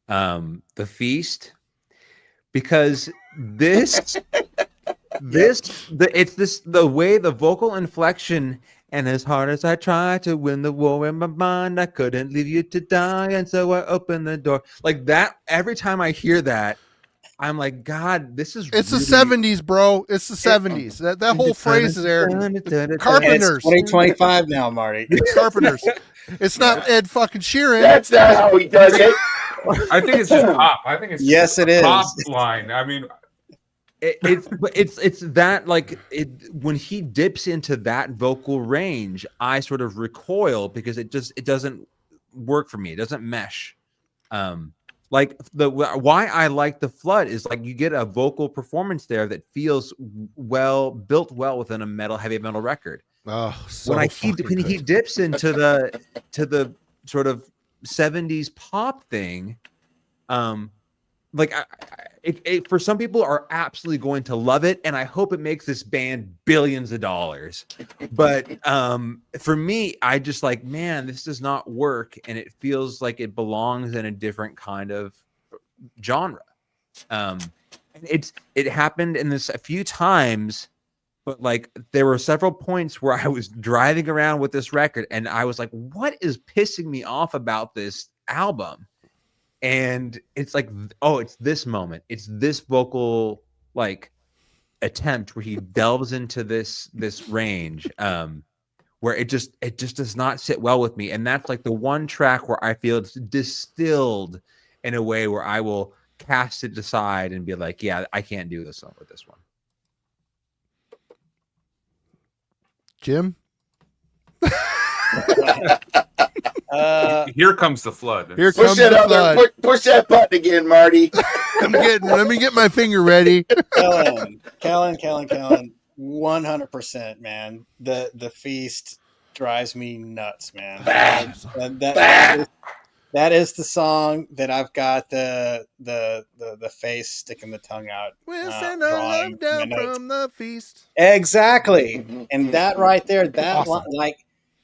The Feast, because the way the vocal inflection, and as hard as I tried to win the war in my mind, I couldn't leave you to die, and so I opened the door. Like that, every time I hear that, I'm like, God, this is it's really... the 70s, bro. It's the 70s. That whole phrase is there. Carpenters. It's 2025 now, Marty. Carpenters. It's not Ed fucking Sheeran. That's not how he does it. I think it's just pop. I think it's Yes, it is. pop line. I mean, it's that like when he dips into that vocal range, I sort of recoil because it doesn't work for me. It doesn't mesh. Like why I like The Flood is like you get a vocal performance there that feels built well within a heavy metal record. Oh, so when he dips into the sort of 70s pop thing, like it for some people are absolutely going to love it, and I hope it makes this band billions of dollars. But for me, I just like, man, this does not work, and it feels like it belongs in a different kind of genre. It happened in this a few times, but like there were several points where I was driving around with this record, and I was like, what is pissing me off about this album? And it's like, oh, it's this moment. It's this vocal like attempt where he delves into this range where it just does not sit well with me. And that's like the one track where I feel it's distilled in a way where I will cast it aside and be like, yeah, I can't do this one with this one. Jim? here comes the flood. Here Push comes that the up there. flood. Push that button again, Marty. Let me get my finger ready. Kellen, 100%, man. The Feast, drives me nuts, man. Bah. And Bah. that is the song that I've got the face sticking the tongue out. We'll send our drawing love down my notes. from the feast. Exactly. And that right there, that Awesome. line,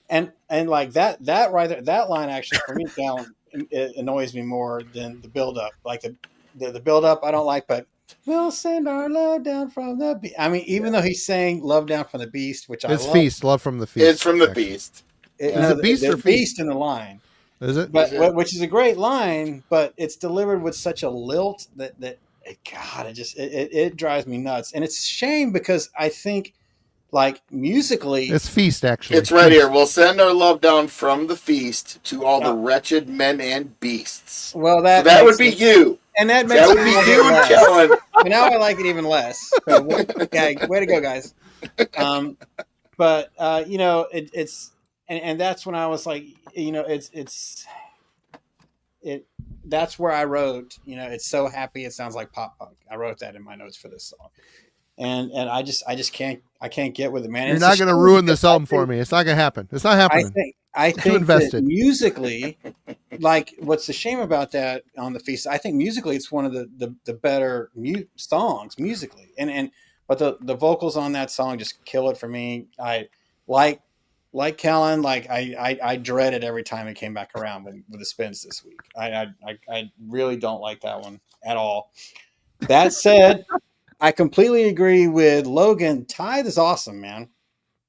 and like that right there, that line actually for me, Callan, it annoys me more than the build up. Like the build up, I don't like, but we'll send our love down from the beast. I mean, even though he's saying love down from the beast, which I It's love, feast, love from the feast. It's from the actually. beast. Is it beast or the feast? beast in the line. Is it? But Is it? which is a great line, but it's delivered with such a lilt that God, it drives me nuts, and it's a shame because I think like musically, It's feast, actually. It's right Feast. here. We'll send our love down from the feast to all the wretched men and beasts. well So that would be makes you. and that makes That would it be even you and less. Kellen. And now I like it even less. So, okay, way to go, guys. But you know, it's and that's when I was like, you know, that's where I wrote, you know, it's so happy it sounds like pop punk. I wrote that in my notes for this song. And I just can't get with it, man. You're not going to ruin this album for me. It's not going to happen. It's not happening. I Too think invested. that musically, like what's a shame about that on the feast, I think musically it's one of the better songs musically, but the vocals on that song just kill it for me. I like Kellen, like I dread it every time it came back around with the spins this week. I really don't like that one at all. That said, I completely agree with Logan. Tithe is awesome, man.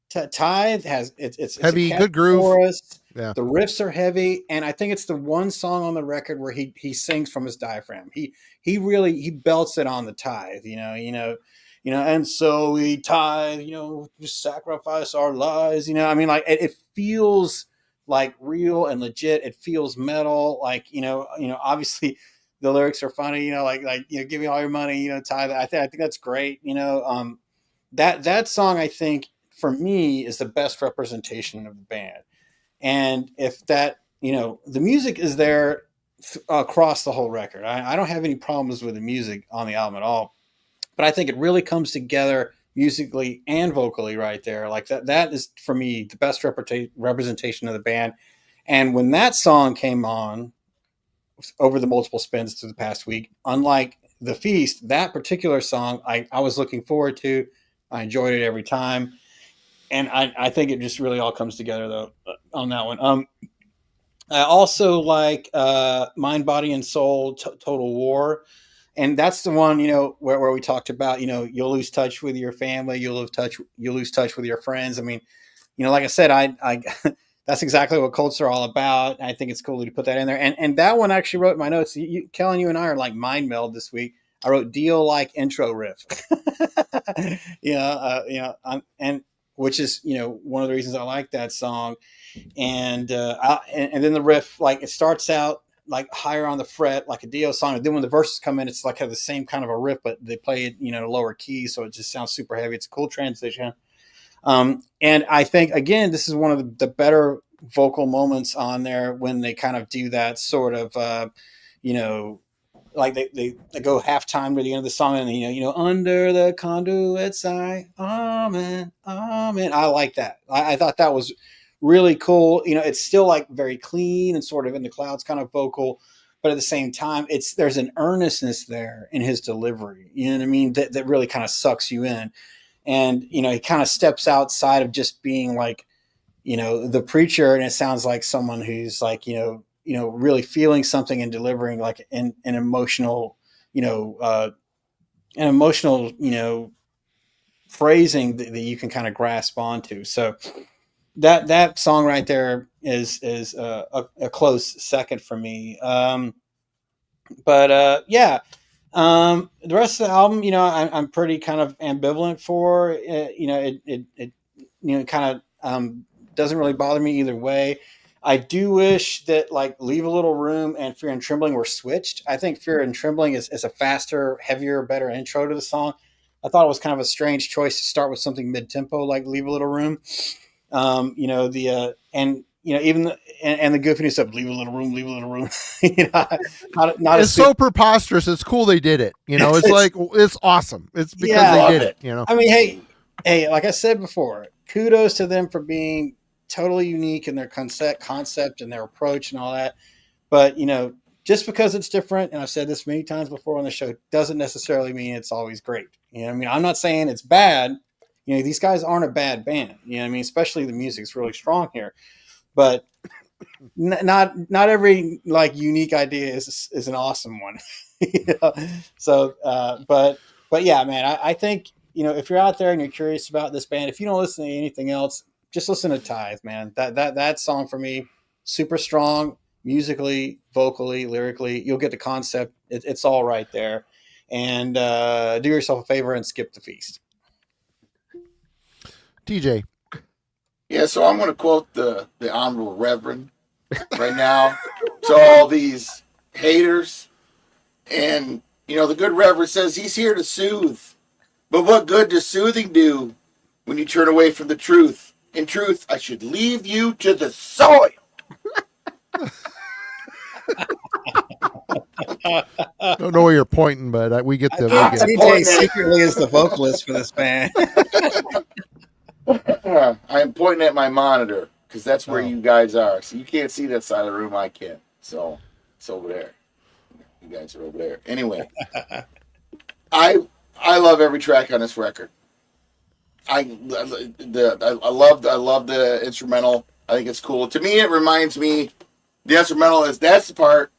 Tithe has it's Heavy, a good groove. chorus. Yeah. The riffs are heavy, and I think it's the one song on the record where he sings from his diaphragm. He really belts it on the tithe, you know, and so we tithe, you know, just sacrifice our lives, you know. I mean, like it feels like real and legit. It feels metal, like you know, obviously the lyrics are funny, you know, like you know, give me all your money, you know, tithe. I think that's great, you know. That song I think for me is the best representation of the band. And if that, you know, the music is there across the whole record. I don't have any problems with the music on the album at all, but I think it really comes together musically and vocally right there. Like that is for me the best representation of the band. And when that song came on over the multiple spins through the past week, unlike The Feast, that particular song I was looking forward to. I enjoyed it every time. And I think it just really all comes together though on that one. I also like Mind, Body, and Soul, Total War, and that's the one, you know, where we talked about, you know, you'll lose touch with your family, you'll lose touch with your friends. I mean, you know, like I said, I that's exactly what cults are all about. I think it's cool to put that in there, and that one actually wrote in my notes. Kellen, you and I are like mind meld this week. I wrote deal like intro riff, and which is, you know, one of the reasons I like that song. And and then the riff, like it starts out like higher on the fret, like a Dio song. And then when the verses come in, it's like have the same kind of a riff, but they play it, you know, lower key. So it just sounds super heavy. It's a cool transition. And I think, again, this is one of the better vocal moments on there when they kind of do that sort of, you know, like they go halftime to the end of the song, and you know, under the conduit sign, amen, amen. I like that. I thought that was really cool. You know, it's still like very clean and sort of in the clouds kind of vocal, but at the same time, there's an earnestness there in his delivery. You know what I mean? That really kind of sucks you in, and you know, he kind of steps outside of just being like, you know, the preacher, and it sounds like someone who's like, you know, really feeling something and delivering like an emotional, you know, phrasing that you can kind of grasp onto. So that song right there is a close second for me. But yeah, the rest of the album, you know, I'm pretty kind of ambivalent for. You know, it you know, kind of doesn't really bother me either way. I do wish that like Leave a Little Room and Fear and Trembling were switched. I think Fear and Trembling is a faster, heavier, better intro to the song. I thought it was kind of a strange choice to start with something mid-tempo like Leave a Little Room. You know, and you know, even and the goofiness of Leave a Little Room, Leave a Little Room. You know, not it's so preposterous. It's cool they did it. You know, it's like it's awesome. It's because they did it. You know, I mean, hey, like I said before, kudos to them for being totally unique in their concept and their approach and all that. But, just because it's different, and I've said this many times before on the show, doesn't necessarily mean it's always great. I'm not saying it's bad. These guys aren't a bad band. Especially the music's really strong here. But not every unique idea is an awesome one. So, but yeah, man, I think, if you're out there and you're curious about this band, if you don't listen to anything else, just listen to Tithe, man. That song for me, super strong. Musically, vocally, lyrically, you'll get the concept. It's all right there. And do yourself a favor and skip the feast. TJ. Yeah, so I'm going to quote the Honorable Reverend right now to all these haters. And, the good Reverend says he's here to soothe. But what good does soothing do when you turn away from the truth? In truth, I should leave you to the soil. Don't know where you're pointing, but we get the. TJ secretly is the vocalist for this band. I am pointing at my monitor because that's where you guys are. So you can't see that side of the room. I can. So it's over there. You guys are over there. Anyway, I love every track on this record. I love the instrumental. I think it's cool. To me, it reminds me. The instrumental that's the part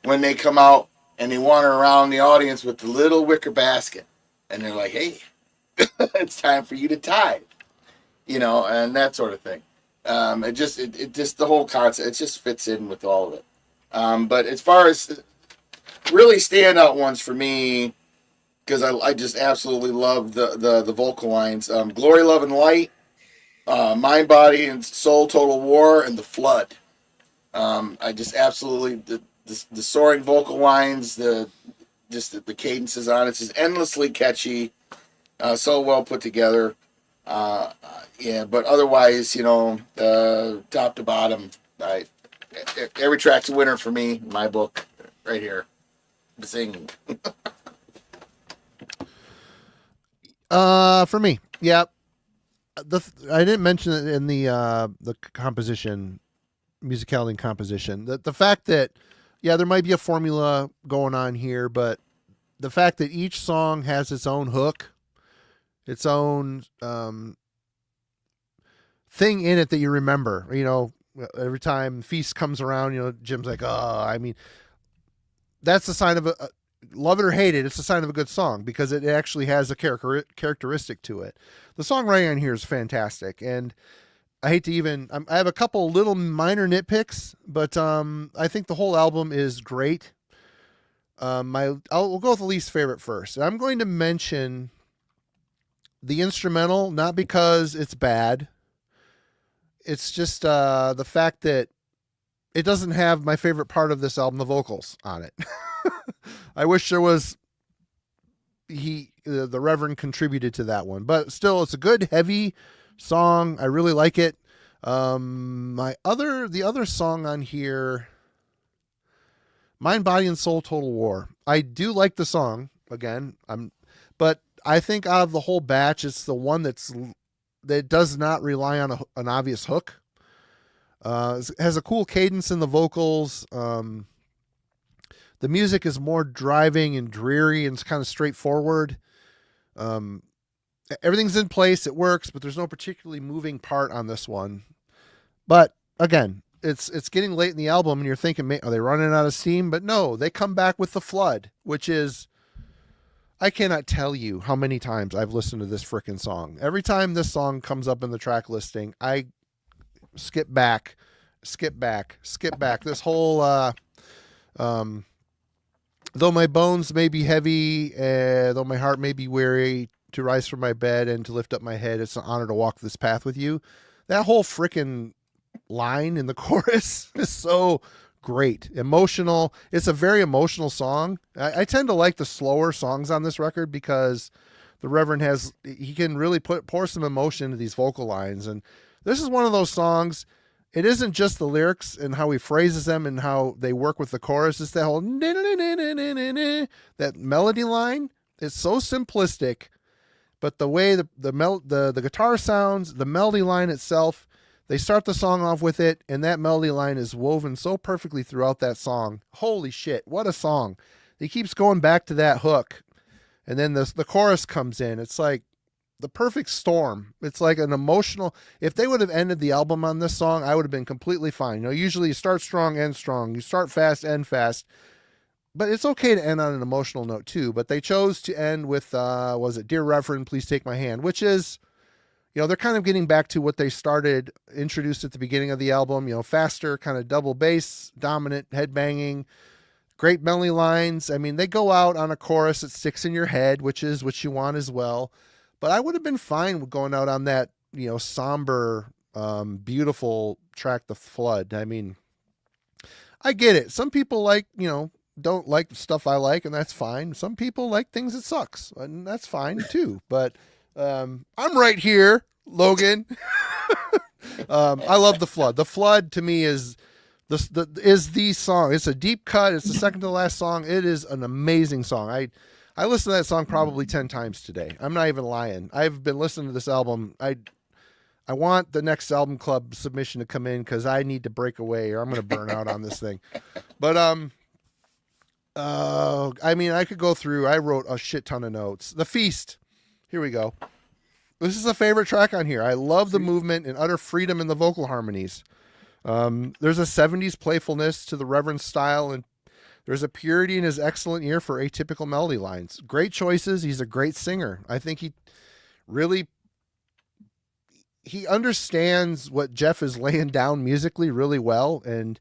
when they come out and they wander around the audience with the little wicker basket, and they're like, "Hey, it's time for you to tithe," and that sort of thing. It just the whole concept. It just fits in with all of it. But as far as really standout ones for me, because I just absolutely love the vocal lines. Glory, Love, and Light, Mind, Body, and Soul, Total War, and The Flood. I just absolutely the soaring vocal lines, the cadences on it's just endlessly catchy, so well put together. Yeah, but otherwise, top to bottom, every track's a winner for me in my book, right here. Singing. For me, yeah. I didn't mention it in the composition. Musicality and composition. The fact that, there might be a formula going on here, but the fact that each song has its own hook, its own thing in it that you remember. Every time Feast comes around, Jim's like, that's a sign of a love it or hate it. It's a sign of a good song because it actually has a characteristic to it. The songwriting on here is fantastic, and I hate to even. I have a couple little minor nitpicks, but I think the whole album is great. We'll go with the least favorite first. And I'm going to mention the instrumental, not because it's bad. It's just the fact that it doesn't have my favorite part of this album, the vocals on it. I wish there was. The Reverend contributed to that one, but still, it's a good heavy song. I really like it. The other song on here, Mind, Body, and Soul, Total War. I do like the song again. But I think out of the whole batch, it's the one that does not rely on an obvious hook. It has a cool cadence in the vocals. The music is more driving and dreary and it's kind of straightforward. Everything's in place. It works, but there's no particularly moving part on this one. But again, it's getting late in the album and you're thinking, are they running out of steam? But no, they come back with The Flood, which is, I cannot tell you how many times I've listened to this frickin' song. Every time this song comes up in the track listing, I skip back. This whole, though my bones may be heavy, though my heart may be weary, to rise from my bed and to lift up my head, it's an honor to walk this path with you. That whole frickin' line in the chorus is so great. Emotional. It's a very emotional song. I tend to like the slower songs on this record because the Reverend he can really pour some emotion into these vocal lines. And this is one of those songs. It isn't just the lyrics and how he phrases them and how they work with the chorus. It's that whole that melody line. It's so simplistic, but the way the guitar sounds, the melody line itself, They start the song off with it, and that melody line is woven so perfectly throughout that song. Holy shit, what a song. He keeps going back to that hook, and then the chorus comes in. It's like the perfect storm. It's like an emotional. If they would have ended the album on this song, I would have been completely fine. You know, usually you start strong, end strong. You start fast, end fast. But it's okay to end on an emotional note too. But they chose to end with, was it Dear Reverend, Please Take My Hand, which is, you know, they're kind of getting back to what they started, introduced at the beginning of the album, you know, faster, kind of double bass, dominant, headbanging, great melody lines. I mean, they go out on a chorus that sticks in your head, which is what you want as well. But I would have been fine with going out on that, you know, somber, beautiful track, The Flood. I mean, I get it. Some people like, you know, don't like the stuff I like, and that's fine. Some people like things that sucks, and that's fine too. But I'm right here, Logan. I love The Flood. The Flood to me is the song. It's a deep cut. It's the second to the last song. It is an amazing song. I listened to that song probably 10 times today. I'm not even lying. I've been listening to this album. I want the next album club submission to come in because I need to break away or I'm going to burn out on this thing. But I mean, I could go through. I wrote a shit ton of notes. The Feast. Here we go. This is a favorite track on here. I love the movement and utter freedom in the vocal harmonies. There's a 70s playfulness to the Reverend style, and there's a purity in his excellent ear for atypical melody lines. Great choices. He's a great singer. I think he understands what Jeff is laying down musically really well and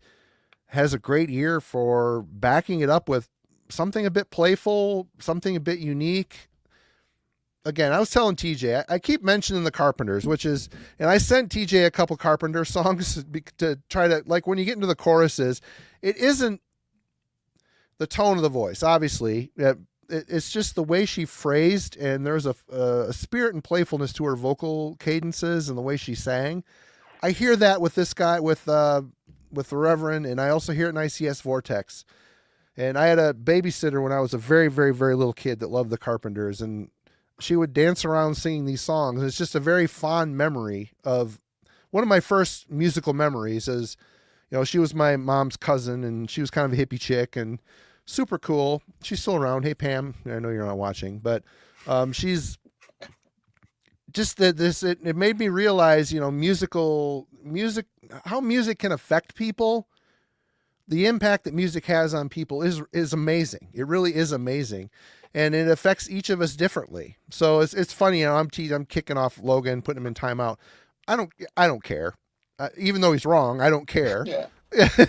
has a great ear for backing it up with something a bit playful, something a bit unique. Again, I was telling TJ, I keep mentioning the Carpenters, and I sent TJ a couple Carpenter songs to try to, like, when you get into the choruses, it isn't the tone of the voice, obviously. It's just the way she phrased, and there's a spirit and playfulness to her vocal cadences and the way she sang. I hear that with this guy, with the Reverend, and I also hear it in ICS Vortex. And I had a babysitter when I was a very, very, very little kid that loved the Carpenters, and she would dance around singing these songs. It's just a very fond memory of one of my first musical memories is, you know, she was my mom's cousin and she was kind of a hippie chick and super cool. She's still around. Hey, Pam, I know you're not watching, but she's just it made me realize, you know, music, how music can affect people. The impact that music has on people is amazing. It really is amazing. And it affects each of us differently. So it's funny, you know, I'm kicking off Logan, putting him in timeout. I don't care. Even though he's wrong, I don't care. Yeah.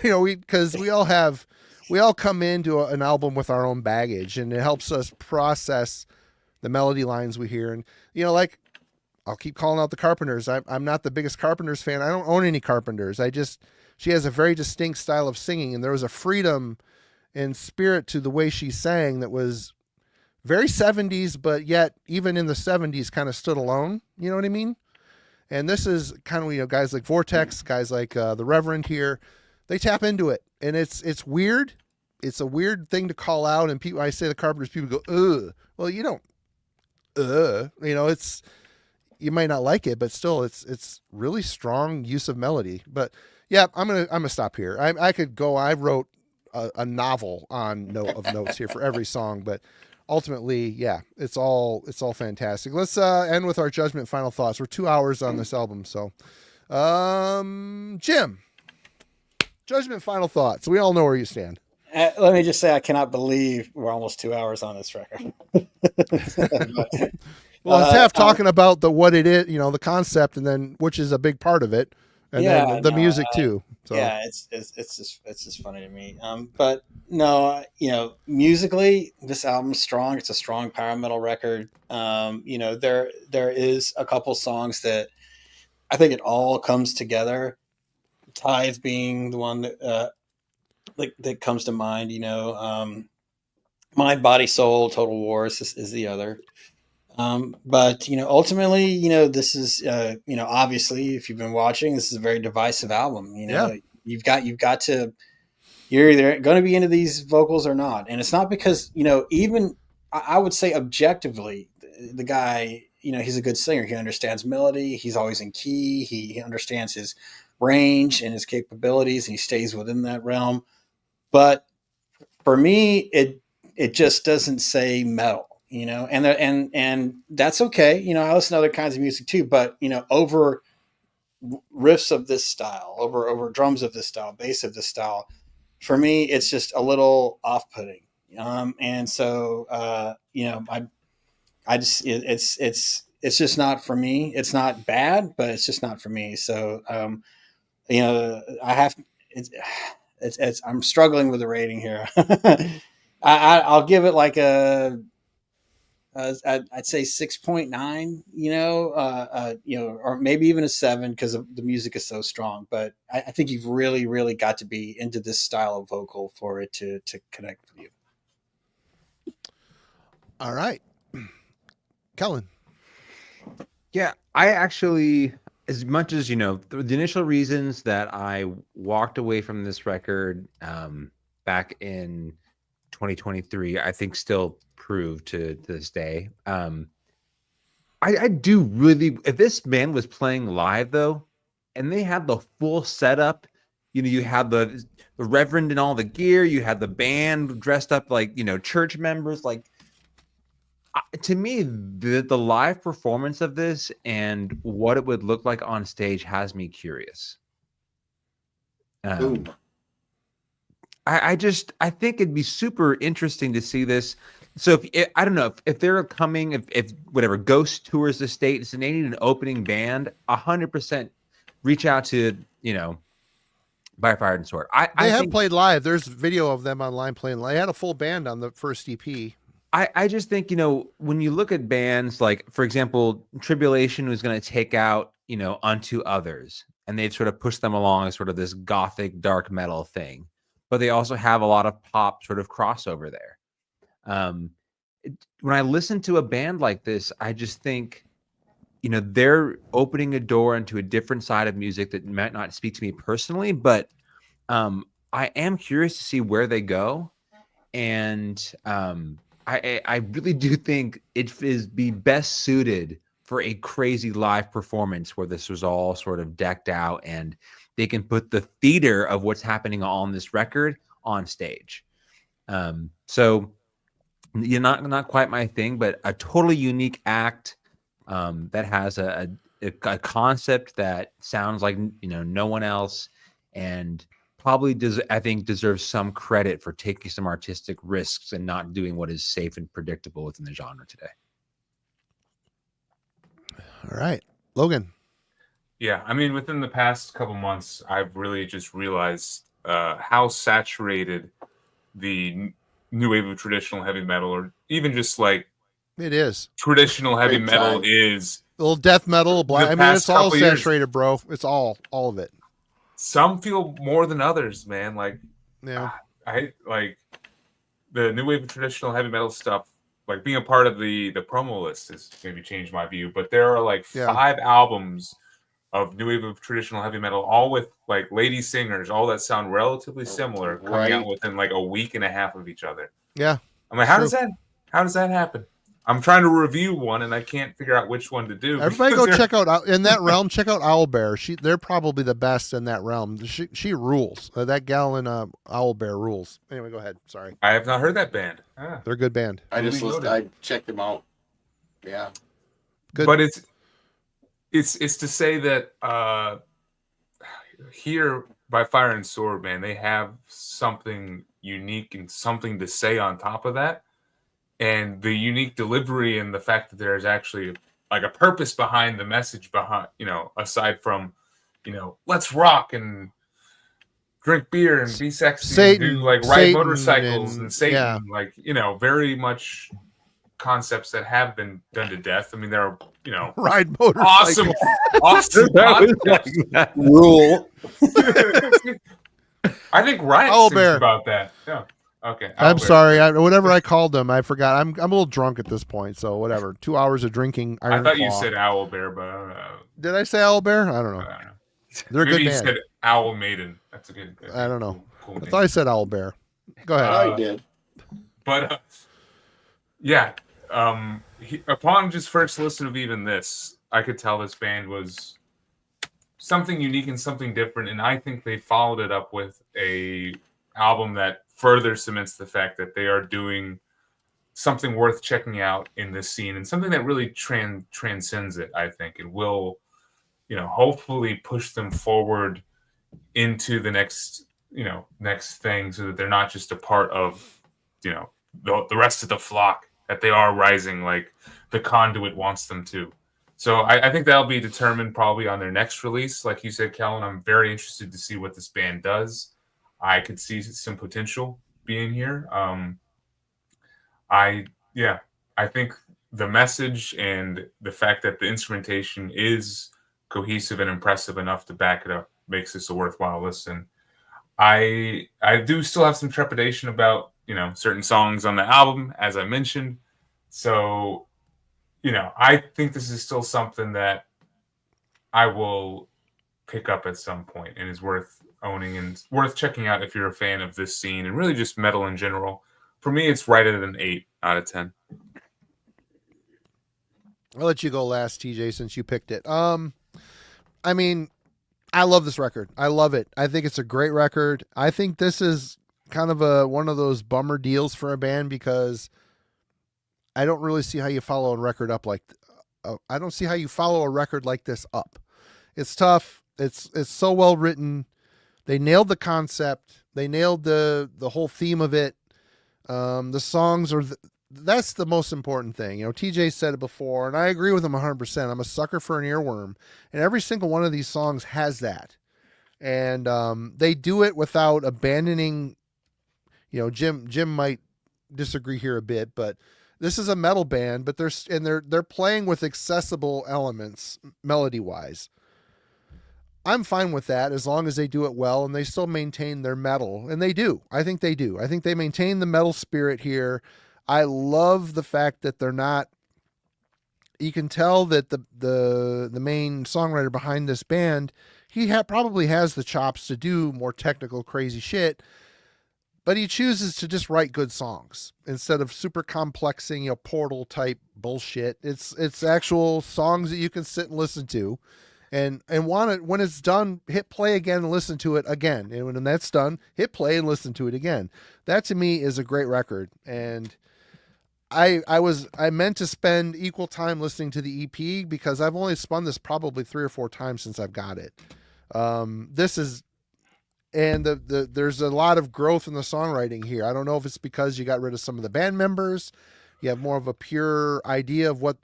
You know, because we all come into an album with our own baggage, and it helps us process the melody lines we hear. And, you know, like, I'll keep calling out the Carpenters. I'm not the biggest Carpenters fan. I don't own any Carpenters. She has a very distinct style of singing, and there was a freedom and spirit to the way she sang that was very 70s, but yet even in the 70s kind of stood alone. You know what I mean? And this is kind of, you know, guys like Vortex, guys like the Reverend here, they tap into it. And it's weird. It's a weird thing to call out. And people, I say the Carpenters, people go, ugh. Well, you don't, you know, you might not like it, but still it's really strong use of melody. But yeah, I'm gonna stop here. I could go. I wrote a novel of notes here for every song, but ultimately, yeah, it's all fantastic. Let's end with our judgment, final thoughts. We're 2 hours on this album, so Jim, judgment, final thoughts. We all know where you stand. Let me just say, I cannot believe we're almost 2 hours on this record. Well, it's half talking about what it is, you know, the concept, and then which is a big part of it. And then the music too. So. Yeah, it's just funny to me. But no, you know, musically, this album's strong. It's a strong power metal record. You know, there is a couple songs that I think it all comes together. Tithe being the one that comes to mind. You know, Mind, Body, Soul, Total War is the other. But, you know, ultimately, you know, this is, you know, obviously if you've been watching, this is a very divisive album, you know, you've got to, you're either going to be into these vocals or not. And it's not because, you know, even I would say objectively, the guy he's a good singer. He understands melody. He's always in key. He understands his range and his capabilities, and he stays within that realm. But for me, it just doesn't say metal, and that's okay. I listen to other kinds of music too, but over riffs of this style, over drums of this style, bass of this style, for me, it's just a little off-putting. And so I just it's just not for me. It's not bad, but it's just not for me. So I have I'm struggling with the rating here. I'll give it like I'd say 6.9, or maybe even a 7 because the music is so strong. But I think you've really, really got to be into this style of vocal for it to connect with you. All right. Kellen. Yeah, I actually, as much as the initial reasons that I walked away from this record back in 2023, I think still prove to this day. I do really, if this band was playing live though, and they had the full setup, you had the reverend in all the gear, you had the band dressed up like church members, like. To me, the live performance of this and what it would look like on stage has me curious. I think it'd be super interesting to see this. So I don't know if they're coming, if whatever Ghost tours the states and they need an opening band, 100% reach out to By Fire and Sword. They have played live. There's video of them online playing live. They had a full band on the first EP. I just think, when you look at bands like, for example, Tribulation was going to take out, Unto Others, and they've sort of pushed them along as sort of this gothic dark metal thing, but they also have a lot of pop sort of crossover there. When I listen to a band like this, I just think, they're opening a door into a different side of music that might not speak to me personally, but I am curious to see where they go. And I really do think it be best suited for a crazy live performance where this was all sort of decked out and they can put the theater of what's happening on this record on stage. So you're not quite my thing, but a totally unique act that has a concept that sounds like no one else, and probably deserves some credit for taking some artistic risks and not doing what is safe and predictable within the genre today. All right, Logan. Yeah, I mean, within the past couple months, I've really just realized how saturated the new wave of traditional heavy metal, or even just like it is traditional heavy Big metal, time. is a little death metal, black. I mean, it's all couple years. saturated, bro. It's all of it. Some feel more than others, man. Like, Yeah, I like the new wave of traditional heavy metal stuff. Like, being a part of the promo list has maybe changed my view, but there are like 5 albums of new wave of traditional heavy metal, all with like lady singers, all that sound relatively similar, coming out within like a week and a half of each other. yeah. I'm like, how does that happen? I'm trying to review one and I can't figure out which one to do. Everybody go check out in that realm. Check out Owlbear. They're probably the best in that realm. She rules. That gal in Owlbear rules. Anyway, go ahead. Sorry. I have not heard that band. They're a good band. I checked them out. Yeah. Good. But it's to say that here by Fire and Sword, man, they have something unique and something to say on top of that. And the unique delivery and the fact that there's actually like a purpose behind the message behind, aside from, let's rock and drink beer and be sexy, Satan, and do like ride Satan motorcycles and Satan, yeah. like, very much concepts that have been done to death. I mean, there are, ride motorcycles. awesome concepts. Rule. I think Ryan sings about that. Yeah. Okay. I'm sorry. Whatever I called them, I forgot. I'm a little drunk at this point, so whatever. 2 hours of drinking. I thought you said Owl Bear, but I don't know. Did I say Owl Bear? I don't know. They're a Maybe good you band. said Owl Maiden. That's a good. I don't know. Cool I name. thought I said Owl Bear. Go ahead. I did. But yeah, Upon just first listen of even this, I could tell this band was something unique and something different, and I think they followed it up with a album that further cements the fact that they are doing something worth checking out in this scene, and something that really transcends it, I think, and will, hopefully push them forward into the next thing, so that they're not just a part of, the rest of the flock, that they are rising like the Conduit wants them to. So I think that'll be determined probably on their next release. Like you said, Kellen, I'm very interested to see what this band does. I could see some potential being here. I think the message and the fact that the instrumentation is cohesive and impressive enough to back it up makes this a worthwhile listen. I do still have some trepidation about, certain songs on the album, as I mentioned. So, I think this is still something that I will pick up at some point and is worth owning and worth checking out if you're a fan of this scene and really just metal in general. For me, it's right at an 8 out of 10. I'll let you go last, TJ, since you picked it. I mean, I love this record. I love it. I think it's a great record. I think this is kind of one of those bummer deals for a band, because I don't really see how you follow a record up I don't see how you follow a record like this up. It's tough. It's so well written. They nailed the concept. They nailed the whole theme of it. The songs that's the most important thing. TJ said it before, and I agree with him 100%. I'm a sucker for an earworm, and every single one of these songs has that. And they do it without abandoning. Jim might disagree here a bit, but this is a metal band, but they're playing with accessible elements melody wise. I'm fine with that as long as they do it well and they still maintain their metal, and they do. I think they do. I think they maintain the metal spirit here. I love the fact that they're not. You can tell that the main songwriter behind this band, he probably has the chops to do more technical, crazy shit, but he chooses to just write good songs instead of super complexing, Portal type bullshit. It's actual songs that you can sit and listen to, and when it's done, hit play again and listen to it again. And when that's done, hit play and listen to it again. That to me is a great record, and I meant to spend equal time listening to the EP, because I've only spun this probably 3 or 4 times since I've got it. There's a lot of growth in the songwriting here. I don't know if it's because you got rid of some of the band members. You have more of a pure idea of what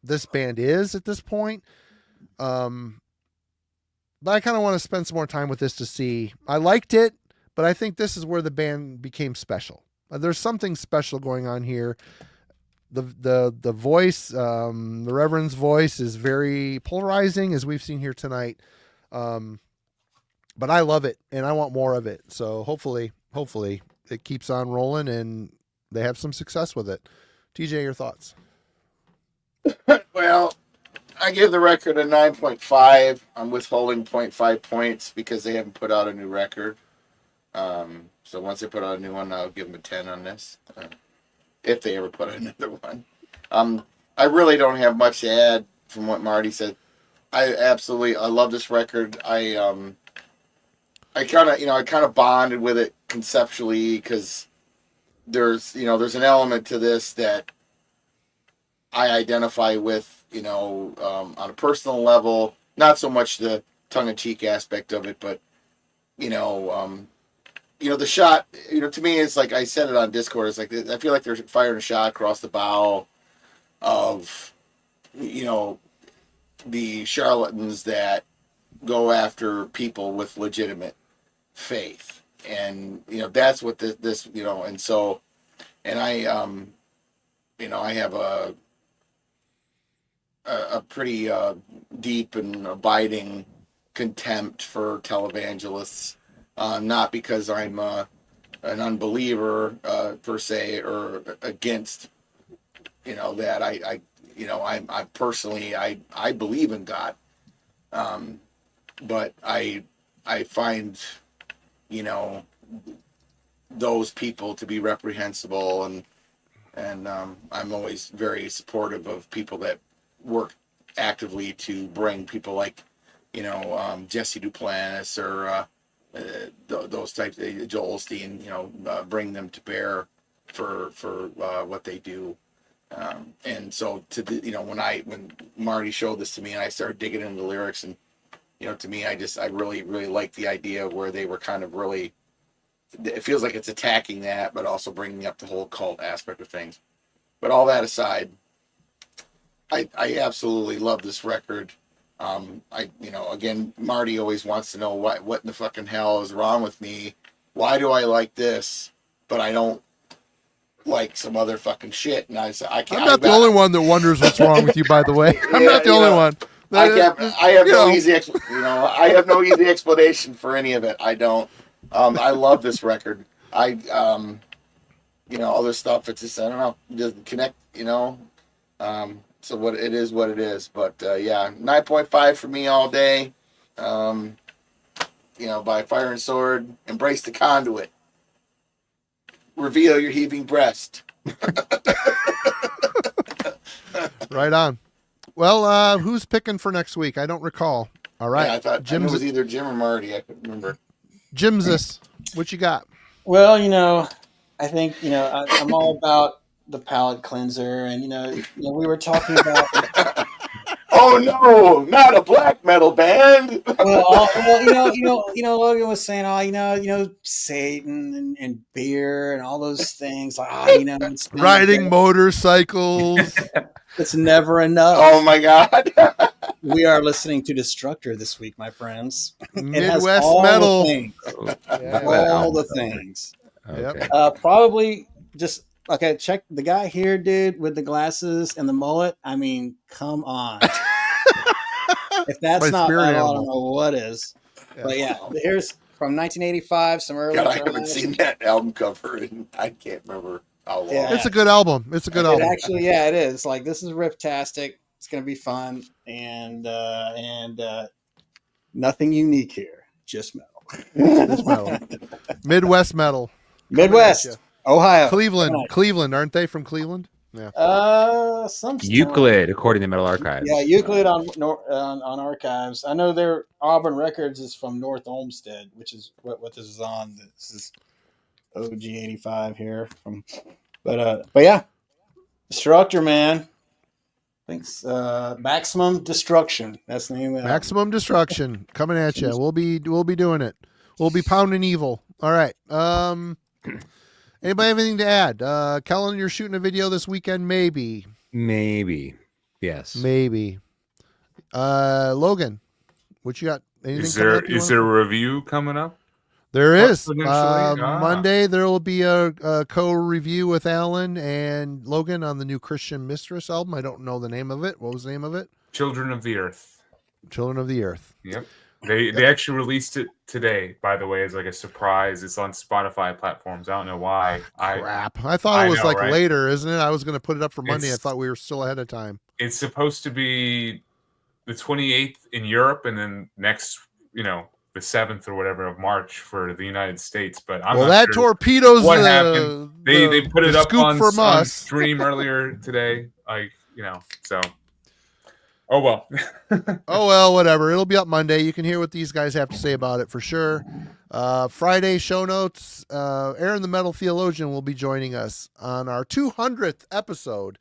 this band is at this point. But I kind of want to spend some more time with this to see. I liked it, but I think this is where the band became special. There's something special going on here. The voice, the Reverend's voice is very polarizing, as we've seen here tonight. But I love it, and I want more of it. So hopefully it keeps on rolling and they have some success with it. TJ, your thoughts? Well, I give the record a 9.5. I'm withholding 0.5 points because they haven't put out a new record. So once they put out a new one, I'll give them a 10 on this, if they ever put out another one. I really don't have much to add from what Marty said. I love this record. I kind of bonded with it conceptually, because there's an element to this that I identify with, on a personal level, not so much the tongue-in-cheek aspect of it, but, the shot, to me, it's like I said it on Discord. It's like, I feel like they're firing a shot across the bow of, the charlatans that go after people with legitimate faith. And, that's what this, and so, and I, I have a pretty deep and abiding contempt for televangelists. Not because I'm an unbeliever per se, or against that. I personally I believe in God, but I find those people to be reprehensible, and And I'm always very supportive of people that work actively to bring people like, Jesse Duplantis or those types, Joel Osteen, bring them to bear for what they do. And so when Marty showed this to me and I started digging into the lyrics, and to me, I really, really like the idea where they were kind of really, it feels like it's attacking that, but also bringing up the whole cult aspect of things. But all that aside, I absolutely love this record. Again, Marty always wants to know what in the fucking hell is wrong with me. Why do I like this, but I don't like some other fucking shit? And I said, I can't. I'm not the only one that wonders what's wrong with you, by the way. I'm not the only one. I have no easy explanation for any of it. I don't. I love this record. Other stuff, it's just, I don't know, just connect, so what it is, but 9.5 for me all day. By Fire and Sword. Embrace the Conduit. Reveal your heaving breast. Right on. Well, who's picking for next week? I don't recall. All right. Yeah, I thought it was either Jim or Marty. I couldn't remember. Jim's what you got? Well, I think, I'm all about the palate cleanser, and, we were talking about. Oh no, not a black metal band. Logan was saying, Satan and beer and all those things. Like, it's riding motorcycles. It's never enough. Oh my God. We are listening to Destructor this week, my friends. Midwest metal. All the things. Okay. Probably just okay. Check the guy here, dude, with the glasses and the mullet. I mean, come on. If that's not metal, I don't know what is. Yeah. But yeah, here's from 1985. Some early. God, I haven't seen that album cover, and I can't remember how long. Yeah. It's a good album. Actually, yeah, it is. Like, this is riptastic. It's gonna be fun, and nothing unique here. Just metal. Just metal. Midwest metal. Midwest, Ohio, Cleveland. Aren't they from Cleveland? Yeah. Some Euclid, according to Metal Archives. Yeah, Euclid on Archives. I know their Auburn Records is from North Olmsted, which is what this is on. This is OG 85 here. But yeah, Destructor, man. Thanks. Maximum Destruction. That's the name of it. Maximum Destruction coming at you. We'll be doing it. We'll be pounding evil. All right. Anybody have anything to add? Kellen, you're shooting a video this weekend, maybe. Yes. Maybe. Logan, what you got? Anything Is there a review coming up? There is. Monday there will be a co-review with Alan and Logan on the new Christian Mistress album. I don't know the name of it. What was the name of it? Children of the Earth. Children of the Earth. Yep. They actually released it today, by the way, as like a surprise. It's on Spotify platforms. I don't know why. Crap. I thought it was later, isn't it? I was going to put it up for Monday. I thought we were still ahead of time. It's supposed to be the 28th in Europe, and then next, the 7th or whatever of March for the United States. But I'm not sure torpedoes what happened. They put it up on stream earlier today. So. Oh, well. Oh, well, whatever. It'll be up Monday. You can hear what these guys have to say about it for sure. Friday show notes. Aaron the Metal Theologian will be joining us on our 200th episode.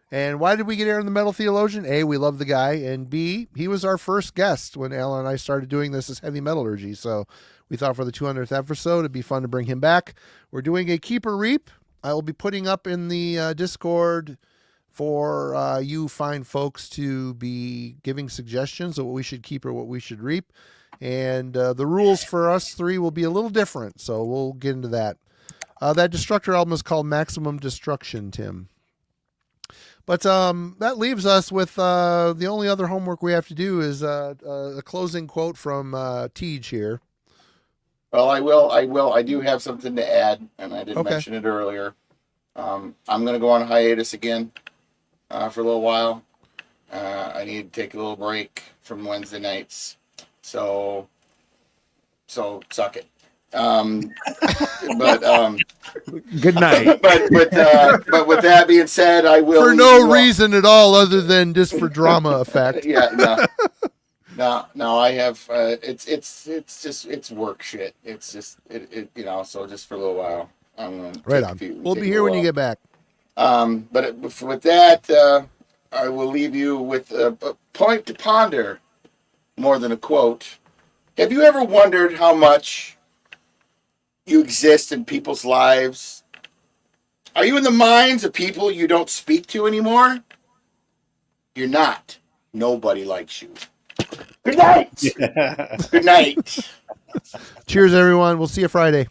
And why did we get Aaron the Metal Theologian? A, we love the guy. And B, he was our first guest when Alan and I started doing this as Heavy Metallurgy. So we thought for the 200th episode, it'd be fun to bring him back. We're doing a Keeper Reap. I will be putting up in the Discord for you fine folks to be giving suggestions of what we should keep or what we should reap. And the rules for us three will be a little different, so we'll get into that. That Destructor album is called Maximum Destruction, Tim. But that leaves us with the only other homework we have to do is a closing quote from Tej here. Well, I will. I do have something to add, and I didn't mention it earlier. I'm going to go on hiatus again. For a little while. I need to take a little break from Wednesday nights. So suck it. But Good night. but with that being said, I will For leave no you all- reason at all other than just for drama effect. Yeah, no. I have. It's just it's work shit. It's just it So just for a little while, I'm gonna Right take on. a few- We'll take be a here when you while. get back. But with that, I will leave you with a point to ponder, more than a quote. Have you ever wondered how much you exist in people's lives? Are you in the minds of people you don't speak to anymore? You're not. Nobody likes you. Good night. Good night. Cheers, everyone. We'll see you Friday.